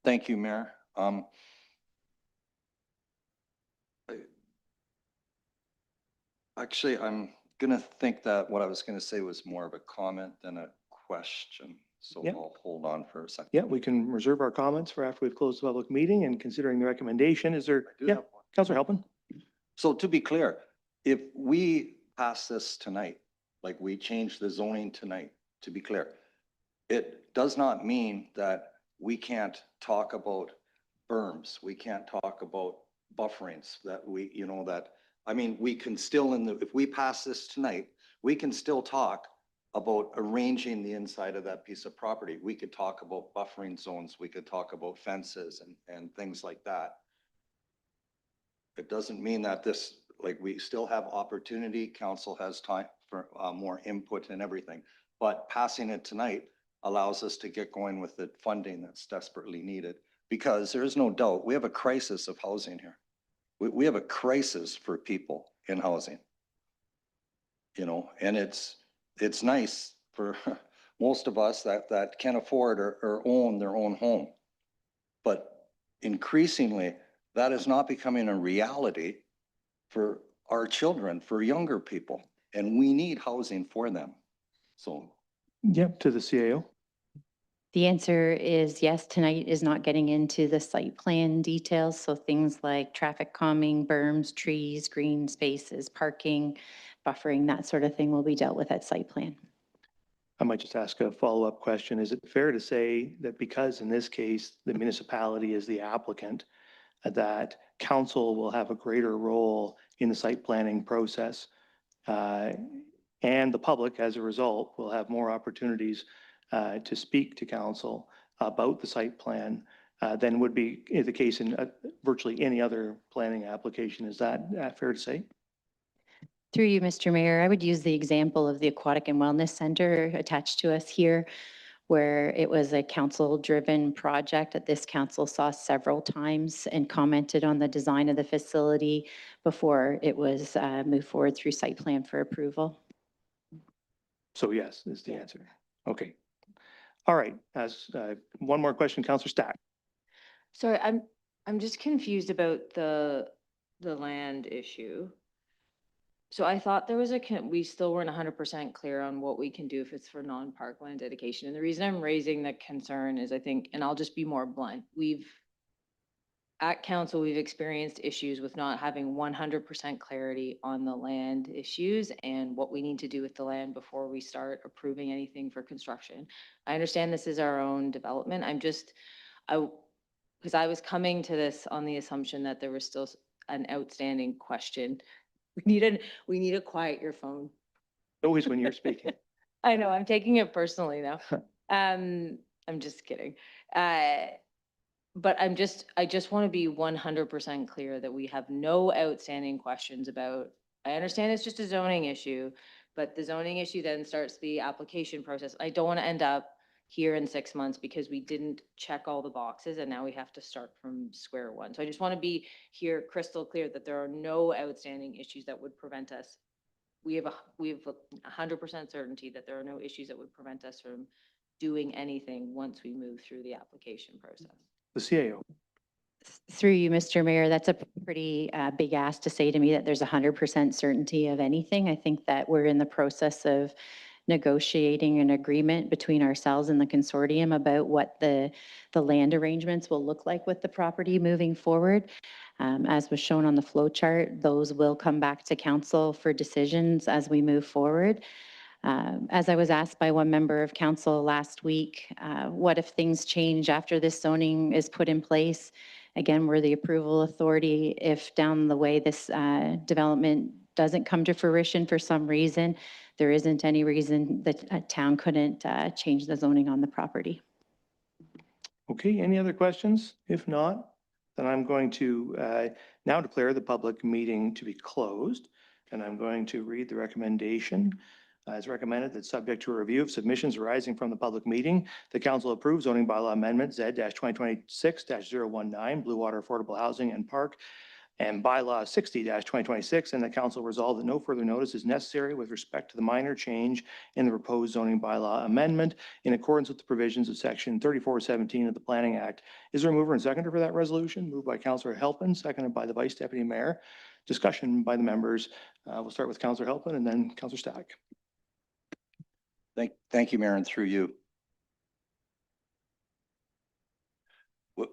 Thank you, Mayor. Actually, I'm gonna think that what I was gonna say was more of a comment than a question. So Yep. I'll hold on for a second. Yeah, we can reserve our comments for after we've closed the public meeting, and considering the recommendation, is there? do Yeah, have one. Councillor Halpin. So to be clear, if we pass this tonight, like we change the zoning tonight, to be clear, it does not mean that we can't talk about berms, we can't talk about bufferings, that we, you know, that, I mean, we can still if we pass this tonight, we can still talk about arranging the inside of that piece of property. We could talk about buffering zones, we could talk about fences and things like that. It doesn't mean that this, like, we still have opportunity, council has time for more input and everything. But passing it tonight allows us to get going with the funding that's desperately needed. Because there is no doubt, we have a crisis of housing here. We have a crisis for people in housing. You know, and it's nice for most of us that can afford or own their own home. But increasingly, that is not becoming a reality for our children, for younger people, and we need housing for them. So. Yep, to the CAO. The answer is yes. Tonight is not getting into the site plan details. So things like traffic calming, berms, trees, green spaces, parking, buffering, that sort of thing will be dealt with at site plan. I might just ask a follow-up question. Is it fair to say that because in this case, the municipality is the applicant, that council will have a greater role in the site planning process? And the public, as a result, will have more opportunities to speak to council about the site plan than would be the case in virtually any other planning application. Is that fair to say? Through you, Mr. Mayor, I would use the example of the Aquatic and Wellness Center attached to us here, where it was a council-driven project that this council saw several times and commented on the design of the facility before it was moved forward through site plan for approval. So yes, is the answer. Okay. All right. As one more question, Councillor Stack. Sorry, I'm just confused about the land issue. So I thought there was we still weren't 100% clear on what we can do if it's for non-parkland dedication. And the reason I'm raising the concern is I think, and I'll just be more blunt, at council, we've experienced issues with not having 100% clarity on the land issues and what we need to do with the land before we start approving anything for construction. I understand this is our own development. Because I was coming to this on the assumption that there was still an outstanding question. We need to quiet your phone. Always when you're speaking. I know, I'm taking it personally now. I'm just kidding. But I just want to be 100% clear that we have no outstanding questions about, I understand it's just a zoning issue, but the zoning issue then starts the application process. I don't want to end up here in 6 months because we didn't check all the boxes and now we have to start from square one. So I just want to be here crystal clear that there are no outstanding issues that would prevent us. We have 100% certainty that there are no issues that would prevent us from doing anything once we move through the application process. The CAO. Through you, Mr. Mayor, that's a pretty big ask to say to me that there's 100% certainty of anything. I think that we're in the process of negotiating an agreement between ourselves and the consortium about what the land arrangements will look like with the property moving forward. As was shown on the flow chart, those will come back to council for decisions as we move forward. As I was asked by one member of council last week, what if things change after this zoning is put in place? Again, we're the approval authority. If down the way this development doesn't come to fruition for some reason, there isn't any reason that a town couldn't change the zoning on the property. Okay, any other questions? If not, then I'm going to now declare the public meeting to be closed. And I'm going to read the recommendation. As recommended, that subject to a review of submissions arising from the public meeting, the council approves zoning bylaw amendment Z-2026-019, Blue Water Affordable Housing and Park, and bylaw 60-2026, and the council resolved that no further notice is necessary with respect to the minor change in the proposed zoning bylaw amendment in accordance with the provisions of section 3417 of the Planning Act. Is there a mover and seconder for that resolution? Moved by Councillor Halpin, seconded by the Vice Deputy Mayor. Discussion by the members. We'll start with Councillor Halpin and then Councillor Stack. Thank you, Mayor, and through you.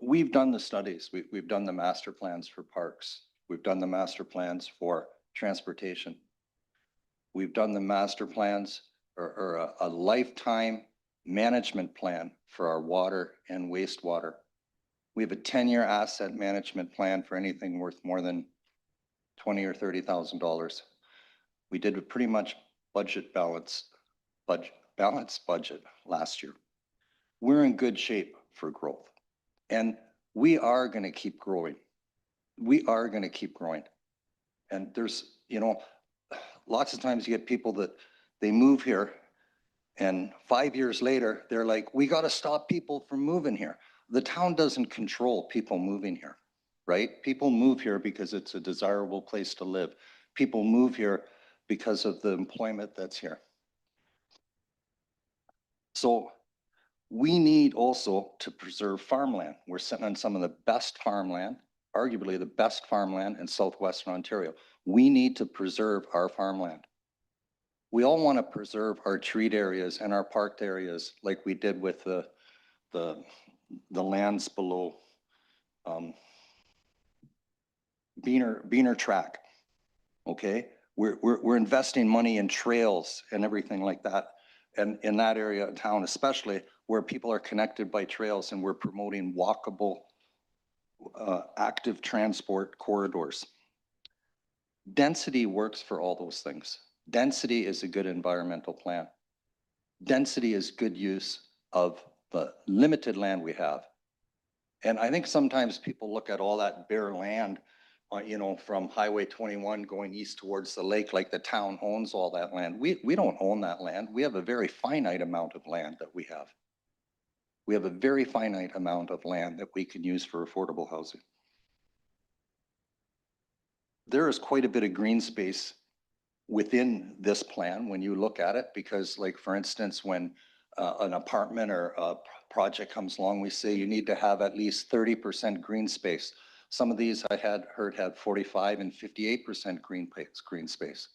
We've done the studies. We've done the master plans for parks. We've done the master plans for transportation. We've done the master plans or a lifetime management plan for our water and wastewater. We have a 10-year asset management plan for anything worth more than $20,000 or $30,000. We did a pretty much balanced budget last year. We're in good shape for growth. And we are going to keep growing. We are going to keep growing. And there's, lots of times you get people that they move here and 5 years later, they're like, we got to stop people from moving here. The town doesn't control people moving here, right? People move here because it's a desirable place to live. People move here because of the employment that's here. So we need also to preserve farmland. We're sitting on some of the best farmland, arguably the best farmland in southwestern Ontario. We need to preserve our farmland. We all want to preserve our treat areas and our parked areas like we did with the lands below Beaner Track, okay? We're investing money in trails and everything like that. And in that area of town, especially where people are connected by trails, and we're promoting walkable, active transport corridors. Density works for all those things. Density is a good environmental plan. Density is good use of the limited land we have. And I think sometimes people look at all that bare land, from Highway 21 going east towards the lake, like the town owns all that land. We don't own that land. We have a very finite amount of land that we have. We have a very finite amount of land that we can use for affordable housing. There is quite a bit of green space within this plan when you look at it, because like, for instance, when an apartment or a project comes along, we say you need to have at least 30% green space. Some of these I had heard had 45 and 58% green space.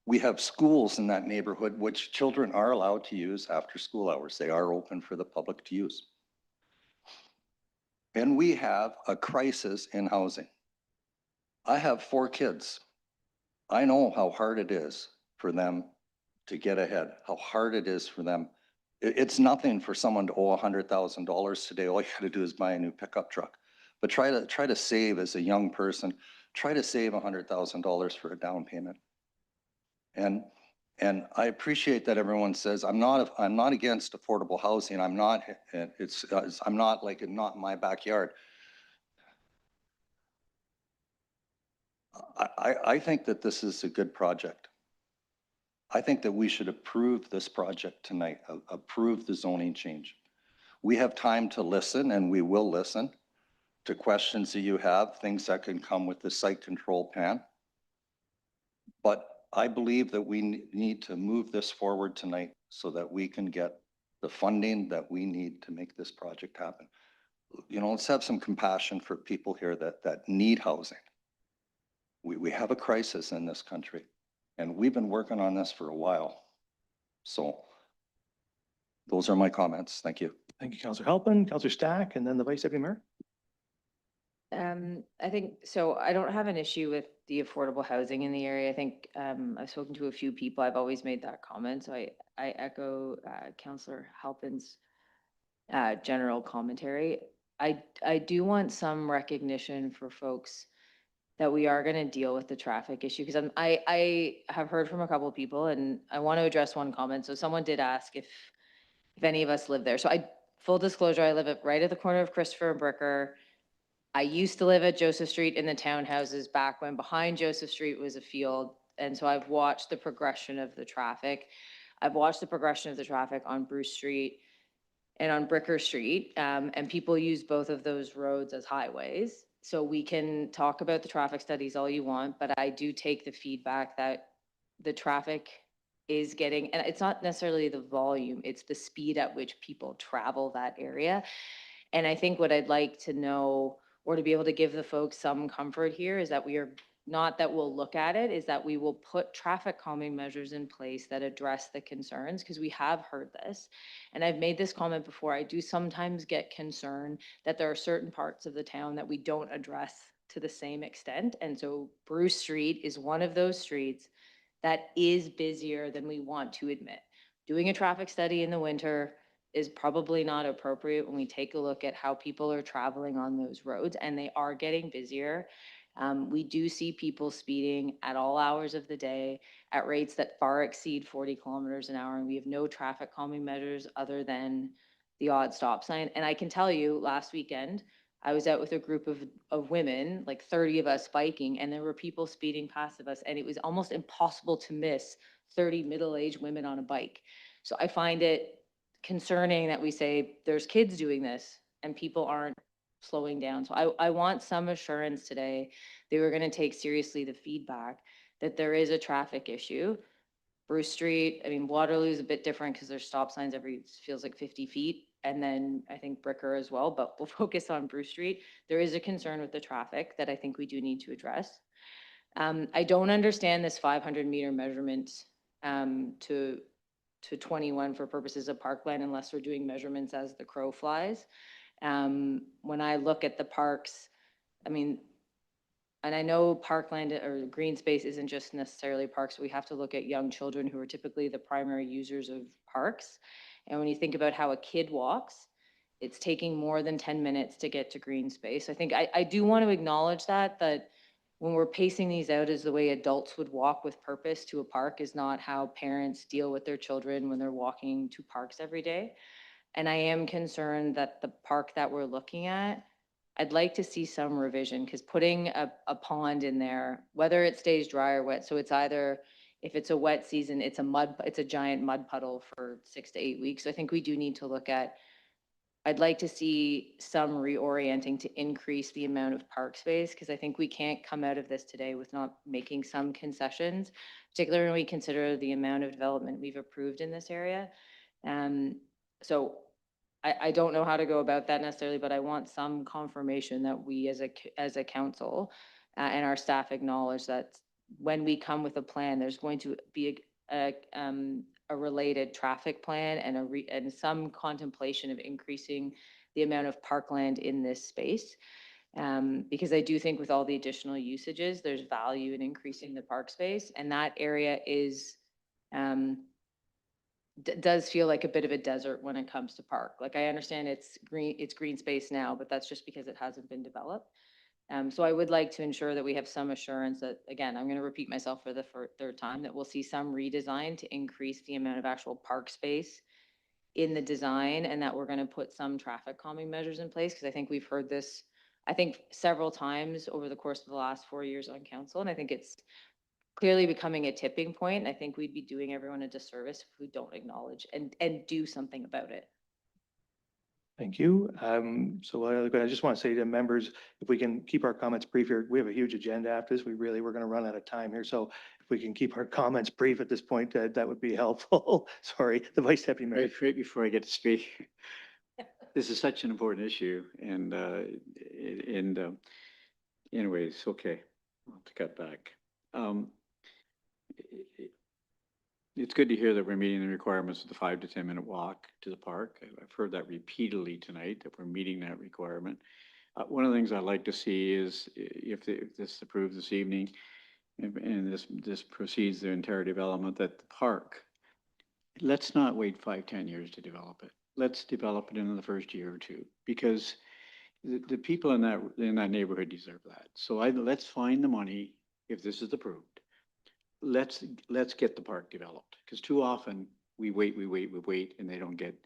We have schools in that neighborhood which children are allowed to use after school hours. They are open for the public to use. And we have a crisis in housing. I have 4 kids. I know how hard it is for them to get ahead, how hard it is for them. It's nothing for someone to owe $100,000 today. All you got to do is buy a new pickup truck. But try to save as a young person. Try to save $100,000 for a down payment. And I appreciate that everyone says I'm not against affordable housing. I'm not my backyard. I think that this is a good project. I think that we should approve this project tonight, approve the zoning change. We have time to listen, and we will listen to questions that you have, things that can come with the site control plan. But I believe that we need to move this forward tonight so that we can get the funding that we need to make this project happen. Let's have some compassion for people here that need housing. We have a crisis in this country. And we've been working on this for a while. So those are my comments. Thank you. Thank you, Councillor Halpin, Councillor Stack, and then the Vice Deputy Mayor. I think, so I don't have an issue with the affordable housing in the area. I think I've spoken to a few people. I've always made that comment. So I echo Councillor Halpin's general commentary. I do want some recognition for folks that we are going to deal with the traffic issue, because I have heard from a couple of people, and I want to address one comment. So someone did ask if any of us live there. So full disclosure, I live right at the corner of Christopher and Bricker. I used to live at Joseph Street in the townhouses back when behind Joseph Street was a field. And so I've watched the progression of the traffic. I've watched the progression of the traffic on Bruce Street and on Bricker Street. And people use both of those roads as highways. So we can talk about the traffic studies all you want, but I do take the feedback that the traffic is getting, and it's not necessarily the volume, it's the speed at which people travel that area. And I think what I'd like to know, or to be able to give the folks some comfort here, is that we are not that we'll look at it, is that we will put traffic calming measures in place that address the concerns, because we have heard this. And I've made this comment before, I do sometimes get concerned that there are certain parts of the town that we don't address to the same extent. And so Bruce Street is one of those streets that is busier than we want to admit. Doing a traffic study in the winter is probably not appropriate when we take a look at how people are traveling on those roads, and they are getting busier. We do see people speeding at all hours of the day at rates that far exceed 40 kilometers an hour, and we have no traffic calming measures other than the odd stop sign. And I can tell you, last weekend, I was out with a group of women, like 30 of us biking, and there were people speeding past of us, and it was almost impossible to miss 30 middle-aged women on a bike. So I find it concerning that we say there's kids doing this and people aren't slowing down. So I want some assurance today that we're going to take seriously the feedback that there is a traffic issue. Bruce Street, I mean, Waterloo is a bit different because there's stop signs every, feels like 50 feet. And then I think Bricker as well, but we'll focus on Bruce Street. There is a concern with the traffic that I think we do need to address. I don't understand this 500-meter measurement to 21 for purposes of parkland unless we're doing measurements as the crow flies. When I look at the parks, I mean, and I know parkland or green space isn't just necessarily parks. We have to look at young children who are typically the primary users of parks. And when you think about how a kid walks, it's taking more than 10 minutes to get to green space. I think I do want to acknowledge that when we're pacing these out as the way adults would walk with purpose to a park is not how parents deal with their children when they're walking to parks every day. And I am concerned that the park that we're looking at, I'd like to see some revision, because putting a pond in there, whether it stays dry or wet, so it's either, if it's a wet season, it's a giant mud puddle for 6 to 8 weeks. So I think we do need to look at, I'd like to see some reorienting to increase the amount of park space, because I think we can't come out of this today with not making some concessions, particularly when we consider the amount of development we've approved in this area. So I don't know how to go about that necessarily, but I want some confirmation that we as a council and our staff acknowledge that when we come with a plan, there's going to be a related traffic plan and some contemplation of increasing the amount of parkland in this space. Because I do think with all the additional usages, there's value in increasing the park space, and that area is does feel like a bit of a desert when it comes to park. Like, I understand it's green space now, but that's just because it hasn't been developed. So I would like to ensure that we have some assurance that, again, I'm going to repeat myself for the third time, that we'll see some redesign to increase the amount of actual park space in the design, and that we're going to put some traffic calming measures in place, because I think we've heard this, I think, several times over the course of the last 4 years on council, and I think it's clearly becoming a tipping point. I think we'd be doing everyone a disservice if we don't acknowledge and do something about it. Thank you. So I just want to say to members, if we can keep our comments brief here, we have a huge agenda after this. We're going to run out of time here. So if we can keep our comments brief at this point, that would be helpful. Sorry, the Vice Deputy Mayor. Right before I get to speak, this is such an important issue, and anyways, okay, I'll have to cut back. it's good to hear that we're meeting the requirements of the 5 to 10 minute walk to the park. I've heard that repeatedly tonight, that we're meeting that requirement. One of the things I'd like to see is if this is approved this evening and this proceeds the entire development, that the park, let's not wait 5, 10 years to develop it. Let's develop it in the first year or two, because the people in that neighborhood deserve that. So let's find the money if this is approved. Let's get the park developed, because too often we wait, and they don't get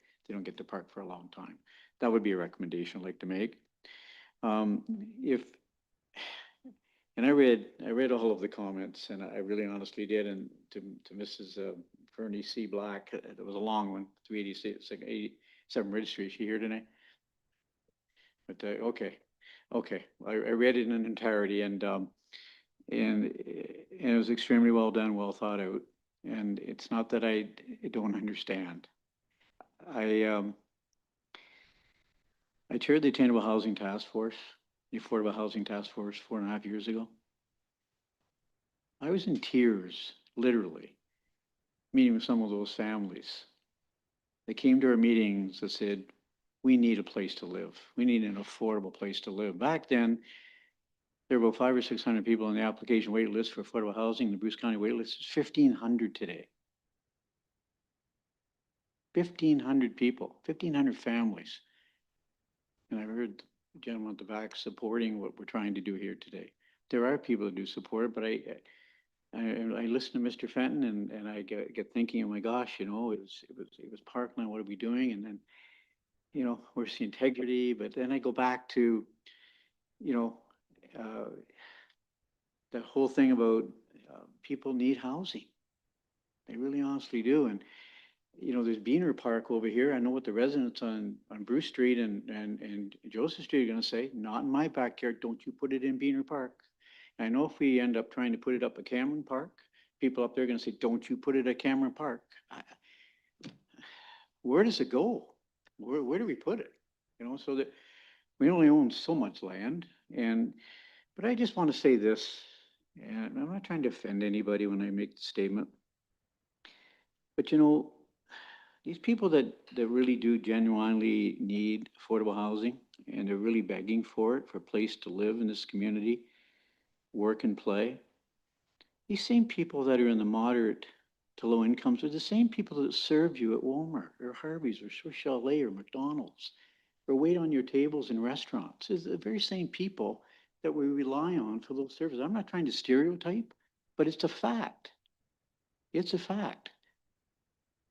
the park for a long time. That would be a recommendation I'd like to make. And I read all of the comments, and I really honestly did. And to Mrs. Fernie C. Black, it was a long one, 387 Ridge Street. Is she here tonight? But okay, I read it in entirety, and it was extremely well done, well thought out. And it's not that I don't understand. I chaired the Attainable Housing Task Force, the Affordable Housing Task Force, 4.5 years ago. I was in tears, literally, meeting with some of those families. They came to our meetings and said, we need a place to live. We need an affordable place to live. Back then, there were about 500 or 600 people on the application wait list for affordable housing. The Bruce County wait list is 1,500 today. 1,500 people, 1,500 families. And I heard the gentleman at the back supporting what we're trying to do here today. There are people that do support it, but I listen to Mr. Fenton and I get thinking, oh my gosh, you know, it was Parkland, what are we doing? And then, you know, where's the integrity? But then I go back to, you know, the whole thing about people need housing. They really honestly do. And, you know, there's Beaner Park over here. I know what the residents on Bruce Street and Joseph Street are going to say. Not in my backyard. Don't you put it in Beaner Park. And I know if we end up trying to put it up at Cameron Park, people up there are going to say, don't you put it at Cameron Park. Where does it go? Where do we put it? You know, so that we only own so much land. But I just want to say this, and I'm not trying to offend anybody when I make the statement. But you know, these people that really do genuinely need affordable housing, and they're really begging for it, for a place to live in this community, work and play. These same people that are in the moderate to low incomes are the same people that serve you at Walmart or Harvey's or Swiss Chalet or McDonald's, or wait on your tables in restaurants. It's the very same people that we rely on for those services. I'm not trying to stereotype, but it's a fact. It's a fact.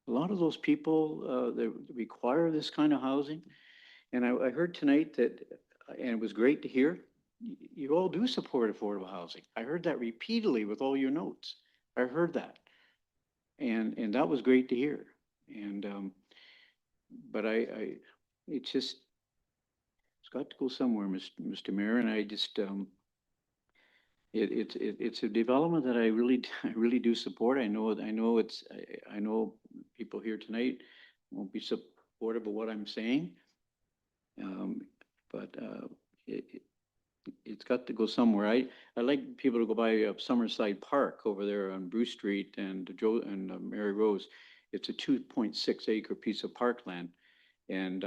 A lot of those people that require this kind of housing, and I heard tonight that, and it was great to hear, you all do support affordable housing. I heard that repeatedly with all your notes. I heard that, and that was great to hear. And but it's just, it's got to go somewhere, Mr. Mayor, and I just it's a development that I really do support. I know people here tonight won't be supportive of what I'm saying, but it's got to go somewhere. I like people to go by Summerside Park over there on Bruce Street and Mary Rose. It's a 2.6 acre piece of parkland, and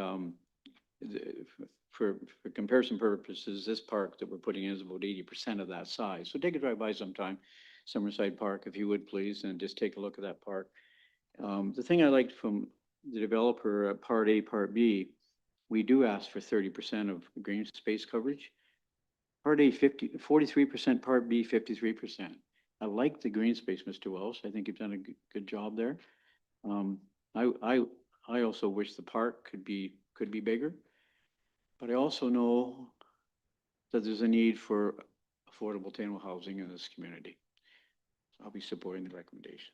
for comparison purposes, this park that we're putting in is about 80% of that size. So take a drive by sometime, Summerside Park, if you would please, and just take a look at that park. The thing I liked from the developer, Part A, Part B, we do ask for 30% of green space coverage. Part A, 43%, Part B, 53%. I like the green space, Mr. Welsh. I think you've done a good job there. I also wish the park could be bigger. But I also know that there's a need for affordable attainable housing in this community. So I'll be supporting the recommendation.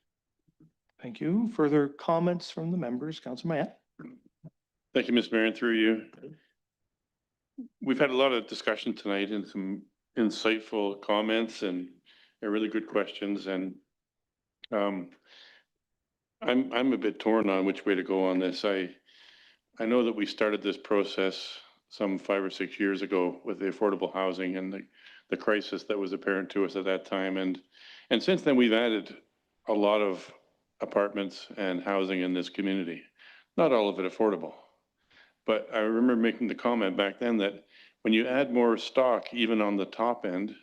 Thank you. Further comments from the members? Councilor Mayette. Thank you, Ms. Mayor, and through you. We've had a lot of discussion tonight and some insightful comments and really good questions. And I'm a bit torn on which way to go on this. I know that we started this process some 5 or 6 years ago with the affordable housing and the crisis that was apparent to us at that time. And since then, we've added a lot of apartments and housing in this community. Not all of it affordable. But I remember making the comment back then that when you add more stock, even on the top end,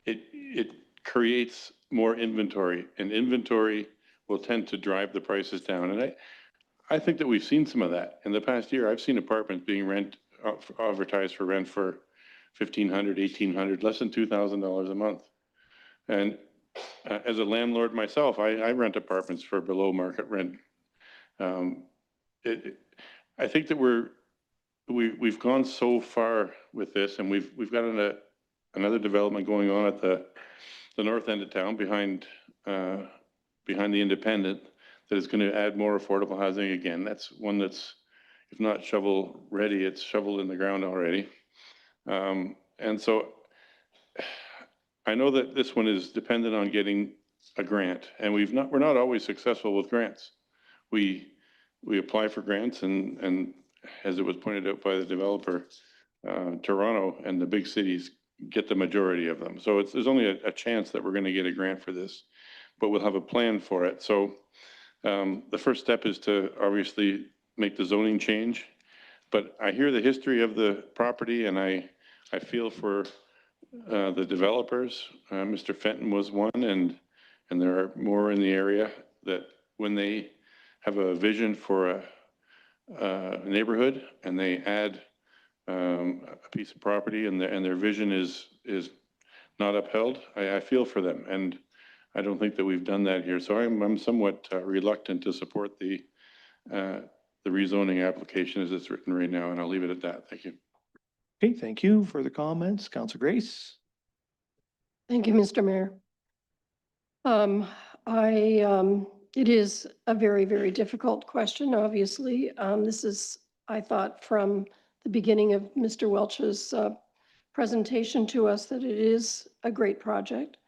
it creates more inventory, and inventory will tend to drive the prices down. And I think that we've seen some of that. In the past year, I've seen apartments being advertised for rent for $1,500, $1,800, less than $2,000 a month. And as a landlord myself, I rent apartments for below market rent. I think that we've gone so far with this, and we've got another development going on at the north end of town behind the Independent that is going to add more affordable housing again. That's one that's, if not shovel ready, it's shoveled in the ground already. And so I know that this one is dependent on getting a grant, and we're not always successful with grants. We apply for grants, and as it was pointed out by the developer, Toronto and the big cities get the majority of them. So there's only a chance that we're going to get a grant for this, but we'll have a plan for it. So the first step is to obviously make the zoning change. But I hear the history of the property, and I feel for the developers. Mr. Fenton was one, and there are more in the area that when they have a vision for a neighborhood and they add a piece of property and their vision is not upheld, I feel for them. And I don't think that we've done that here. So I'm somewhat reluctant to support the rezoning application as it's written right now, and I'll leave it at that. Thank you. Okay, thank you. Further comments? Councillor Grace? Thank you, Mr. Mayor. It is a very, very difficult question, obviously. This is, I thought from the beginning of Mr. Welch's presentation to us that it is a great project.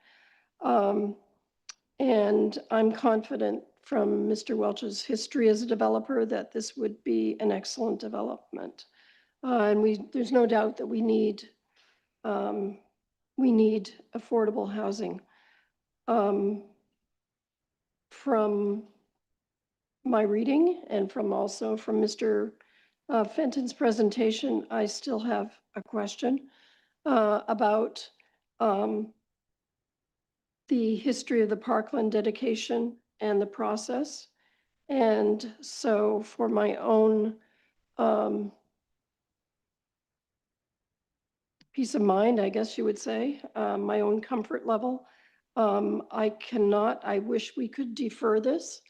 And I'm confident from Mr. Welch's history as a developer that this would be an excellent development. And there's no doubt that we need affordable housing. From my reading and also from Mr. Fenton's presentation, I still have a question about the history of the Parkland dedication and the process. And so for my own peace of mind, I guess you would say, my own comfort level, I wish we could defer this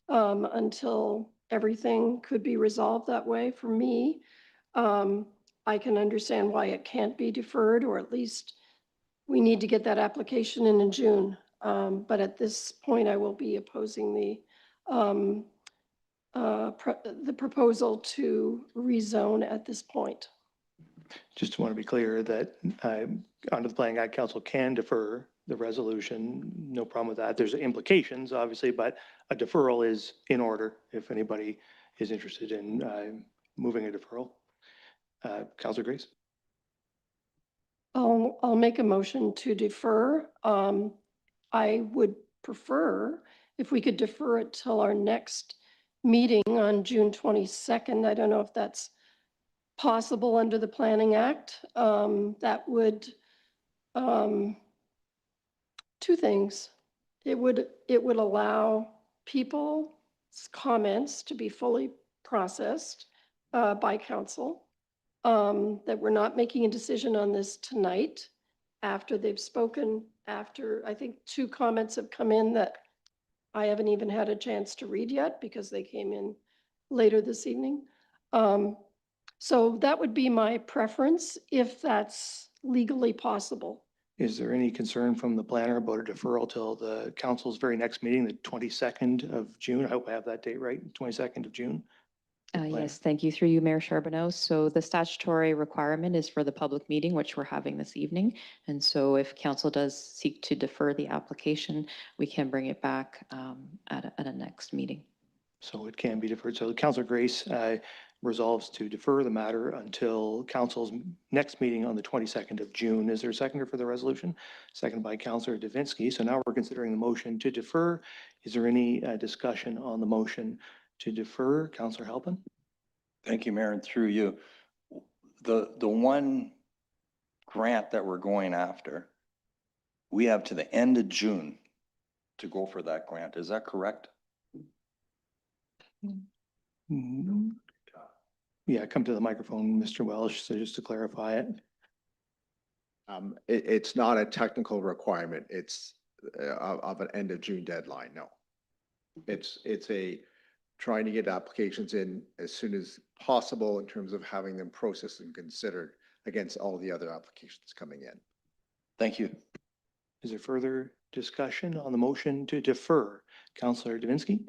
until everything could be resolved that way. For me, I can understand why it can't be deferred, or at least we need to get that application in June. But at this point, I will be opposing the proposal to rezone at this point. Just want to be clear that under the Planning Act, Council can defer the resolution. No problem with that. There's implications, obviously, but a deferral is in order if anybody is interested in moving a deferral. Councillor Grace? I'll make a motion to defer. I would prefer if we could defer it till our next meeting on June 22nd. I don't know if that's possible under the Planning Act. That would, two things. It would allow people's comments to be fully processed by council. That we're not making a decision on this tonight after they've spoken, after I think 2 comments have come in that I haven't even had a chance to read yet because they came in later this evening. So that would be my preference if that's legally possible. Is there any concern from the planner about a deferral till the council's very next meeting, the 22nd of June? I hope I have that date right, 22nd of June. Yes, thank you. Through you, Mayor Charbonneau. So the statutory requirement is for the public meeting, which we're having this evening. And so if council does seek to defer the application, we can bring it back at a next meeting. So it can be deferred. So Councillor Grace, resolves to defer the matter until council's next meeting on the 22nd of June. Is there a seconder for the resolution? Seconded by Councillor Davinsky. So now we're considering the motion to defer. Is there any discussion on the motion to defer? Councillor Halpin? Thank you, Mayor, and through you. The one grant that we're going after, we have to the end of June to go for that grant. Is that correct? Mhm. Yeah, come to the microphone, Mr. Welsh, so just to clarify it. It's not a technical requirement. It's of an end of June deadline, no. It's a trying to get applications in as soon as possible in terms of having them processed and considered against all the other applications coming in. Thank you. Is there further discussion on the motion to defer? Councillor Davinsky?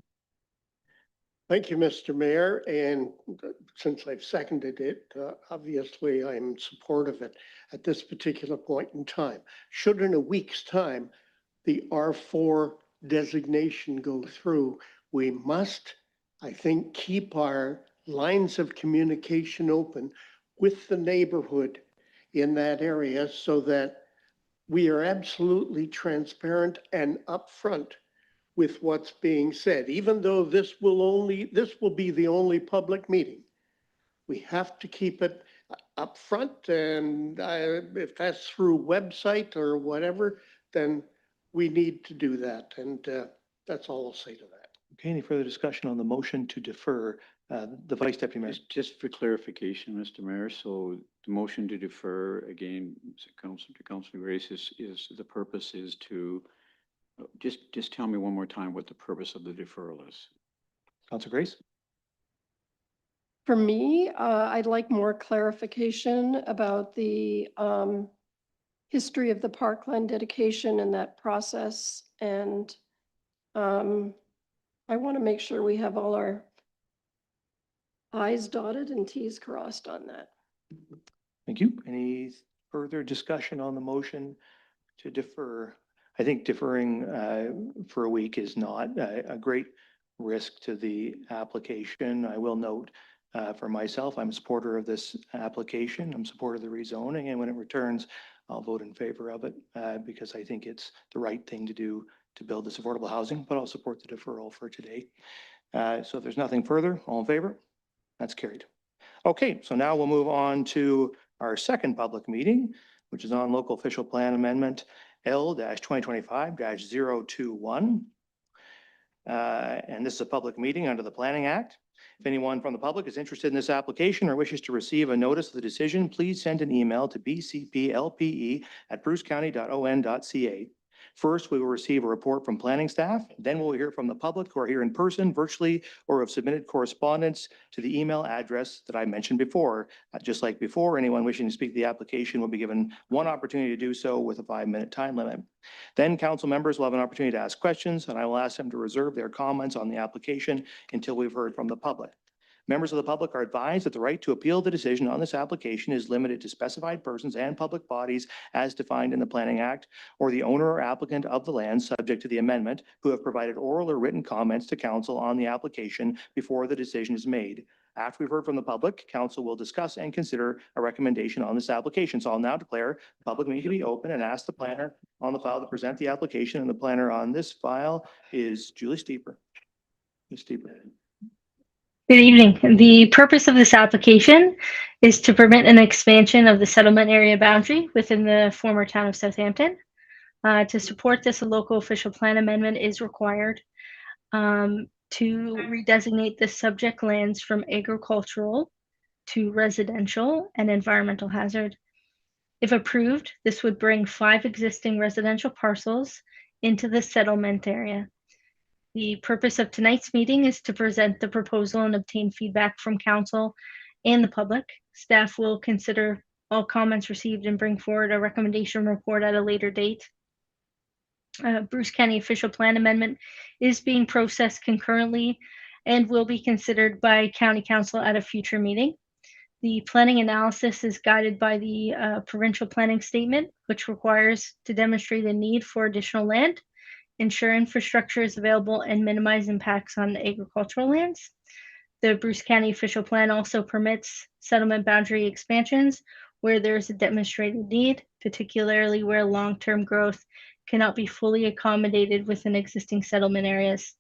Thank you, Mr. Mayor, and since I've seconded it, obviously I'm in support of it at this particular point in time. Should in a week's time, the R4 designation go through, we must, I think, keep our lines of communication open with the neighborhood in that area so that we are absolutely transparent and upfront with what's being said, even though this will be the only public meeting. We have to keep it upfront, and if that's through website or whatever, then we need to do that. And that's all I'll say to that. Okay, any further discussion on the motion to defer? The Vice Deputy Mayor. Just for clarification, Mr. Mayor, so the motion to defer, again, Councilor Grace, is the purpose is to, just tell me one more time what the purpose of the deferral is. Councilor Grace? For me, I'd like more clarification about the history of the parkland dedication and that process. And I want to make sure we have all our I's dotted and T's crossed on that. Thank you. Any further discussion on the motion to defer? I think deferring for a week is not a great risk to the application. I will note for myself, I'm a supporter of this application. I'm a supporter of the rezoning, and when it returns, I'll vote in favor of it because I think it's the right thing to do to build this affordable housing, but I'll support the deferral for today. So if there's nothing further, all in favor? That's carried. Okay, so now we'll move on to our second public meeting, which is on local official plan amendment L-2025-021. And this is a public meeting under the Planning Act. If anyone from the public is interested in this application or wishes to receive a notice of the decision, please send an email to bcplpe@brucecounty.on.ca. First, we will receive a report from planning staff. Then we'll hear from the public who are here in person, virtually, or have submitted correspondence to the email address that I mentioned before. Just like before, anyone wishing to speak to the application will be given one opportunity to do so with a 5-minute time limit. Then council members will have an opportunity to ask questions, and I will ask them to reserve their comments on the application until we've heard from the public. Members of the public are advised that the right to appeal the decision on this application is limited to specified persons and public bodies as defined in the Planning Act, or the owner or applicant of the land subject to the amendment who have provided oral or written comments to council on the application before the decision is made. After we've heard from the public, council will discuss and consider a recommendation on this application. So I'll now declare the public meeting to be open and ask the planner on the file to present the application. And the planner on this file is Julie Steeper. Ms. Steeper. Good evening. The purpose of this application is to permit an expansion of the settlement area boundary within the former town of Southampton. To support this, a local official plan amendment is required to redesignate the subject lands from agricultural to residential and environmental hazard. If approved, this would bring 5 existing residential parcels into the settlement area. The purpose of tonight's meeting is to present the proposal and obtain feedback from council and the public. Staff will consider all comments received and bring forward a recommendation report at a later date. Bruce County official plan amendment is being processed concurrently and will be considered by County Council at a future meeting. The planning analysis is guided by the provincial planning statement, which requires to demonstrate a need for additional land, ensure infrastructure is available, and minimize impacts on agricultural lands. The Bruce County official plan also permits settlement boundary expansions where there's a demonstrated need, particularly where long-term growth cannot be fully accommodated within existing settlement areas.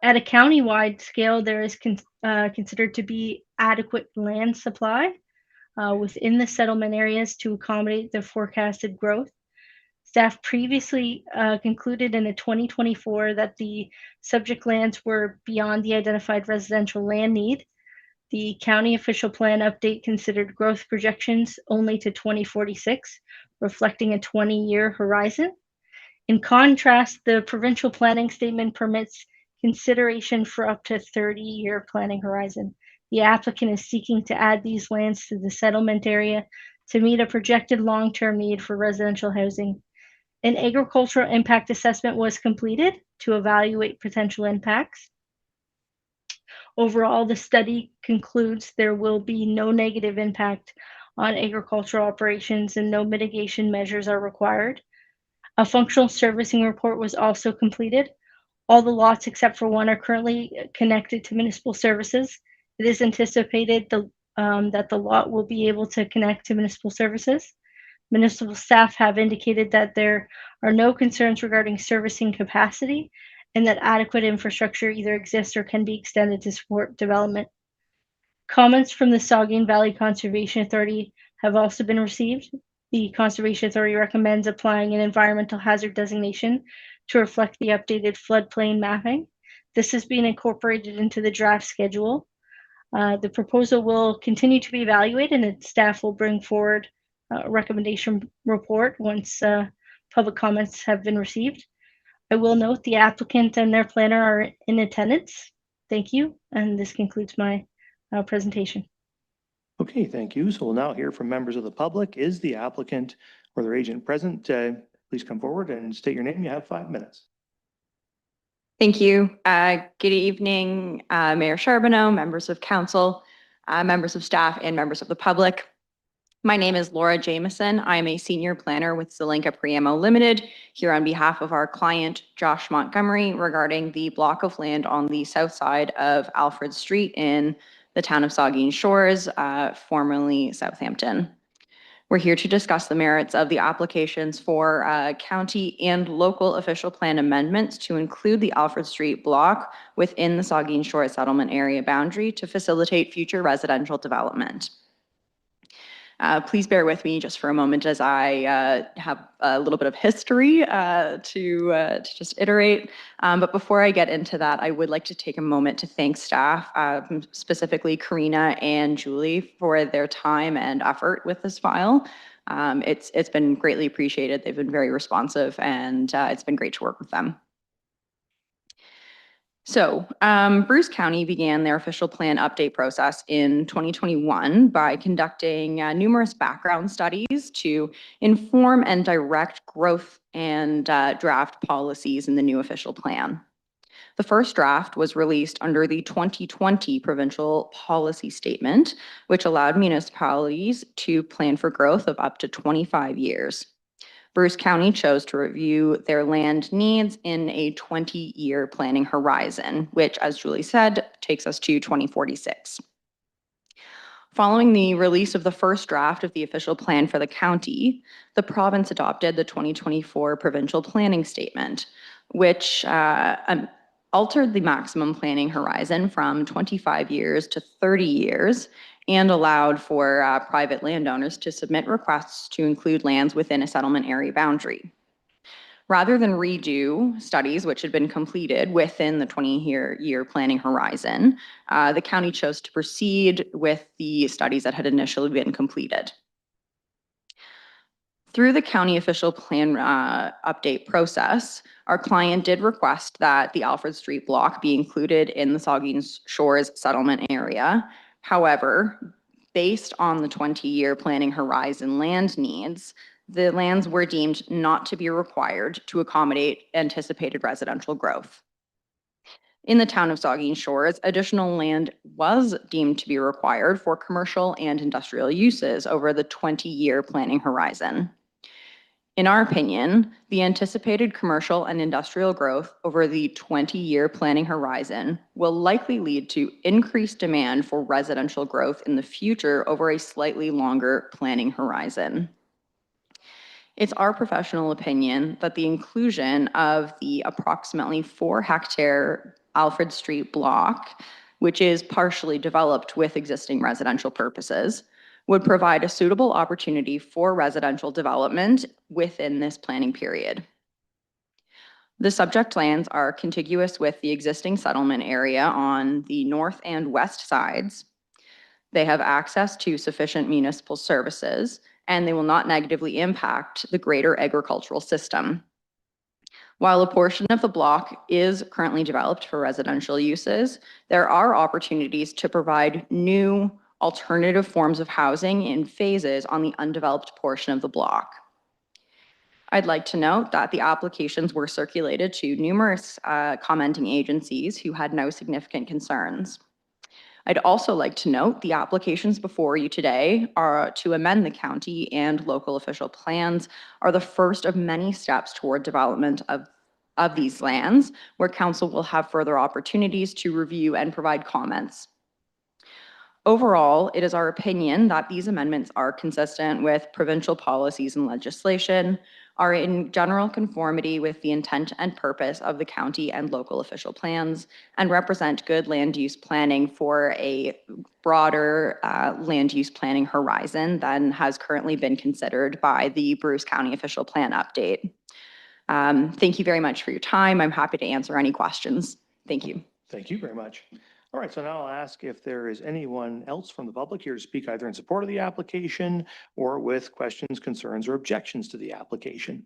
At a county-wide scale, there is considered to be adequate land supply within the settlement areas to accommodate the forecasted growth. Staff previously concluded in a 2024 that the subject lands were beyond the identified residential land need. The county official plan update considered growth projections only to 2046, reflecting a 20-year horizon. In contrast, the provincial planning statement permits consideration for up to 30-year planning horizon. The applicant is seeking to add these lands to the settlement area to meet a projected long-term need for residential housing. An agricultural impact assessment was completed to evaluate potential impacts. Overall, the study concludes there will be no negative impact on agricultural operations and no mitigation measures are required. A functional servicing report was also completed. All the lots except for one are currently connected to municipal services. It is anticipated that the lot will be able to connect to municipal services. Municipal staff have indicated that there are no concerns regarding servicing capacity and that adequate infrastructure either exists or can be extended to support development. Comments from the Saugeen Valley Conservation Authority have also been received. The Conservation Authority recommends applying an environmental hazard designation to reflect the updated floodplain mapping. This has been incorporated into the draft schedule. The proposal will continue to be evaluated and staff will bring forward a recommendation report once public comments have been received. I will note the applicant and their planner are in attendance. Thank you, and this concludes my presentation. Okay, thank you. So we'll now hear from members of the public. Is the applicant or their agent present? Please come forward and state your name. You have 5 minutes. Thank you. Good evening, Mayor Charbonneau, members of council, members of staff, and members of the public. My name is Laura Jameson. I am a senior planner with Zelenka Priamo Limited here on behalf of our client, Josh Montgomery, regarding the block of land on the south side of Alfred Street in the town of Saugeen Shores, formerly Southampton. We're here to discuss the merits of the applications for county and local official plan amendments to include the Alfred Street block within the Saugeen Shores settlement area boundary to facilitate future residential development. Please bear with me just for a moment as I have a little bit of history to just iterate. But before I get into that, I would like to take a moment to thank staff, specifically Karina and Julie, for their time and effort with this file. It's been greatly appreciated. They've been very responsive, and it's been great to work with them. So Bruce County began their official plan update process in 2021 by conducting numerous background studies to inform and direct growth and draft policies in the new official plan. The first draft was released under the 2020 provincial policy statement, which allowed municipalities to plan for growth of up to 25 years. Bruce County chose to review their land needs in a 20-year planning horizon, which, as Julie said, takes us to 2046. Following the release of the first draft of the official plan for the county, the province adopted the 2024 provincial planning statement, which altered the maximum planning horizon from 25 years to 30 years and allowed for private landowners to submit requests to include lands within a settlement area boundary. Rather than redo studies which had been completed within the 20-year planning horizon, the county chose to proceed with the studies that had initially been completed. Through the county official plan update process, our client did request that the Alfred Street block be included in the Saugeen Shores settlement area. However, based on the 20-year planning horizon land needs, the lands were deemed not to be required to accommodate anticipated residential growth. In the town of Saugeen Shores, additional land was deemed to be required for commercial and industrial uses over the 20-year planning horizon. In our opinion, the anticipated commercial and industrial growth over the 20-year planning horizon will likely lead to increased demand for residential growth in the future over a slightly longer planning horizon. It's our professional opinion that the inclusion of the approximately 4-hectare Alfred Street block, which is partially developed with existing residential purposes, would provide a suitable opportunity for residential development within this planning period. The subject lands are contiguous with the existing settlement area on the north and west sides. They have access to sufficient municipal services, and they will not negatively impact the greater agricultural system. While a portion of the block is currently developed for residential uses, there are opportunities to provide new alternative forms of housing in phases on the undeveloped portion of the block. I'd like to note that the applications were circulated to numerous commenting agencies who had no significant concerns. I'd also like to note the applications before you today are to amend the county and local official plans are the first of many steps toward development of these lands, where council will have further opportunities to review and provide comments. Overall, it is our opinion that these amendments are consistent with provincial policies and legislation, are in general conformity with the intent and purpose of the county and local official plans, and represent good land use planning for a broader land use planning horizon than has currently been considered by the Bruce County official plan update. Thank you very much for your time. I'm happy to answer any questions. Thank you. Thank you very much. All right, so now I'll ask if there is anyone else from the public here to speak either in support of the application or with questions, concerns, or objections to the application.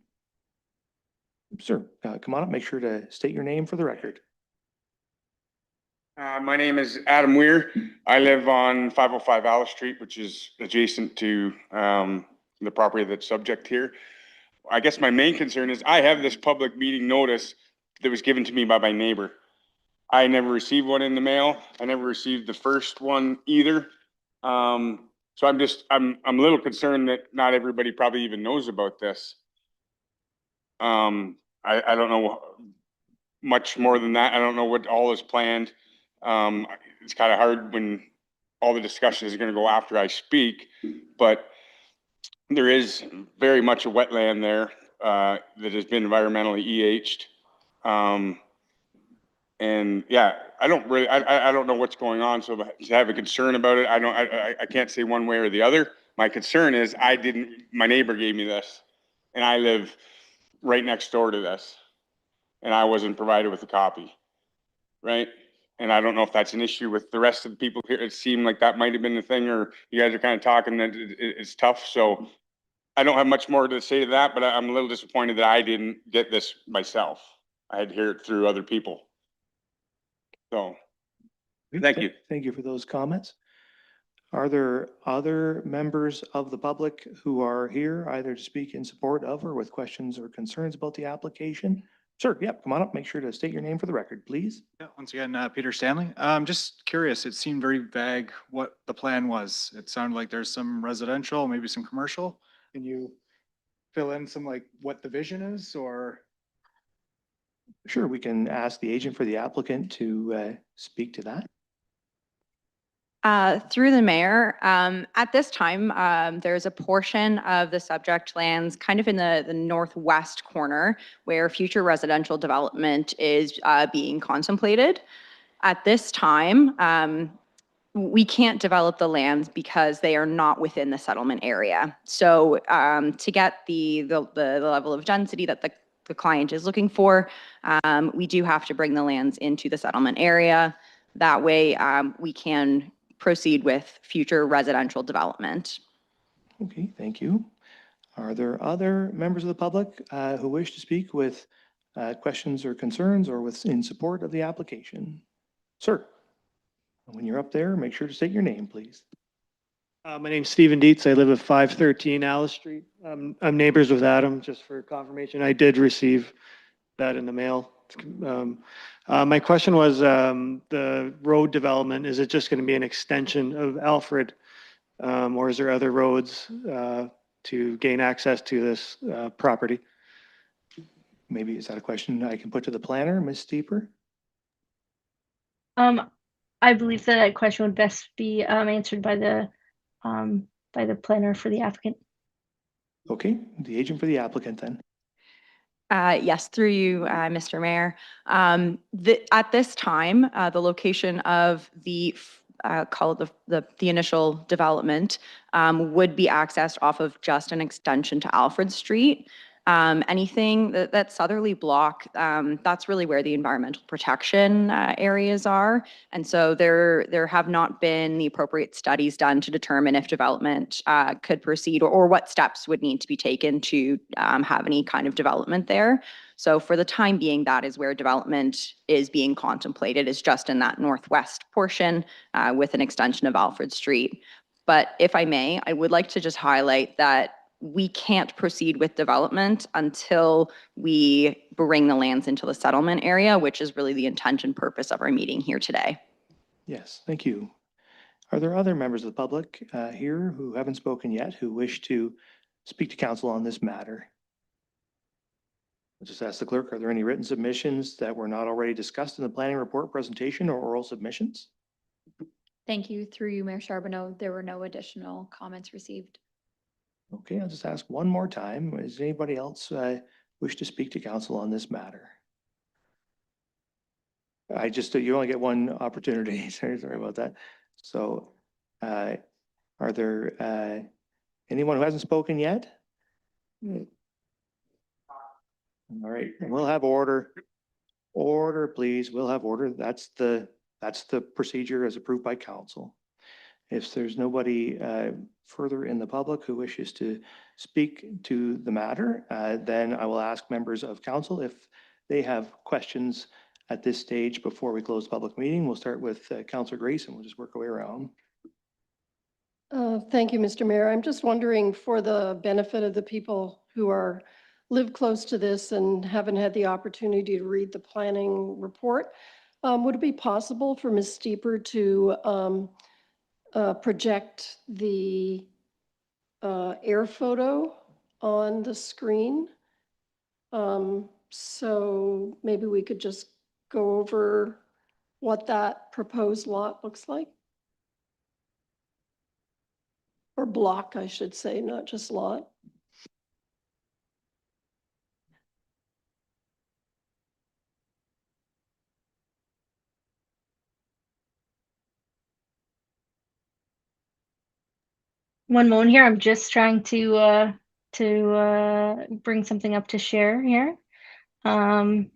Sir, come on up, make sure to state your name for the record. My name is Adam Weir. I live on 505 Alice Street, which is adjacent to the property that's subject here. I guess my main concern is I have this public meeting notice that was given to me by my neighbor. I never received one in the mail. I never received the first one either. So I'm a little concerned that not everybody probably even knows about this. I don't know much more than that. I don't know what all is planned. It's kind of hard when all the discussion is going to go after I speak, but there is very much a wetland there that has been environmentally EH'd. And yeah, I don't know what's going on. So to have a concern about it, I can't say one way or the other. My concern is my neighbor gave me this and I live right next door to this and I wasn't provided with a copy, right? And I don't know if that's an issue with the rest of the people here. It seemed like that might've been the thing, or you guys are kind of talking that it's tough. So I don't have much more to say to that, but I'm a little disappointed that I didn't get this myself. I had to hear it through other people. So, thank you. Thank you for those comments. Are there other members of the public who are here either to speak in support of or with questions or concerns about the application? Sir, yep, come on up. Make sure to state your name for the record, please. Yeah, once again, Peter Stanley. Just curious, it seemed very vague what the plan was. It sounded like there's some residential, maybe some commercial. Can you fill in some like what the vision is or? Sure, we can ask the agent for the applicant to speak to that. Through the mayor, at this time, there's a portion of the subject lands kind of in the northwest corner where future residential development is being contemplated. At this time, we can't develop the lands because they are not within the settlement area. So to get the level of density that the client is looking for, we do have to bring the lands into the settlement area. That way we can proceed with future residential development. Okay, thank you. Are there other members of the public who wish to speak with questions or concerns or in support of the application? Sir, when you're up there, make sure to state your name, please. My name's Stephen Dietz. I live at 513 Alice Street. I'm neighbors with Adam, just for confirmation. I did receive that in the mail. My question was the road development, is it just going to be an extension of Alfred or is there other roads to gain access to this property. Maybe is that a question I can put to the planner, Ms. Steeper? I believe that question would best be answered by the planner for the applicant. Okay, the agent for the applicant then. Yes, through you, Mr. Mayor. At this time, the location of the call it the initial development would be accessed off of just an extension to Alfred Street. Anything that southerly block, that's really where the environmental protection areas are. And so there have not been the appropriate studies done to determine if development could proceed or what steps would need to be taken to have any kind of development there. So for the time being, that is where development is being contemplated, is just in that northwest portion with an extension of Alfred Street. But if I may, I would like to just highlight that we can't proceed with development until we bring the lands into the settlement area, which is really the intent and purpose of our meeting here today. Yes, thank you. Are there other members of the public here who haven't spoken yet who wish to speak to council on this matter? I'll just ask the clerk, are there any written submissions that were not already discussed in the planning report presentation or oral submissions? Thank you. Through you, Mayor Charbonneau, there were no additional comments received. Okay, I'll just ask one more time. Does anybody else wish to speak to council on this matter? You only get one opportunity. Sorry about that. So are there anyone who hasn't spoken yet? All right, we'll have order. Order, please. We'll have order. That's the procedure as approved by council. If there's nobody further in the public who wishes to speak to the matter, then I will ask members of council if they have questions at this stage before we close the public meeting. We'll start with Councillor Grace and we'll just work our way around. Thank you, Mr. Mayor. I'm just wondering, for the benefit of the people who live close to this and haven't had the opportunity to read the planning report, would it be possible for Ms. Steeper to project the air photo on the screen? So maybe we could just go over what that proposed lot looks like. Or block, I should say, not just lot. One moment here. I'm just trying to bring something up to share here. I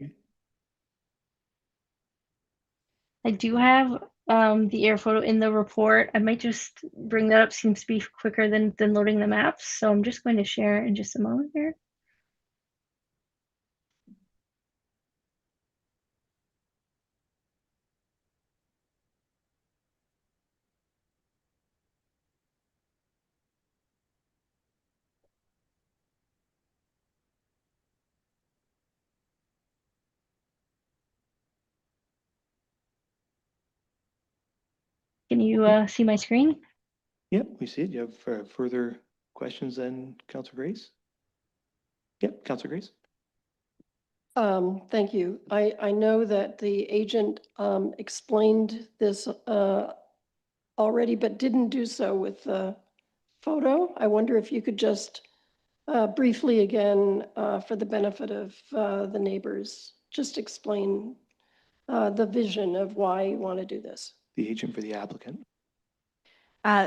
do have the air photo in the report. I might just bring that up. Seems to be quicker than loading the maps. So I'm just going to share in just a moment here. Can you see my screen? Yep, we see it. You have further questions then, Councillor Grace? Yep, Councillor Grace. Thank you. I know that the agent explained this already, but didn't do so with the photo. I wonder if you could just briefly again, for the benefit of the neighbors, just explain the vision of why you want to do this. The agent for the applicant.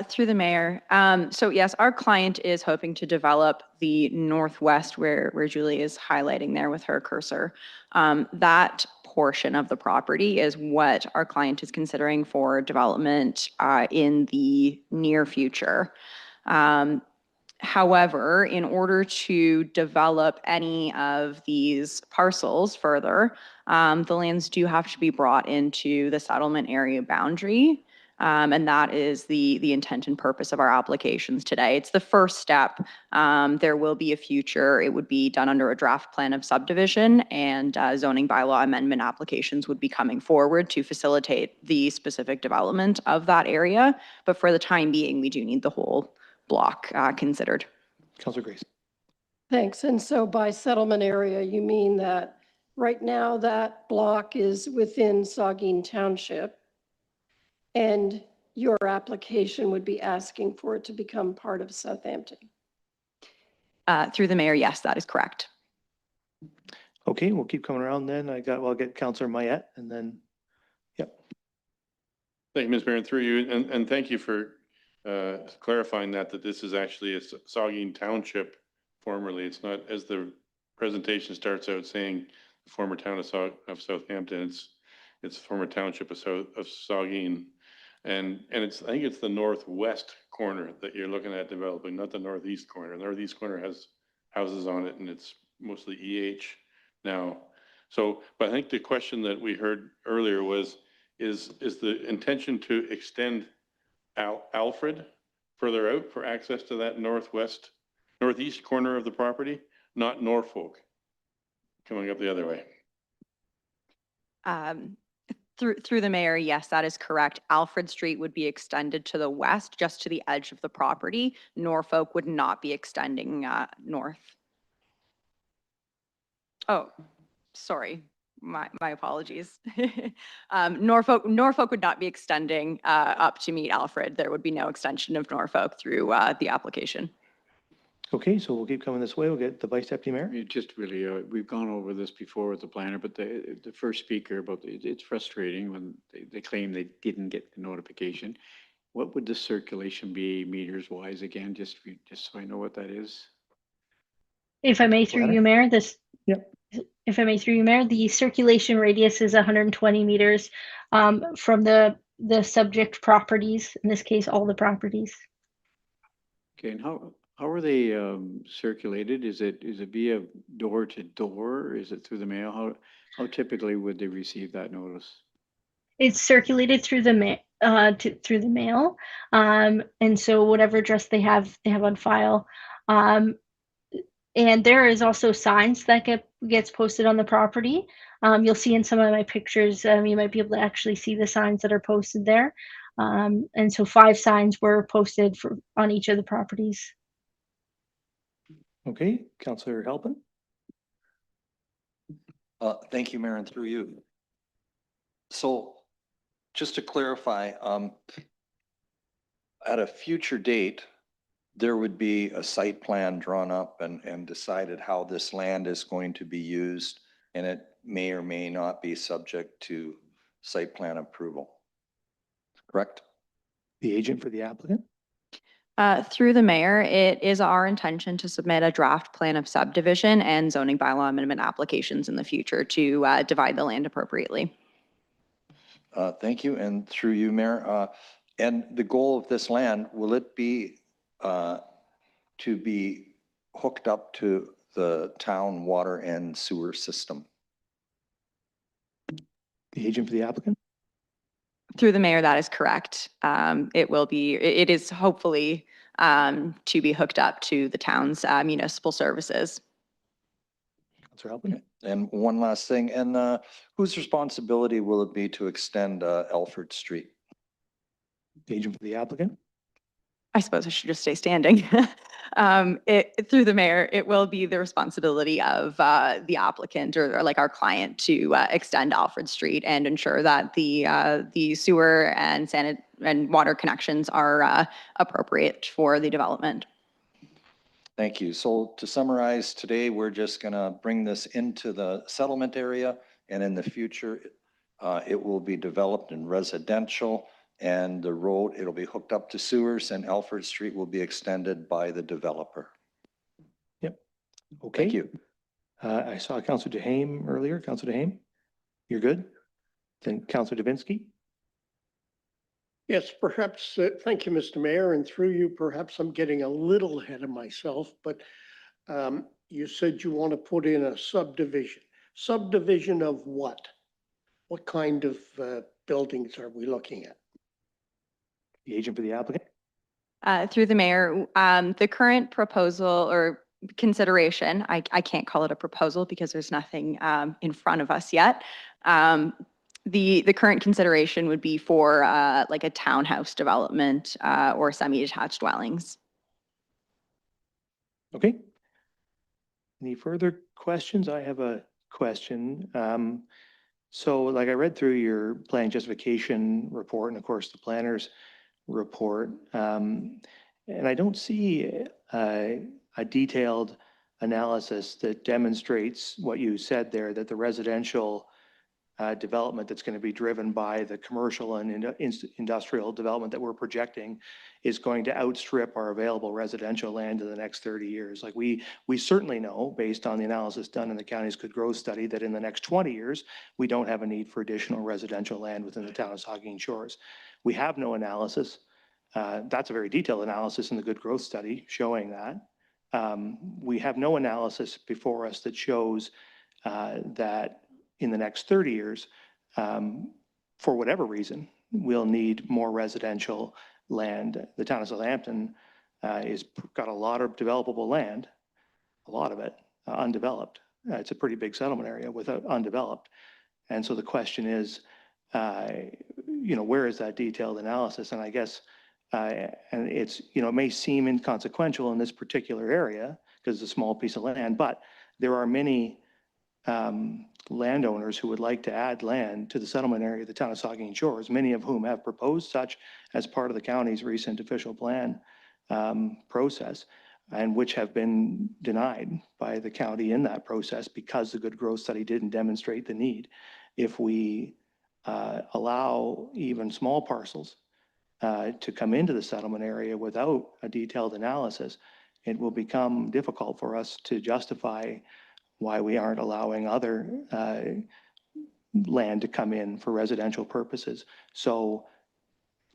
Through the mayor. So yes, our client is hoping to develop the northwest where Julie is highlighting there with her cursor. That portion of the property is what our client is considering for development in the near future. However, in order to develop any of these parcels further, the lands do have to be brought into the settlement area boundary. And that is the intent and purpose of our applications today. It's the first step. There will be a future. It would be done under a draft plan of subdivision, and zoning bylaw amendment applications would be coming forward to facilitate the specific development of that area. But for the time being, we do need the whole block considered. Councillor Grace. Thanks. And so by settlement area, you mean that right now that block is within Saugeen Township, and your application would be asking for it to become part of Southampton? Through the mayor, yes, that is correct. Okay, we'll keep coming around then. I'll get Councillor Mayette and then, yep. Thank you, Ms. Mayor, and through you, and thank you for clarifying that this is actually a Saugeen Township formerly. It's not, as the presentation starts out saying, the former town of Southampton. It's former township of Saugeen. And it's, I think it's the northwest corner that you're looking at developing, not the northeast corner. The northeast corner has houses on it and it's mostly EH now. So, but I think the question that we heard earlier was, is the intention to extend Alfred further out for access to that northeast corner of the property, not Norfolk coming up the other way? Through the mayor, yes, that is correct. Alfred Street would be extended to the west, just to the edge of the property. Norfolk would not be extending north. Oh, sorry. My apologies. Norfolk would not be extending up to meet Alfred. There would be no extension of Norfolk through the application. Okay, so we'll keep coming this way. We'll get the Vice Deputy Mayor. It just really, we've gone over this before with the planner, but the first speaker about it's frustrating when they claim they didn't get the notification. What would the circulation be meters wise again, just so I know what that is? If I may, through you, Mayor, if I may, through you, Mayor, the circulation radius is 120 meters from the subject properties, in this case, all the properties. Okay, and how are they circulated? Is it via door to door, or is it through the mail? How typically would they receive that notice? It's circulated through the through the mail, and so whatever address they have on file. And there is also signs that gets posted on the property. You'll see in some of my pictures, you might be able to actually see the signs that are posted there. And so 5 signs were posted on each of the properties. Okay, Councillor Halpin. Thank you, Mayor, and through you. So just to clarify, at a future date, there would be a site plan drawn up and decided how this land is going to be used, and it may or may not be subject to site plan approval. Correct? The agent for the applicant? Through the mayor, it is our intention to submit a draft plan of subdivision and zoning bylaw amendment applications in the future to divide the land appropriately. Thank you, and through you, Mayor. And the goal of this land, will it be to be hooked up to the town water and sewer system? The agent for the applicant? Through the mayor, that is correct. It is hopefully to be hooked up to the town's municipal services. Councillor Halpin. And one last thing, and whose responsibility will it be to extend Alfred Street? The agent for the applicant? I suppose I should just stay standing. Through the mayor, it will be the responsibility of the applicant or like our client to extend Alfred Street and ensure that the sewer and water connections are appropriate for the development. Thank you. So to summarize, today we're just going to bring this into the settlement area, and in the future it will be developed in residential, and the road, it'll be hooked up to sewers, and Alfred Street will be extended by the developer. Yep. Okay. Thank you. I saw Councillor DeHame earlier. Councillor DeHame, you're good? Then Councillor Davinsky. Yes, perhaps, thank you, Mr. Mayor, and through you, perhaps I'm getting a little ahead of myself, but you said you want to put in a subdivision. Subdivision of what? What kind of buildings are we looking at? The agent for the applicant? Through the mayor, the current proposal or consideration, I can't call it a proposal because there's nothing in front of us yet. The current consideration would be for like a townhouse development or semi-detached dwellings. Okay. Any further questions? I have a question. So like I read through your plan justification report and of course the planner's report, and I don't see a detailed analysis that demonstrates what you said there, that the residential development that's going to be driven by the commercial and industrial development that we're projecting is going to outstrip our available residential land in the next 30 years. Like we certainly know, based on the analysis done in the county's good growth study, that in the next 20 years, we don't have a need for additional residential land within the town of Saugeen Shores. We have no analysis. That's a very detailed analysis in the good growth study showing that. We have no analysis before us that shows that in the next 30 years, for whatever reason, we'll need more residential land. The town of Southampton is got a lot of developable land, a lot of it undeveloped. It's a pretty big settlement area with undeveloped. And so the question is, where is that detailed analysis? And I guess, and it's, it may seem inconsequential in this particular area because it's a small piece of land, but there are many landowners who would like to add land to the settlement area of the town of Saugeen Shores, many of whom have proposed such as part of the county's recent official plan process, and which have been denied by the county in that process because the good growth study didn't demonstrate the need. If we allow even small parcels to come into the settlement area without a detailed analysis, it will become difficult for us to justify why we aren't allowing other land to come in for residential purposes. So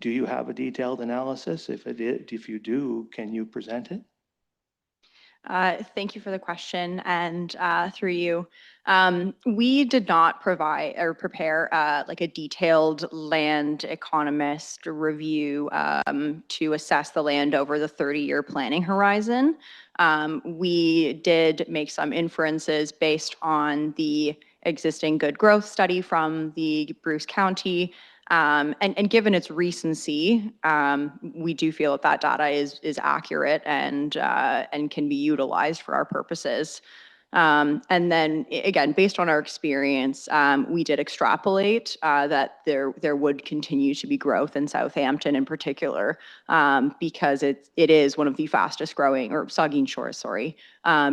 do you have a detailed analysis? If you do, can you present it? Thank you for the question, and through you. We did not provide or prepare like a detailed land economist review to assess the land over the 30-year planning horizon. We did make some inferences based on the existing good growth study from the Bruce County. And given its recency, we do feel that that data is accurate and can be utilized for our purposes. And then again, based on our experience, we did extrapolate that there would continue to be growth in Southampton in particular, because it is one of the fastest growing, or Saugeen Shores, sorry,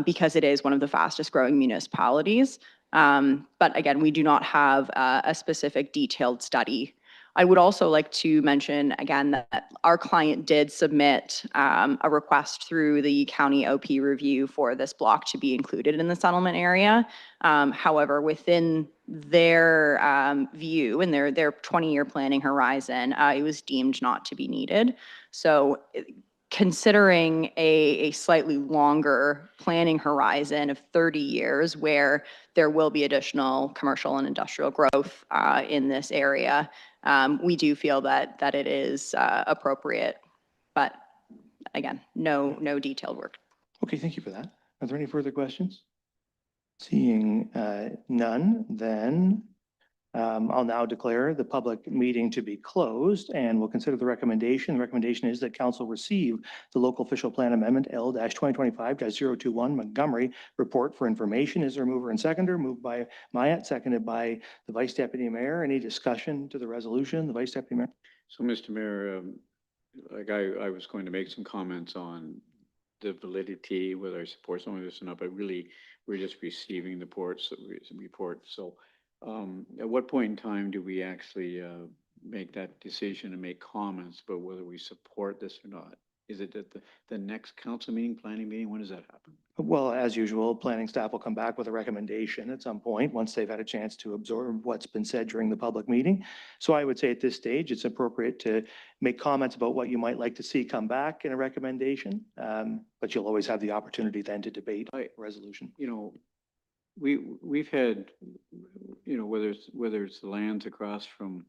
because it is one of the fastest growing municipalities. But again, we do not have a specific detailed study. I would also like to mention again that our client did submit a request through the county OP review for this block to be included in the settlement area. However, within their view and their 20-year planning horizon, it was deemed not to be needed. So considering a slightly longer planning horizon of 30 years where there will be additional commercial and industrial growth in this area, we do feel that it is appropriate, but again, no detailed work. Okay, thank you for that. Are there any further questions? Seeing none, then I'll now declare the public meeting to be closed, and we'll consider the recommendation. The recommendation is that council receive the local official plan amendment L-2025-021 Montgomery report for information. Is there a mover and seconder? Moved by Myatt, seconded by the Vice Deputy Mayor. Any discussion to the resolution? The Vice Deputy Mayor. So, Mr. Mayor, like I was going to make some comments on the validity, whether I support some of this or not, but really we're just receiving the report. So at what point in time do we actually make that decision and make comments about whether we support this or not? Is it at the next council meeting, planning meeting? When does that happen? Well, as usual, planning staff will come back with a recommendation at some point once they've had a chance to absorb what's been said during the public meeting. So I would say at this stage, it's appropriate to make comments about what you might like to see come back in a recommendation. But you'll always have the opportunity then to debate a resolution. We've had, whether it's the lands across from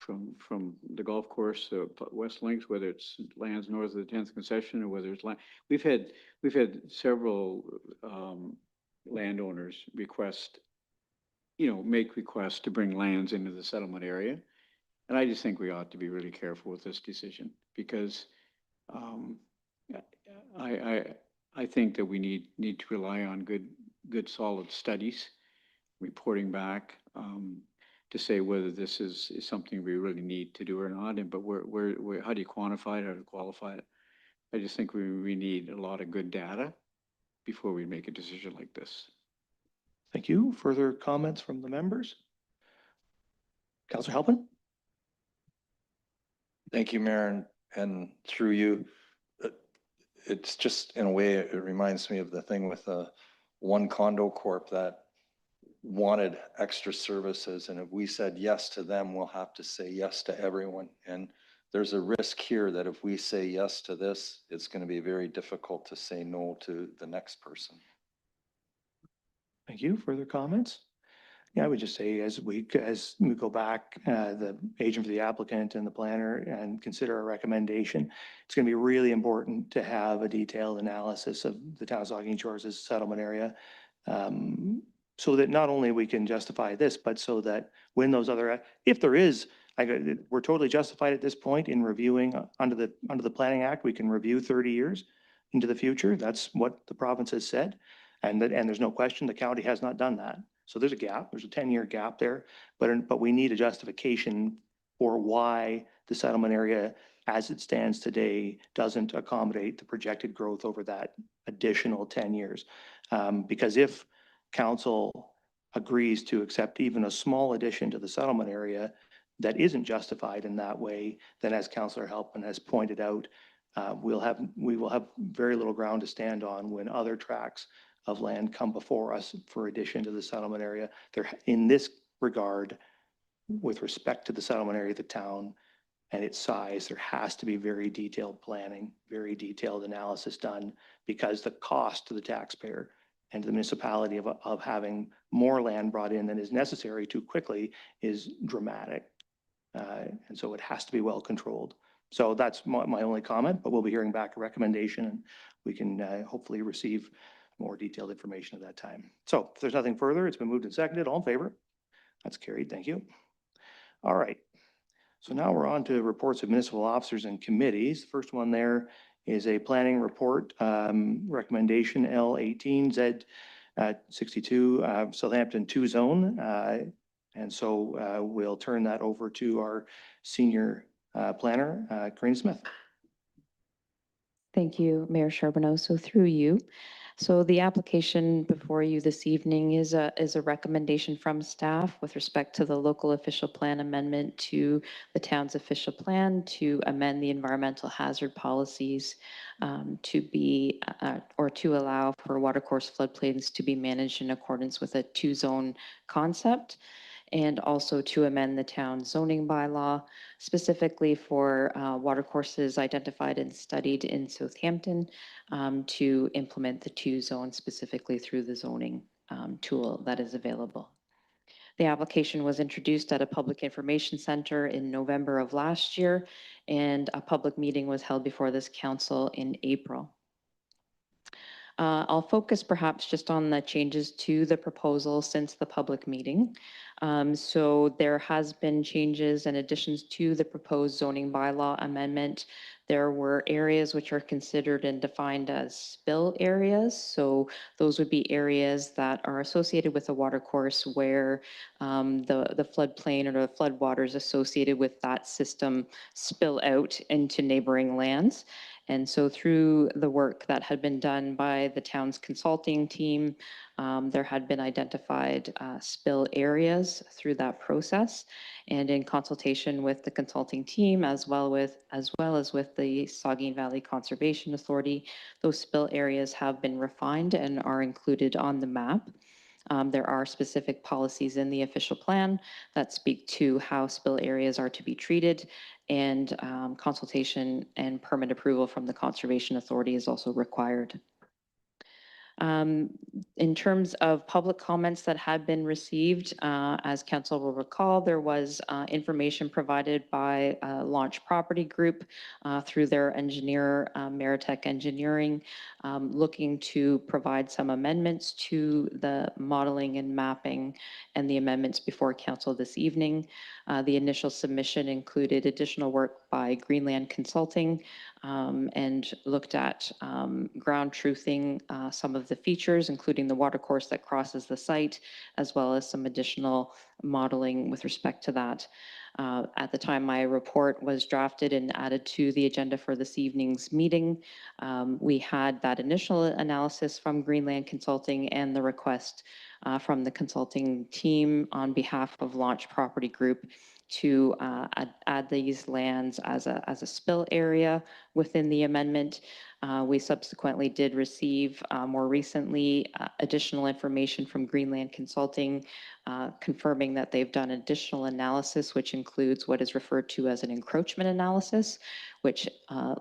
the golf course, West Links, whether it's lands north of the 10th concession, or whether it's land, we've had several landowners request, make requests to bring lands into the settlement area, and I just think we ought to be really careful with this decision because I think that we need to rely on good solid studies, reporting back, to say whether this is something we really need to do or not. And, but how do you quantify it, how to qualify it? I just think we need a lot of good data before we make a decision like this. Thank you. Further comments from the members? Councillor Halpin? Thank you, Mayor, and through you. It's just, in a way, it reminds me of the thing with one condo corp that wanted extra services. And if we said yes to them, we'll have to say yes to everyone. And there's a risk here that if we say yes to this, it's going to be very difficult to say no to the next person. Thank you. Further comments? Yeah, I would just say as we go back, the agent for the applicant and the planner and consider a recommendation, it's going to be really important to have a detailed analysis of the town of Saugeen Shores' settlement area, so that not only we can justify this, but so that when those other, if there is, we're totally justified at this point in reviewing under the Planning Act, we can review 30 years into the future. That's what the province has said. And there's no question the county has not done that. So there's a gap, there's a 10-year gap there, but we need a justification for why the settlement area as it stands today doesn't accommodate the projected growth over that additional 10 years. Because if council agrees to accept even a small addition to the settlement area that isn't justified in that way, then as Councillor Halpin has pointed out, we will have very little ground to stand on when other tracts of land come before us for addition to the settlement area. There, in this regard, with respect to the settlement area of the town and its size, there has to be very detailed planning, very detailed analysis done, because the cost to the taxpayer and to the municipality of having more land brought in than is necessary too quickly is dramatic. And so it has to be well controlled. So that's my only comment, but we'll be hearing back a recommendation and we can hopefully receive more detailed information at that time. So if there's nothing further, it's been moved and seconded. All in favor? That's carried. Thank you. All right. So now we're on to reports of municipal officers and committees. The first one there is a planning report, recommendation L18 Z62 Southampton 2 zone. And so we'll turn that over to our senior planner, Karina Smith. Thank you, Mayor Charbonneau. So through you. So the application before you this evening is a recommendation from staff with respect to the local official plan amendment to the town's official plan to amend the environmental hazard policies to be or to allow for watercourse floodplains to be managed in accordance with a 2-zone concept, and also to amend the town zoning bylaw specifically for watercourses identified and studied in Southampton to implement the 2-zone specifically through the zoning tool that is available. The application was introduced at a public information center in November of last year, and a public meeting was held before this council in April. I'll focus perhaps just on the changes to the proposal since the public meeting. So there has been changes and additions to the proposed zoning bylaw amendment. There were areas which are considered and defined as spill areas. So those would be areas that are associated with a watercourse where the floodplain or the floodwaters associated with that system spill out into neighboring lands. And so through the work that had been done by the town's consulting team, there had been identified spill areas through that process. And in consultation with the consulting team, as well as with the Saugeen Valley Conservation Authority, those spill areas have been refined and are included on the map. There are specific policies in the official plan that speak to how spill areas are to be treated, and consultation and permit approval from the Conservation Authority is also required. In terms of public comments that had been received, as council will recall, there was information provided by Launch Property Group through their engineer, Meritech Engineering, looking to provide some amendments to the modeling and mapping and the amendments before council this evening. The initial submission included additional work work by Greenland Consulting and looked at ground truthing some of the features, including the watercourse that crosses the site, as well as some additional modeling with respect to that. At the time my report was drafted and added to the agenda for this evening's meeting, we had that initial analysis from Greenland Consulting and the request from the consulting team on behalf of Launch Property Group to add these lands as a spill area within the amendment. We subsequently did receive more recently additional information from Greenland Consulting confirming that they've done additional analysis, which includes what is referred to as an encroachment analysis, which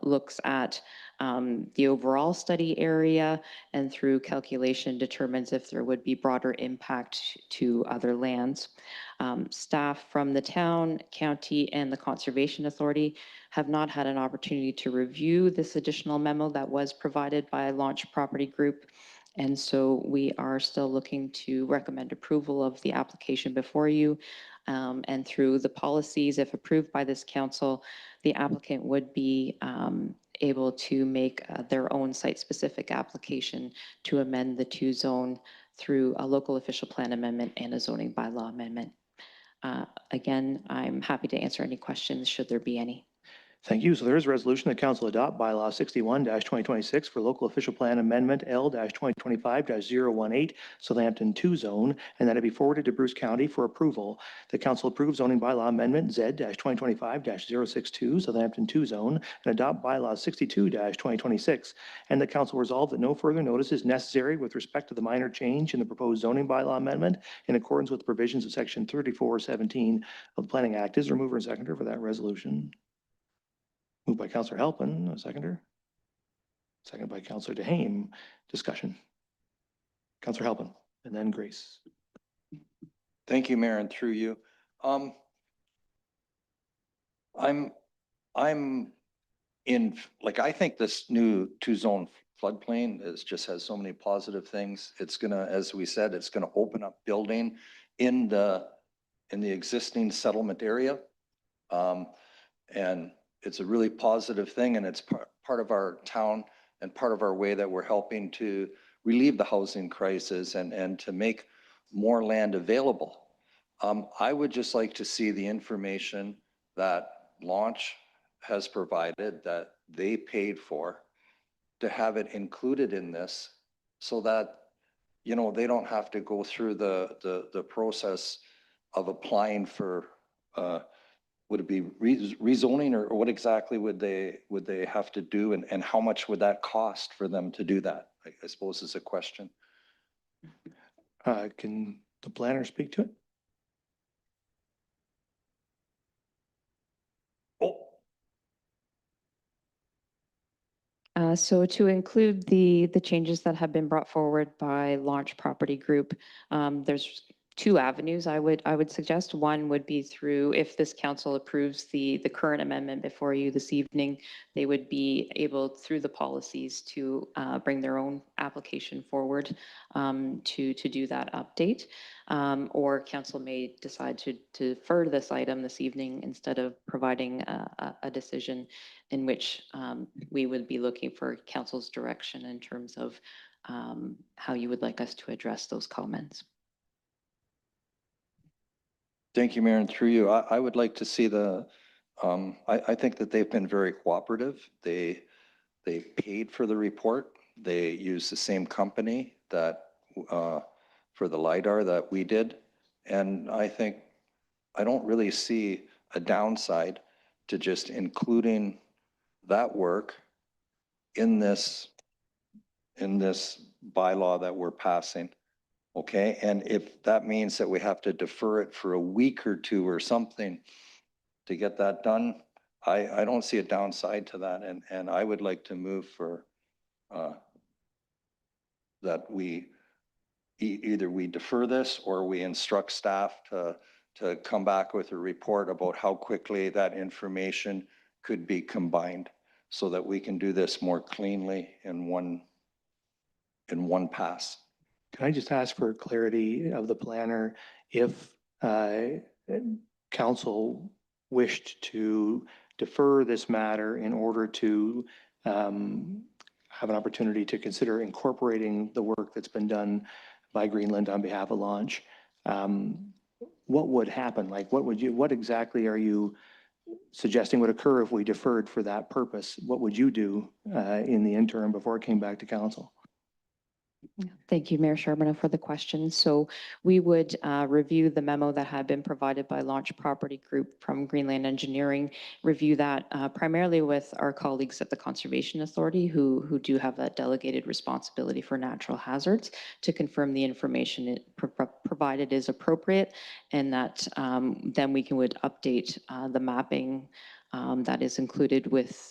looks at the overall study area and through calculation determines if there would be broader impact to other lands. Staff from the town, county, and the Conservation Authority have not had an opportunity to review this additional memo that was provided by Launch Property Group. And so we are still looking to recommend approval of the application before you. And through the policies, if approved by this council, the applicant would be able to make their own site-specific application to amend the two-zone through a local official plan amendment and a zoning bylaw amendment. Again, I'm happy to answer any questions should there be any. Thank you. So there is a resolution that council adopt bylaw 61-2026 for local official plan amendment L-2025-018 Southampton 2 zone, and that it be forwarded to Bruce County for approval. The council approves zoning bylaw amendment Z-2025-062 Southampton 2 zone and adopt bylaw 62-2026. And the council resolve that no further notice is necessary with respect to the minor change in the proposed zoning bylaw amendment in accordance with the provisions of section 3417 of the Planning Act. Is there a mover and seconder for that resolution? Moved by Councillor Halpin, a seconder. Second by Councillor DeHame. Discussion. Councillor Halpin, and then Grace. Thank you, Mayor, and through you. I'm in, like, I think this new two-zone floodplain just has so many positive things. It's gonna, as we said, it's gonna open up building in the existing settlement area. And it's a really positive thing, and it's part of our town and part of our way that we're helping to relieve the housing crisis and to make more land available. I would just like to see the information that Launch has provided, that they paid for, to have it included in this so that, you know, they don't have to go through the process of applying for would it be rezoning, or what exactly would they have to do, and how much would that cost for them to do that? I suppose is a question. Can the planner speak to it? So to include the changes that have been brought forward by Launch Property Group, there's two avenues I would suggest. One would be through, if this council approves the current amendment before you this evening, they would be able, through the policies, to bring their own application forward to do that update. Or council may decide to defer this item this evening instead of providing a decision, in which we would be looking for council's direction in terms of how you would like us to address those comments. Thank you, Mayor, and through you, I would like to see the, I think that they've been very cooperative. They paid for the report. They used the same company that, for the LiDAR that we did. And I think, I don't really see a downside to just including that work in this bylaw that we're passing. Okay, and if that means that we have to defer it for a week or two or something to get that done, I don't see a downside to that. And I would like to move for that we either we defer this or we instruct staff to come back with a report about how quickly that information could be combined so that we can do this more cleanly in one pass. Can I just ask for clarity of the planner if council wished to defer this matter in order to have an opportunity to consider incorporating the work that's been done by Greenland on behalf of Launch. What would happen? Like, what exactly are you suggesting would occur if we deferred for that purpose? What would you do in the interim before it came back to council? Thank you, Mayor Charbonneau, for the question. So we would review the memo that had been provided by Launch Property Group from Greenland Engineering, review that primarily with our colleagues at the Conservation Authority who do have that delegated responsibility for natural hazards to confirm the information provided is appropriate, and that then we would update the mapping that is included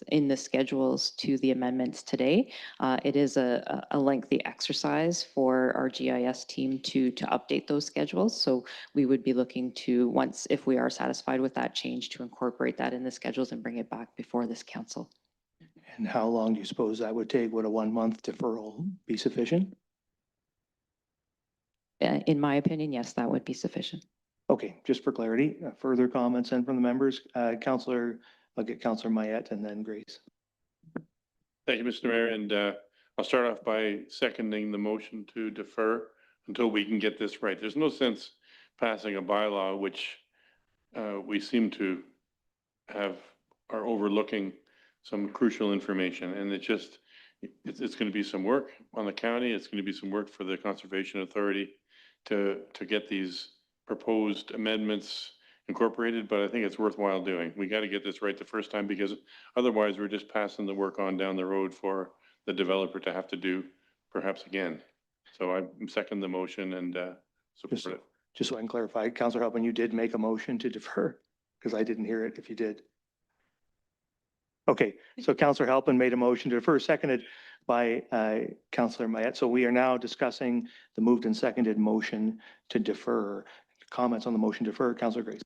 in the schedules to the amendments today. It is a lengthy exercise for our GIS team to update those schedules. So we would be looking to, once, if we are satisfied with that change, to incorporate that in the schedules and bring it back before this council. And how long do you suppose that would take? Would a 1-month deferral be sufficient? In my opinion, yes, that would be sufficient. Okay, just for clarity, further comments and from the members, I'll get Councillor Mayette and then Grace. Thank you, Mr. Mayor, and I'll start off by seconding the motion to defer until we can get this right. There's no sense passing a bylaw which we seem to are overlooking some crucial information, and it's going to be some work on the county. It's going to be some work for the Conservation Authority to get these proposed amendments incorporated, but I think it's worthwhile doing. We got to get this right the first time, because otherwise we're just passing the work on down the road for the developer to have to do perhaps again. So I second the motion and support it. Just so I can clarify, Councillor Halpin, you did make a motion to defer, because I didn't hear it if you did. Okay, so Councillor Halpin made a motion to defer, seconded by Councillor Mayette. So we are now discussing the moved and seconded motion to defer. Comments on the motion to defer, Councillor Grace.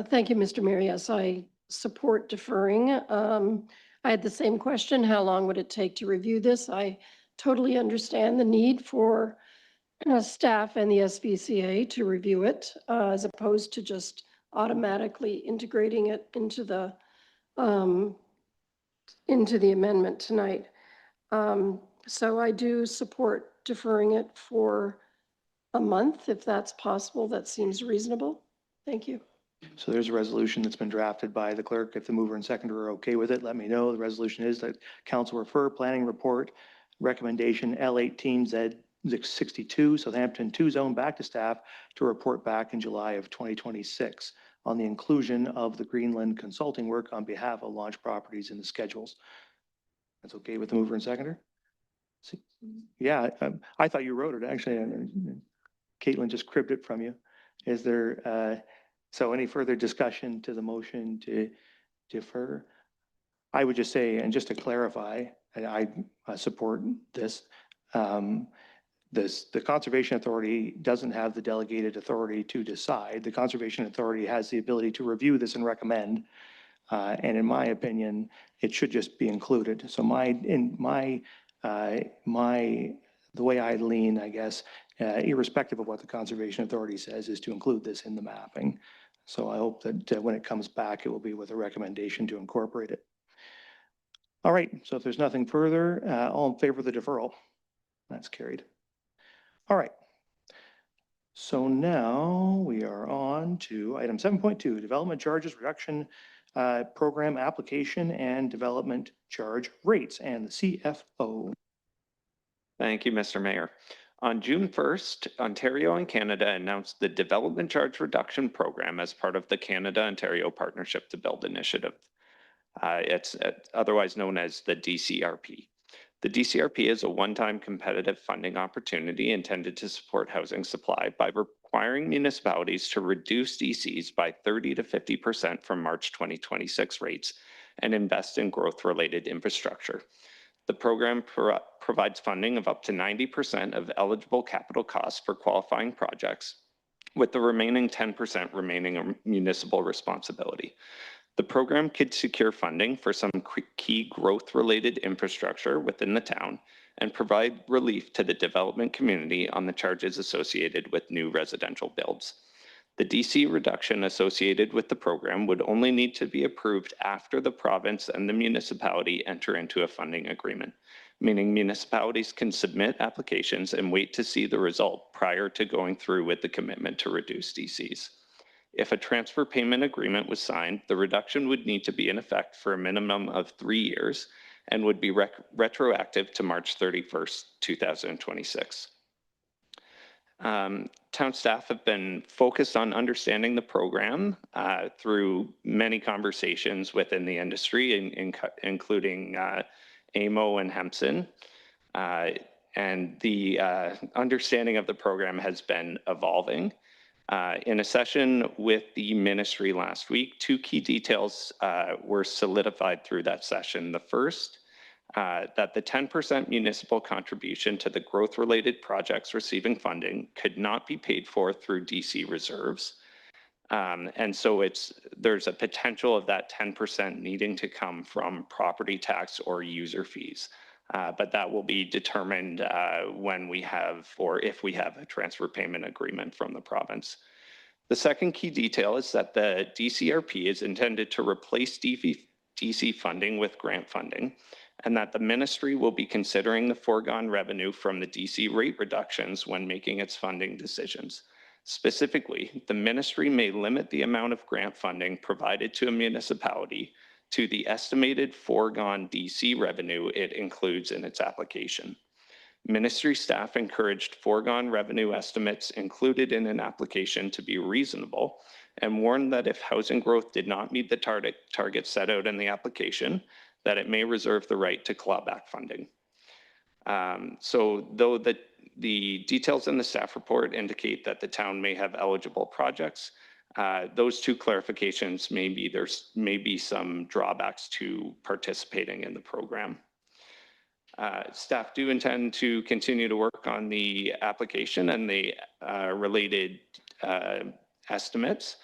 Thank you, Mr. Mayor. Yes, I support deferring. I had the same question. How long would it take to review this? I totally understand the need for staff and the SVCA to review it, as opposed to just automatically integrating it into the amendment tonight. So I do support deferring it for a month, if that's possible. That seems reasonable. Thank you. So there's a resolution that's been drafted by the clerk. If the mover and seconder are okay with it, let me know. The resolution is that council refer planning report recommendation L18Z62 Southampton 2 zone back to staff to report back in July of 2026 on the inclusion of the Greenland consulting work on behalf of Launch Properties in the schedules. That's okay with the mover and seconder? Yeah, I thought you wrote it actually. Caitlin just cribbed it from you. Is there, so any further discussion to the motion to defer? I would just say, and just to clarify, and I support this, the Conservation Authority doesn't have the delegated authority to decide. The Conservation Authority has the ability to review this and recommend. And in my opinion, it should just be included. So the way I lean, I guess, irrespective of what the Conservation Authority says, is to include this in the mapping. So I hope that when it comes back, it will be with a recommendation to incorporate it. All right, so if there's nothing further, all in favor of the deferral? That's carried. All right. So now we are on to item 7.2, development charges reduction program application and development charge rates, and the CFO. Thank you, Mr. Mayor. On June 1st, Ontario and Canada announced the Development Charge Reduction Program as part of the Canada-Ontario Partnership to Build initiative. It's otherwise known as the DCRP. The DCRP is a one-time competitive funding opportunity intended to support housing supply by requiring municipalities to reduce DCs by 30 to 50% from March 2026 rates and invest in growth-related infrastructure. The program provides funding of up to 90% of eligible capital costs for qualifying projects, with the remaining 10% remaining a municipal responsibility. The program could secure funding for some key growth-related infrastructure within the town and provide relief to the development community on the charges associated with new residential builds. The DC reduction associated with the program would only need to be approved after the province and the municipality enter into a funding agreement, meaning municipalities can submit applications and wait to see the result prior to going through with the commitment to reduce DCs. If a transfer payment agreement was signed, the reduction would need to be in effect for a minimum of 3 years and would be retroactive to March 31st, 2026. Town staff have been focused on understanding the program through many conversations within the industry, including AMO and Hempson. And the understanding of the program has been evolving. In a session with the ministry last week, 2 key details were solidified through that session. The first, that the 10% municipal contribution to the growth-related projects receiving funding could not be paid for through DC reserves. And so there's a potential of that 10% needing to come from property tax or user fees. But that will be determined when we have, or if we have, a transfer payment agreement from the province. The second key detail is that the DCRP is intended to replace DC funding with grant funding, and that the ministry will be considering the foregone revenue from the DC rate reductions when making its funding decisions. Specifically, the ministry may limit the amount of grant funding provided to a municipality to the estimated foregone DC revenue it includes in its application. Ministry staff encouraged foregone revenue estimates included in an application to be reasonable and warned that if housing growth did not meet the target set out in the application, that it may reserve the right to claw back funding. So though the details in the staff report indicate that the town may have eligible projects, those 2 clarifications there may be some drawbacks to participating in the program. Staff do intend to continue to work on the application and the related estimates.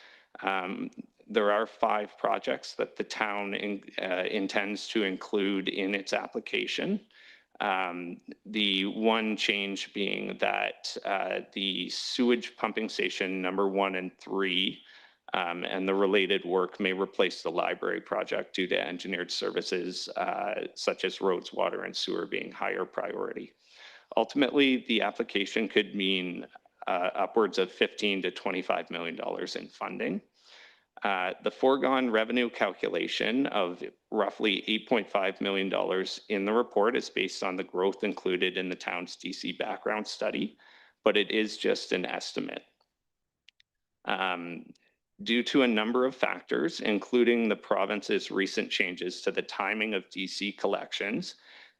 There are 5 projects that the town intends to include in its application. The one change being that the sewage pumping station number 1 and 3 and the related work may replace the library project due to engineered services such as roads, water, and sewer being higher priority. Ultimately, the application could mean upwards of $15 to $25 million in funding. The foregone revenue calculation of roughly $8.5 million in the report is based on the growth included in the town's DC background study, but it is just an estimate. Due to a number of factors, including the province's recent changes to the timing of DC collections,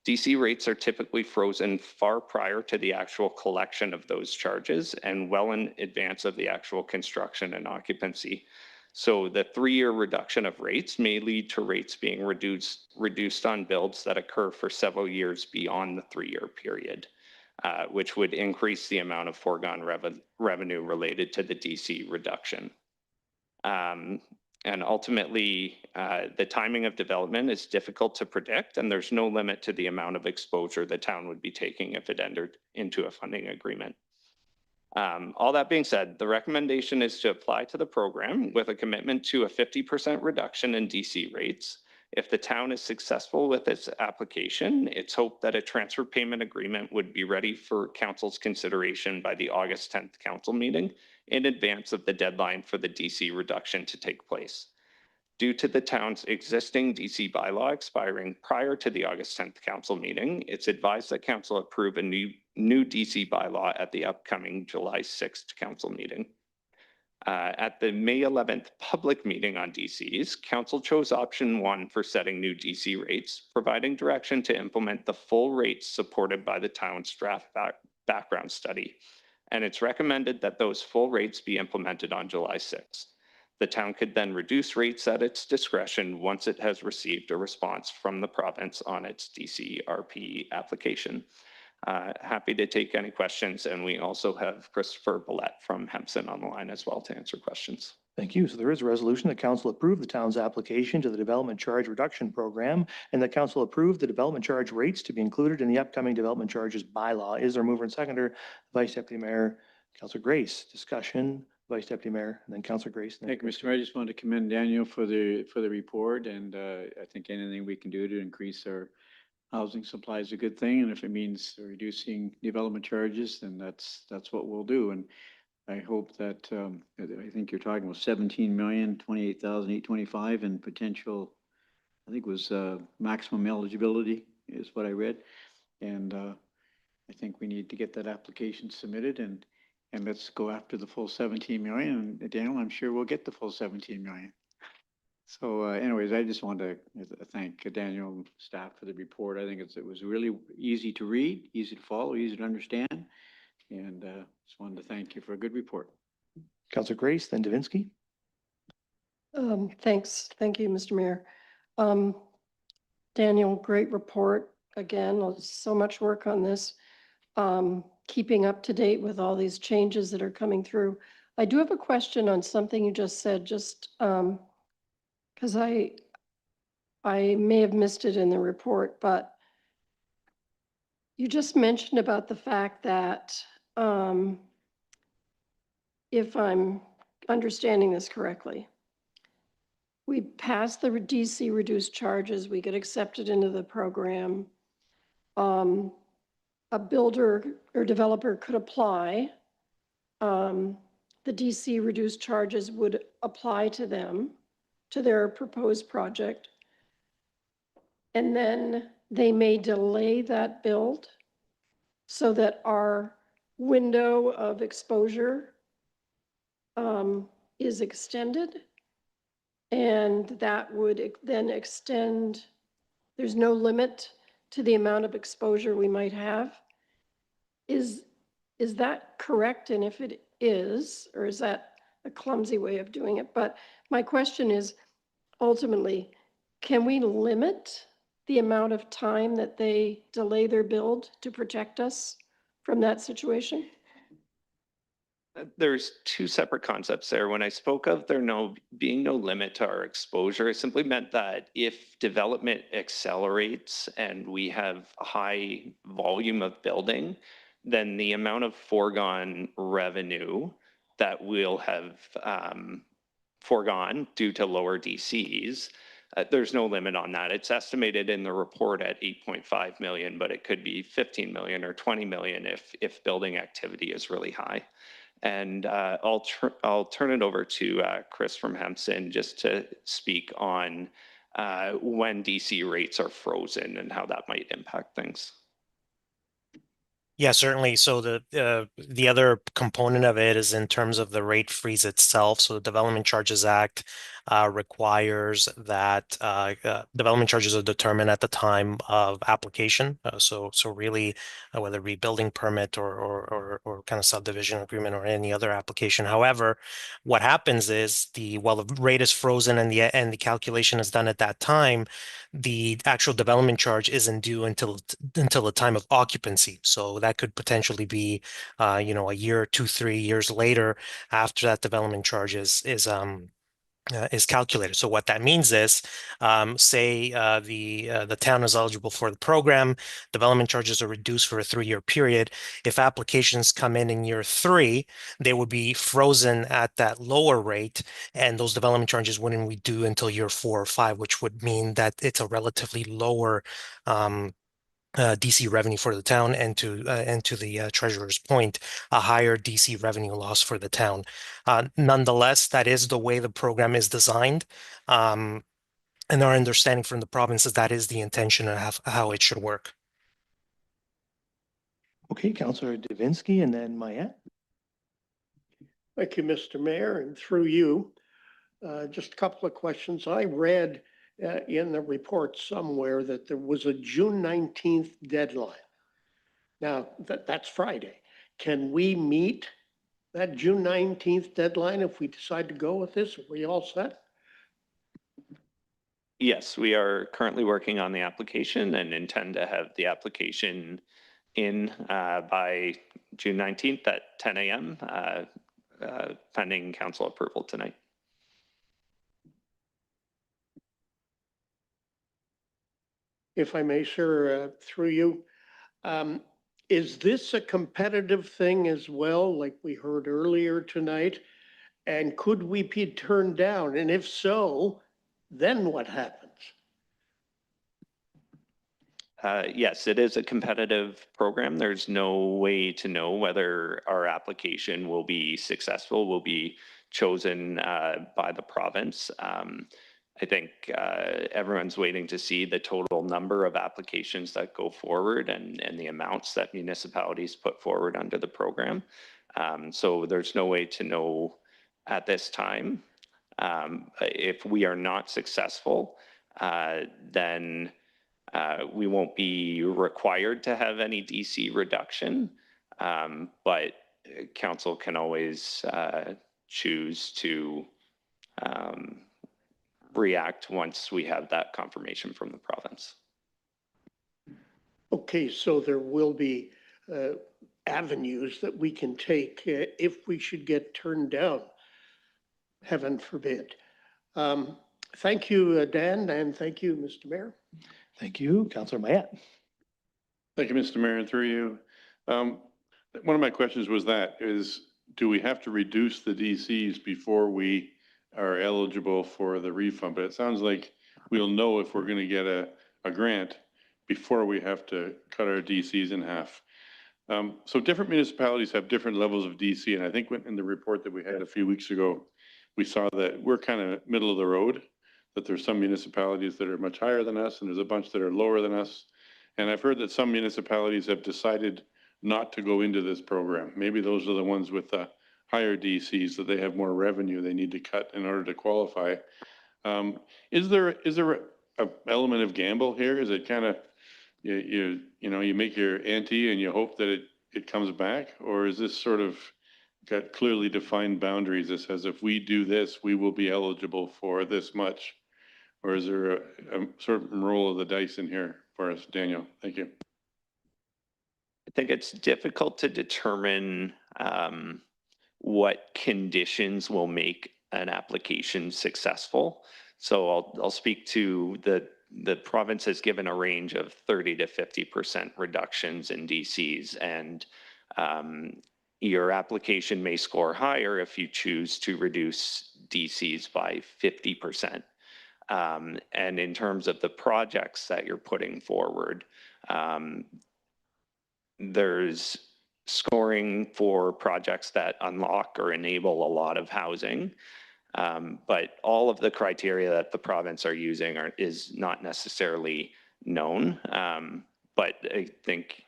DC rates are typically frozen far prior to the actual collection of those charges and well in advance of the actual construction and occupancy. So the 3-year reduction of rates may lead to rates being reduced on builds that occur for several years beyond the 3-year period, which would increase the amount of foregone revenue related to the DC reduction. And ultimately, the timing of development is difficult to predict, and there's no limit to the amount of exposure the town would be taking if it entered into a funding agreement. All that being said, the recommendation is to apply to the program with a commitment to a 50% reduction in DC rates. If the town is successful with its application, it's hoped that a transfer payment agreement would be ready for council's consideration by the August 10th council meeting in advance of the deadline for the DC reduction to take place. Due to the town's existing DC bylaw expiring prior to the August 10th council meeting, it's advised that council approve a new DC bylaw at the upcoming July 6th council meeting. At the May 11th public meeting on DCs, council chose option 1 for setting new DC rates, providing direction to implement the full rates supported by the town's draft background study. And it's recommended that those full rates be implemented on July 6th. The town could then reduce rates at its discretion once it has received a response from the province on its DCRP application. Happy to take any questions, and we also have Christopher Billette from Hempson on the line as well to answer questions. Thank you. So there is a resolution that council approve the town's application to the development charge reduction program, and that council approve the development charge rates to be included in the upcoming development charges bylaw. Is there a mover and seconder? Vice Deputy Mayor, Councilor Grace. Discussion. Vice Deputy Mayor, and then Councillor Grace. and then Thank you, Mr. Mayor. I just wanted to commend Daniel for the report, and I think anything we can do to increase our housing supply is a good thing, and if it means reducing development charges, then that's what we'll do. And I hope that, I think you're talking about 17,028,825 in potential, I think it was maximum eligibility is what I read. And I think we need to get that application submitted and let's go after the full 17 million. And Daniel, I'm sure we'll get the full 17 million. So anyways, I just wanted to thank Daniel and staff for the report. I think it was really easy to read, easy to follow, easy to understand. And just wanted to thank you for a good report. Councillor Grace, then Davinsky. Thanks. Thank you, Mr. Mayor. Daniel, great report. Again, so much work on this. Keeping up to date with all these changes that are coming through. I do have a question on something you just said, just because I may have missed it in the report, but you just mentioned about the fact that if I'm understanding this correctly, we pass the DC reduced charges, we get accepted into the program. A builder or developer could apply. The DC reduced charges would apply to them, to their proposed project. And then they may delay that build so that our window of exposure is extended. And that would then extend, there's no limit to the amount of exposure we might have. Is that correct? And if it is, or is that a clumsy way of doing it? But my question is, ultimately, can we limit the amount of time that they delay their build to protect us from that situation? There's two separate concepts there. When I spoke of there being no limit to our exposure, it simply meant that if development accelerates and we have a high volume of building, then the amount of foregone revenue that we'll have foregone due to lower DCs, there's no limit on that. It's estimated in the report at 8.5 million, but it could be 15 million or 20 million if building activity is really high. And I'll turn it over to Chris from Hempson just to speak on when DC rates are frozen and how that might impact things. Yeah, certainly. So the other component of it is in terms of the rate freeze itself. So the Development Charges Act requires that development charges are determined at the time of application. So really, whether it be building permit or kind of subdivision agreement or any other application. However, what happens is while the rate is frozen and the calculation is done at that time, the actual development charge isn't due until the time of occupancy. So that could potentially be, a year, 2, 3 years later after that development charge is calculated. So what that means is, say the town is eligible for the program, development charges are reduced for a 3-year period. If applications come in year 3, they would be frozen at that lower rate, and those development charges wouldn't be due until year 4 or 5, which would mean that it's a relatively lower DC revenue for the town, and to the treasurer's point, a higher DC revenue loss for the town. Nonetheless, that is the way the program is designed. And our understanding from the province is that is the intention of how it should work. Okay, Councillor Davinsky, and then Mayette. Thank you, Mr. Mayor, and through you, just a couple of questions. I read in the report somewhere that there was a June 19th deadline. Now, that's Friday. Can we meet that June 19th deadline if we decide to go with this? Are we all set? Yes, we are currently working on the application and intend to have the application in by June 19th at 10 a.m. Pending council approval tonight. If I may, sir, through you, is this a competitive thing as well, like we heard earlier tonight? And could we be turned down? And if so, then what happens? Yes, it is a competitive program. There's no way to know whether our application will be successful, will be chosen by the province. I think everyone's waiting to see the total number of applications that go forward and the amounts that municipalities put forward under the program. So there's no way to know at this time. If we are not successful, then we won't be required to have any DC reduction, but council can always choose to react once we have that confirmation from the province. Okay, so there will be avenues that we can take if we should get turned down, heaven forbid. Thank you, Dan, and thank you, Mr. Mayor. Thank you, Councillor Mayette. Thank you, Mr. Mayor, and through you. One of my questions was do we have to reduce the DCs before we are eligible for the refund? But it sounds like we'll know if we're going to get a grant before we have to cut our DCs in half. So different municipalities have different levels of DC, and I think in the report that we had a few weeks ago, we saw that we're kind of middle of the road, that there's some municipalities that are much higher than us, and there's a bunch that are lower than us. And I've heard that some municipalities have decided not to go into this program. Maybe those are the ones with the higher DCs, that they have more revenue they need to cut in order to qualify. Is there a element of gamble here? Is it kind of, you know, you make your ante and you hope that it comes back? Or is this sort of got clearly defined boundaries that says if we do this, we will be eligible for this much? Or is there a sort of roll of the dice in here for us? Daniel, thank you. I think it's difficult to determine what conditions will make an application successful. So I'll speak to the province has given a range of 30 to 50% reductions in DCs, and your application may score higher if you choose to reduce DCs by 50%. And in terms of the projects that you're putting forward, there's scoring for projects that unlock or enable a lot of housing. But all of the criteria that the province are using is not necessarily known. But I think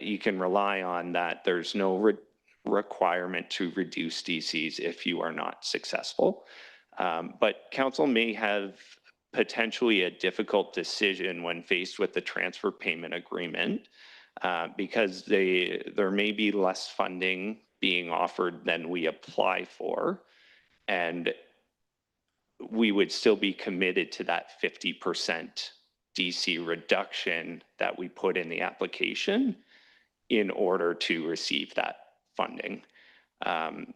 you can rely on that. There's no requirement to reduce DCs if you are not successful. But council may have potentially a difficult decision when faced with the transfer payment agreement, because there may be less funding being offered than we apply for, and we would still be committed to that 50% DC reduction that we put in the application in order to receive that funding. And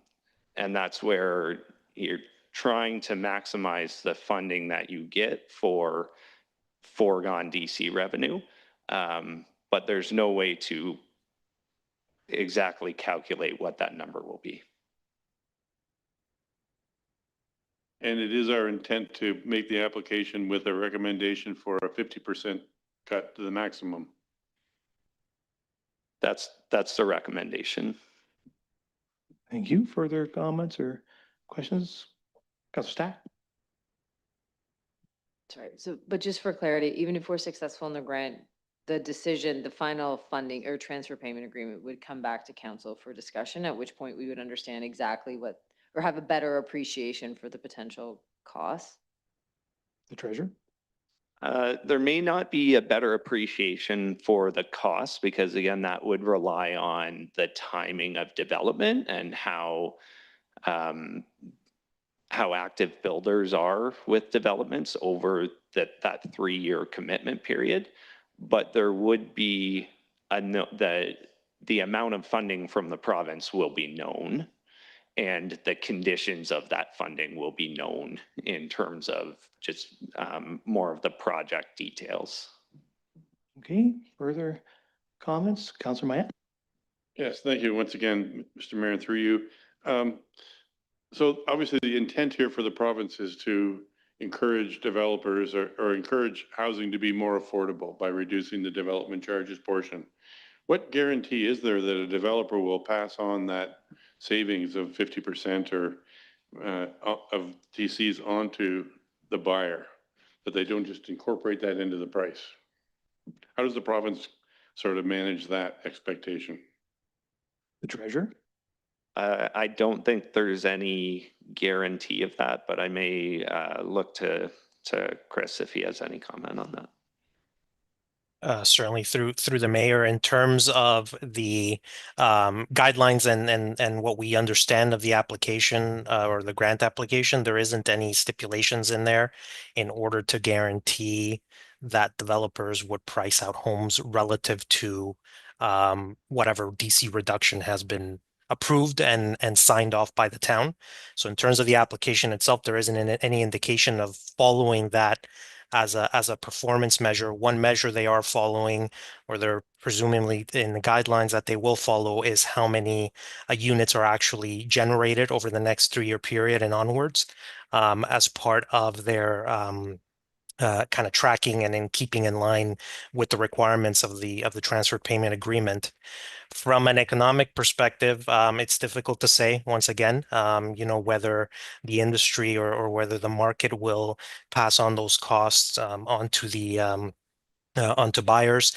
that's where you're trying to maximize the funding that you get for foregone DC revenue. But there's no way to exactly calculate what that number will be. And it is our intent to make the application with a recommendation for a 50% cut to the maximum. That's the recommendation. Thank you. Further comments or questions? Councillor Stack? Sorry, but just for clarity, even if we're successful in the grant, the decision, the final funding or transfer payment agreement would come back to council for discussion, at which point we would understand exactly what, or have a better appreciation for the potential costs. The treasurer? There may not be a better appreciation for the cost, because again, that would rely on the timing of development and how active builders are with developments over that 3-year commitment period. But there would be the amount of funding from the province will be known, and the conditions of that funding will be known in terms of just more of the project details. Okay, further comments? Councillor Mayette? Yes, thank you once again, Mr. Mayor, through you. So obviously the intent here for the province is to encourage developers or encourage housing to be more affordable by reducing the development charges portion. What guarantee is there that a developer will pass on that savings of 50% or of DCs onto the buyer, that they don't just incorporate that into the price? How does the province sort of manage that expectation? The treasurer? I don't think there's any guarantee of that, but I may look to Chris if he has any comment on that. Certainly through the mayor in terms of the guidelines and what we understand of the application or the grant application, there isn't any stipulations in there in order to guarantee that developers would price out homes relative to whatever DC reduction has been approved and signed off by the town. So in terms of the application itself, there isn't any indication of following that as a performance measure. One measure they are following, or they're presumably in the guidelines that they will follow, is how many units are actually generated over the next 3-year period and onwards, as part of their kind of tracking and in keeping in line with the requirements of the transfer payment agreement. From an economic perspective, it's difficult to say, once again, whether the industry or whether the market will pass on those costs onto buyers.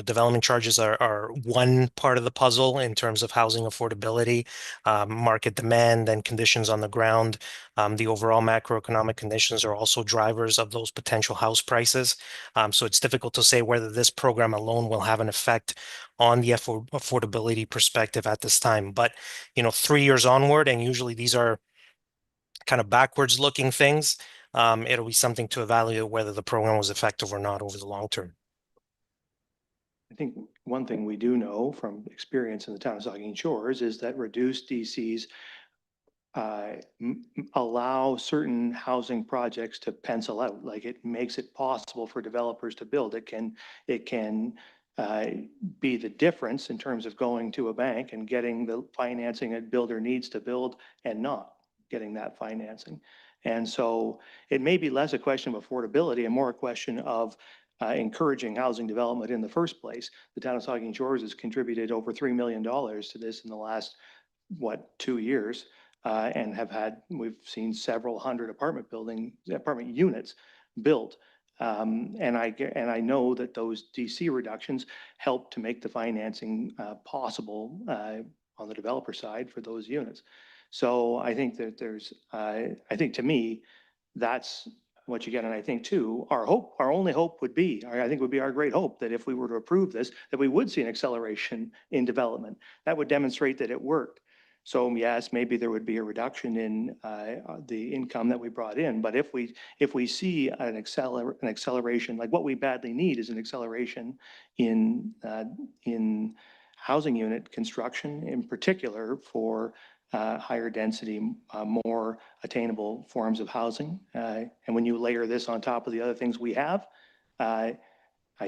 Development charges are one part of the puzzle in terms of housing affordability, market demand, and conditions on the ground. The overall macroeconomic conditions are also drivers of those potential house prices. So it's difficult to say whether this program alone will have an effect on the affordability perspective at this time. But 3 years onward, and usually these are kind of backwards looking things, it'll be something to evaluate whether the program was effective or not over the long term. I think one thing we do know from experience in the town of Saugeen Shores is that reduced DCs allow certain housing projects to pencil out. Like, it makes it possible for developers to build. It can be the difference in terms of going to a bank and getting the financing a builder needs to build and not getting that financing. And so it may be less a question of affordability and more a question of encouraging housing development in the first place. The town of Saugeen Shores has contributed over $3 million to this in the last, 2 years, and we've seen several hundred apartment units built. And I know that those DC reductions help to make the financing possible on the developer side for those units. So I think that I think to me, that's what you get. And I think too, our only hope would be, I think would be our great hope, that if we were to approve this, that we would see an acceleration in development. That would demonstrate that it worked. So yes, maybe there would be a reduction in the income that we brought in. But if we see an acceleration, like what we badly need is an acceleration in housing unit construction, in particular for higher density, more attainable forms of housing. And when you layer this on top of the other things we have, I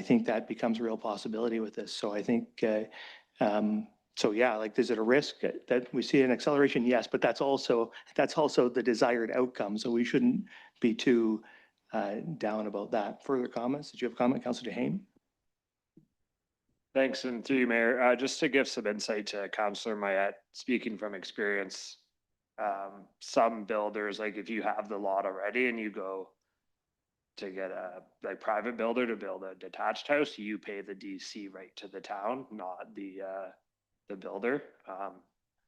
think that becomes a real possibility with this. So I think, so yeah, like, is it a risk that we see an acceleration? Yes, but that's also the desired outcome. So we shouldn't be too down about that. Further comments? Did you have a comment, Councillor DeHane? Thanks, and through you, Mayor. Just to give some insight to Councillor Mayette, speaking from experience, some builders, like if you have the lot already and you go to get a private builder to build a detached house, you pay the DC right to the town, not the builder.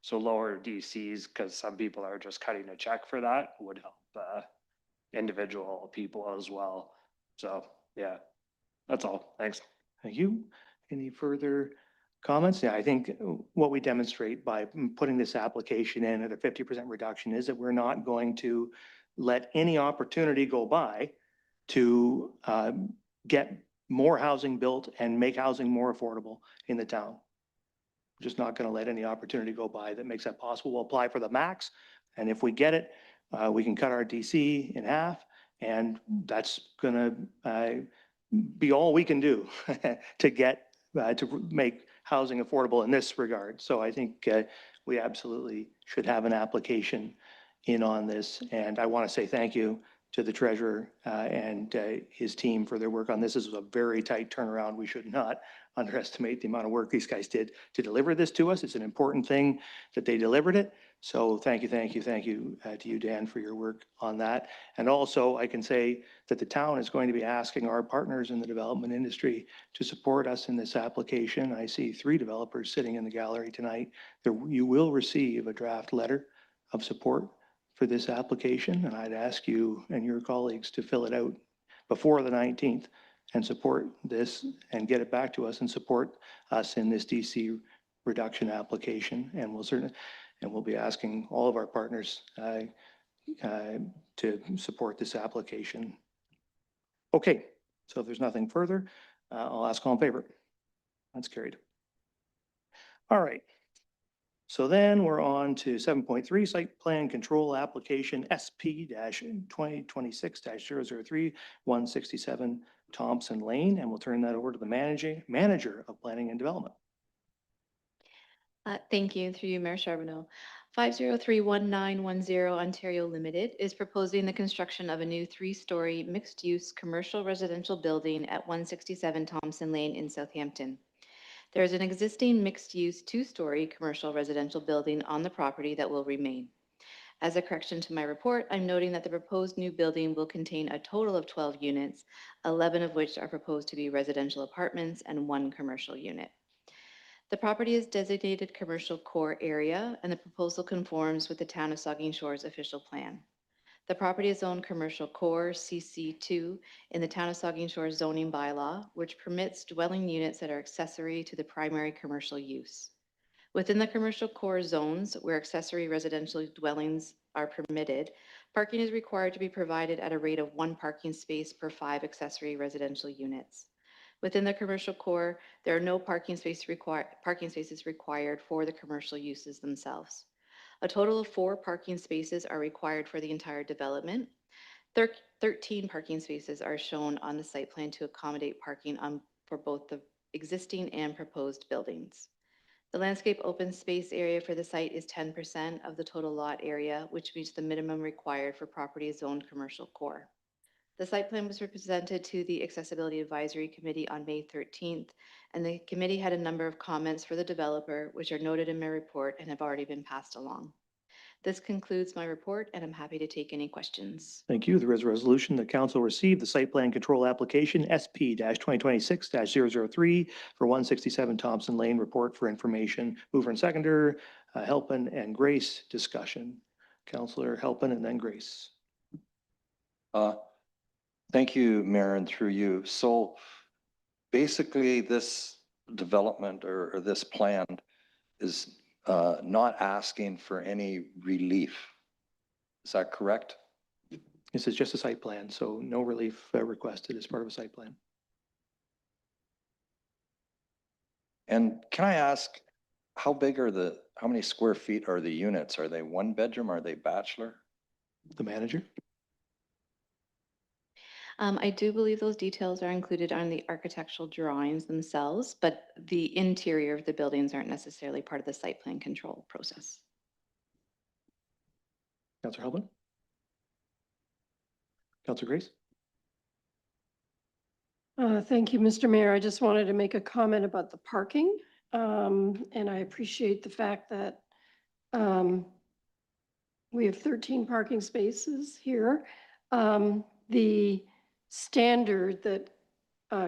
So lower DCs, because some people are just cutting a check for that, would help individual people as well. So yeah, that's all. Thanks. Thank you. Any further comments? Yeah, I think what we demonstrate by putting this application in at a 50% reduction is that we're not going to let any opportunity go by to get more housing built and make housing more affordable in the town. We're just not going to let any opportunity go by that makes that possible. We'll apply for the max, and if we get it, we can cut our DC in half, and that's going to be all we can do to get to make housing affordable in this regard. So I think we absolutely should have an application in on this. And I want to say thank you to the treasurer and his team for their work on this. This was a very tight turnaround. We should not underestimate the amount of work these guys did to deliver this to us. It's an important thing that they delivered it. So thank you to you, Dan, for your work on that. And also, I can say that the town is going to be asking our partners in the development industry to support us in this application. I see 3 developers sitting in the gallery tonight. You will receive a draft letter of support for this application, and I'd ask you and your colleagues to fill it out before the 19th and support this and get it back to us and support us in this DC reduction application. And we'll be asking all of our partners to support this application. Okay, so if there's nothing further, I'll ask all in favor. That's carried. All right. So then we're on to 7.3, site plan control application SP-2026-003, 167 Thompson Lane, and we'll turn that over to the manager of planning and development. Thank you. Through you, Mayor Charbonneau. 5031910 Ontario Limited is proposing the construction of a new 3-story mixed-use commercial residential building at 167 Thompson Lane in Southampton. There is an existing mixed-use 2-story commercial residential building on the property that will remain. As a correction to my report, I'm noting that the proposed new building will contain a total of 12 units, 11 of which are proposed to be residential apartments and 1 commercial unit. The property is designated commercial core area, and the proposal conforms with the Town of Saugeen Shores official plan. The property is zoned commercial core CC2 in the Town of Saugeen Shores zoning bylaw, which permits dwelling units that are accessory to the primary commercial use. Within the commercial core zones where accessory residential dwellings are permitted, parking is required to be provided at a rate of 1 parking space per 5 accessory residential units. Within the commercial core, there are no parking spaces required for the commercial uses themselves. A total of 4 parking spaces are required for the entire development. 13 parking spaces are shown on the site plan to accommodate parking for both the existing and proposed buildings. The landscape open space area for the site is 10% of the total lot area, which meets the minimum required for property zoned commercial core. The site plan was presented to the Accessibility Advisory Committee on May 13th, and the committee had a number of comments for the developer, which are noted in my report and have already been passed along. This concludes my report, and I'm happy to take any questions. Thank you. There is a resolution that council received the site plan control application SP-2026-003 for 167 Thompson Lane. Report for information. Mover and seconder, Halpin and Grace. Discussion. Councillor Halpin and then Grace. Thank you, Mayor, and through you. So basically this development or this plan is not asking for any relief. Is that correct? This is just a site plan, so no relief requested as part of a site plan. And can I ask, how many square feet are the units? Are they 1 bedroom? Are they bachelor? The manager? I do believe those details are included on the architectural drawings themselves, but the interior of the buildings aren't necessarily part of the site plan control process. Councillor Halpin? Councillor Grace? Thank you, Mr. Mayor. I just wanted to make a comment about the parking. And I appreciate the fact that we have 13 parking spaces here. The standard that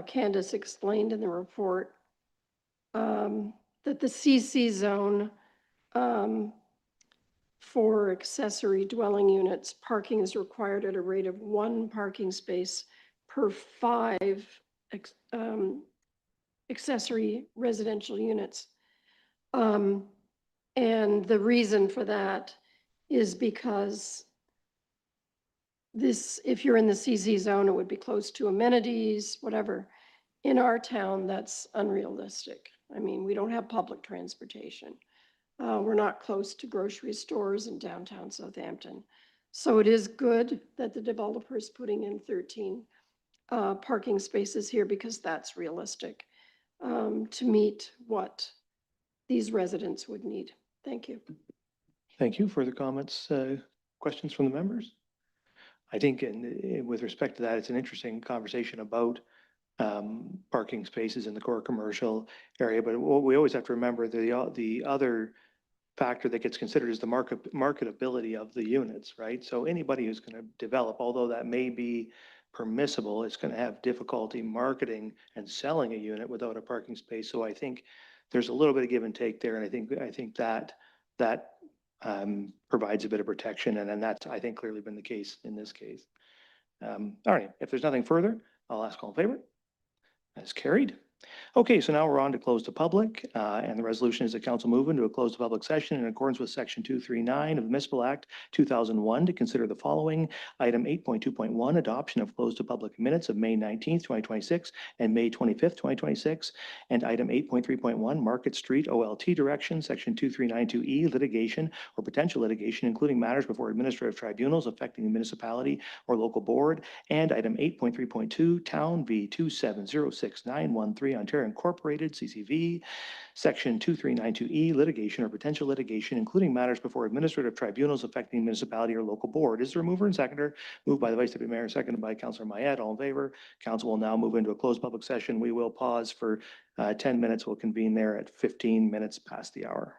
Candace explained in the report, that the CC zone for accessory dwelling units, parking is required at a rate of 1 parking space per 5 accessory residential units. And the reason for that is because if you're in the CZ zone, it would be close to amenities, whatever. In our town, that's unrealistic. I mean, we don't have public transportation. We're not close to grocery stores in downtown Southampton. So it is good that the developer is putting in 13 parking spaces here because that's realistic to meet what these residents would need. Thank you. Thank you. Further comments, questions from the members? I think with respect to that, it's an interesting conversation about parking spaces in the core commercial area. But what we always have to remember, the other factor that gets considered is the marketability of the units, right? So anybody who's going to develop, although that may be permissible, it's going to have difficulty marketing and selling a unit without a parking space. So I think there's a little bit of give and take there, and I think that provides a bit of protection, and then that's, I think, clearly been the case in this case. All right, if there's nothing further, I'll ask all in favor. That's carried. Okay, so now we're on to close the public, and the resolution is the council move into a closed public session in accordance with section 239 of the Municipal Act 2001 to consider the following. Item 8.2.1, adoption of closed to public minutes of May 19th, 2026 and May 25th, 2026. And item 8.3.1, Market Street OLT direction, section 2392E, litigation or potential litigation, including matters before administrative tribunals affecting the municipality or local board. And item 8.3.2, Town v. 2706913, Ontario Incorporated, CCV, section 2392E, litigation or potential litigation, including matters before administrative tribunals affecting municipality or local board. Is there a mover and seconder? Moved by the Vice Deputy Mayor, seconded by Councillor Mayette. All in favor? Council will now move into a closed public session. We will pause for 10 minutes. We'll convene there at 15 minutes past the hour.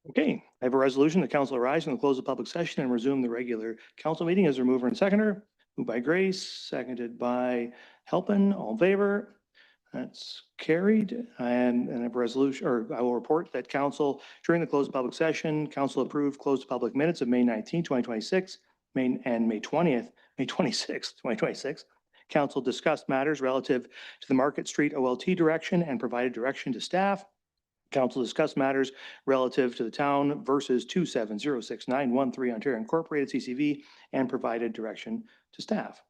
Okay, I have a resolution. The council arise from the close of public session and resume the regular council meeting as a mover and seconder. Moved by Grace, seconded by Halpin. All in favor? That's carried. And I have a resolution, or I will report that council, during the closed public session, council approved closed public minutes of May 19, 2026, and May 20th, May 26th, 2026. Council discussed matters relative to the Market Street OLT direction and provided direction to staff. Council discussed matters relative to the town versus 2706913 Ontario Incorporated CCV and provided direction to staff.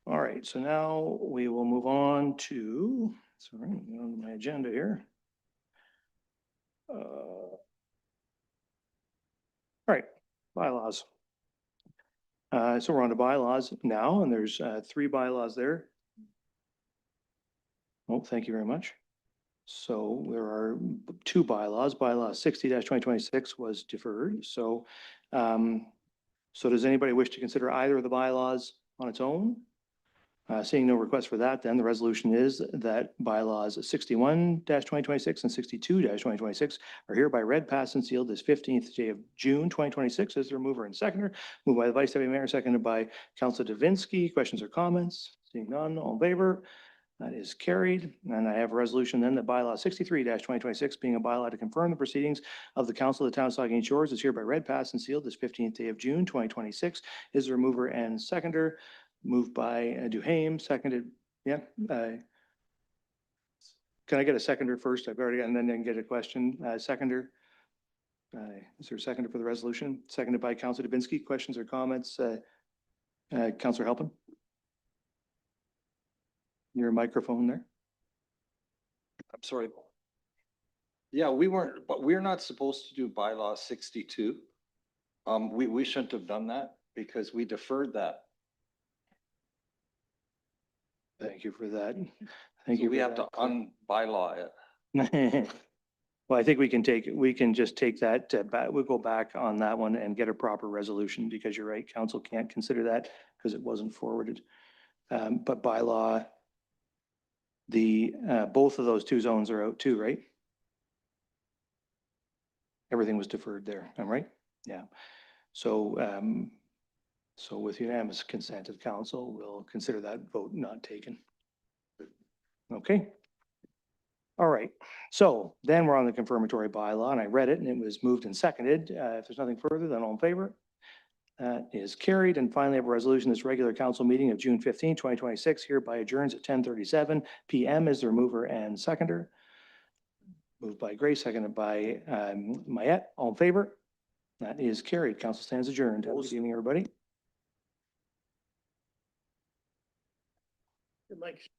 All right, so now we will move on to, sorry, on my agenda here. All right, bylaws. So we're on to bylaws now, and there's 3 bylaws there. Oh, thank you very much. So there are 2 bylaws. Bylaw 60-2026 was deferred. So, so does anybody wish to consider either of the bylaws on its own? Seeing no request for that, then the resolution is that bylaws 61-2026 and 62-2026 are hereby read, passed, and sealed this 15th day of June, 2026. Is there a mover and seconder? Moved by the Vice Deputy Mayor, seconded by Councilor Davinsky. Questions or comments? Seeing none, all in favor? That is carried. And I have a resolution then that bylaw 63-2026, being a bylaw to confirm the proceedings of the Council of the Town of Saugeen Shores, is hereby read, passed, and sealed this 15th day of June, 2026. Is there a mover and seconder? Moved by Duhame, seconded, yeah. Can I get a seconder first? I've already, and then get a question. Seconder. Is there a seconder for the resolution? Seconded by Councilor Dubinsky. Questions or comments? Councilor Halpin? Your microphone there. I'm sorry. Yeah, we weren't, but we're not supposed to do bylaw 62. We shouldn't have done that because we deferred that. Thank you for that. Thank So you. we have to unbylaw it. Well, I think we can just take that back. We'll go back on that one and get a proper resolution because you're right. Council can't consider that because it wasn't forwarded. But by law, both of those 2 zones are out too, right? Everything was deferred there. I'm right? Yeah. So, so with unanimous consent of council, we'll consider that vote not taken. Okay. All right. So then we're on the confirmatory bylaw, and I read it and it was moved and seconded. If there's nothing further, then all in favor? That is carried. And finally, I have a resolution. This regular council meeting of June 15, 2026 hereby adjourns at 10:37 p.m. Is there a mover and seconder? Moved by Grace, seconded by Mayette. All in favor? That is carried. Council stands adjourned. Have a good evening, everybody. Good, Mike.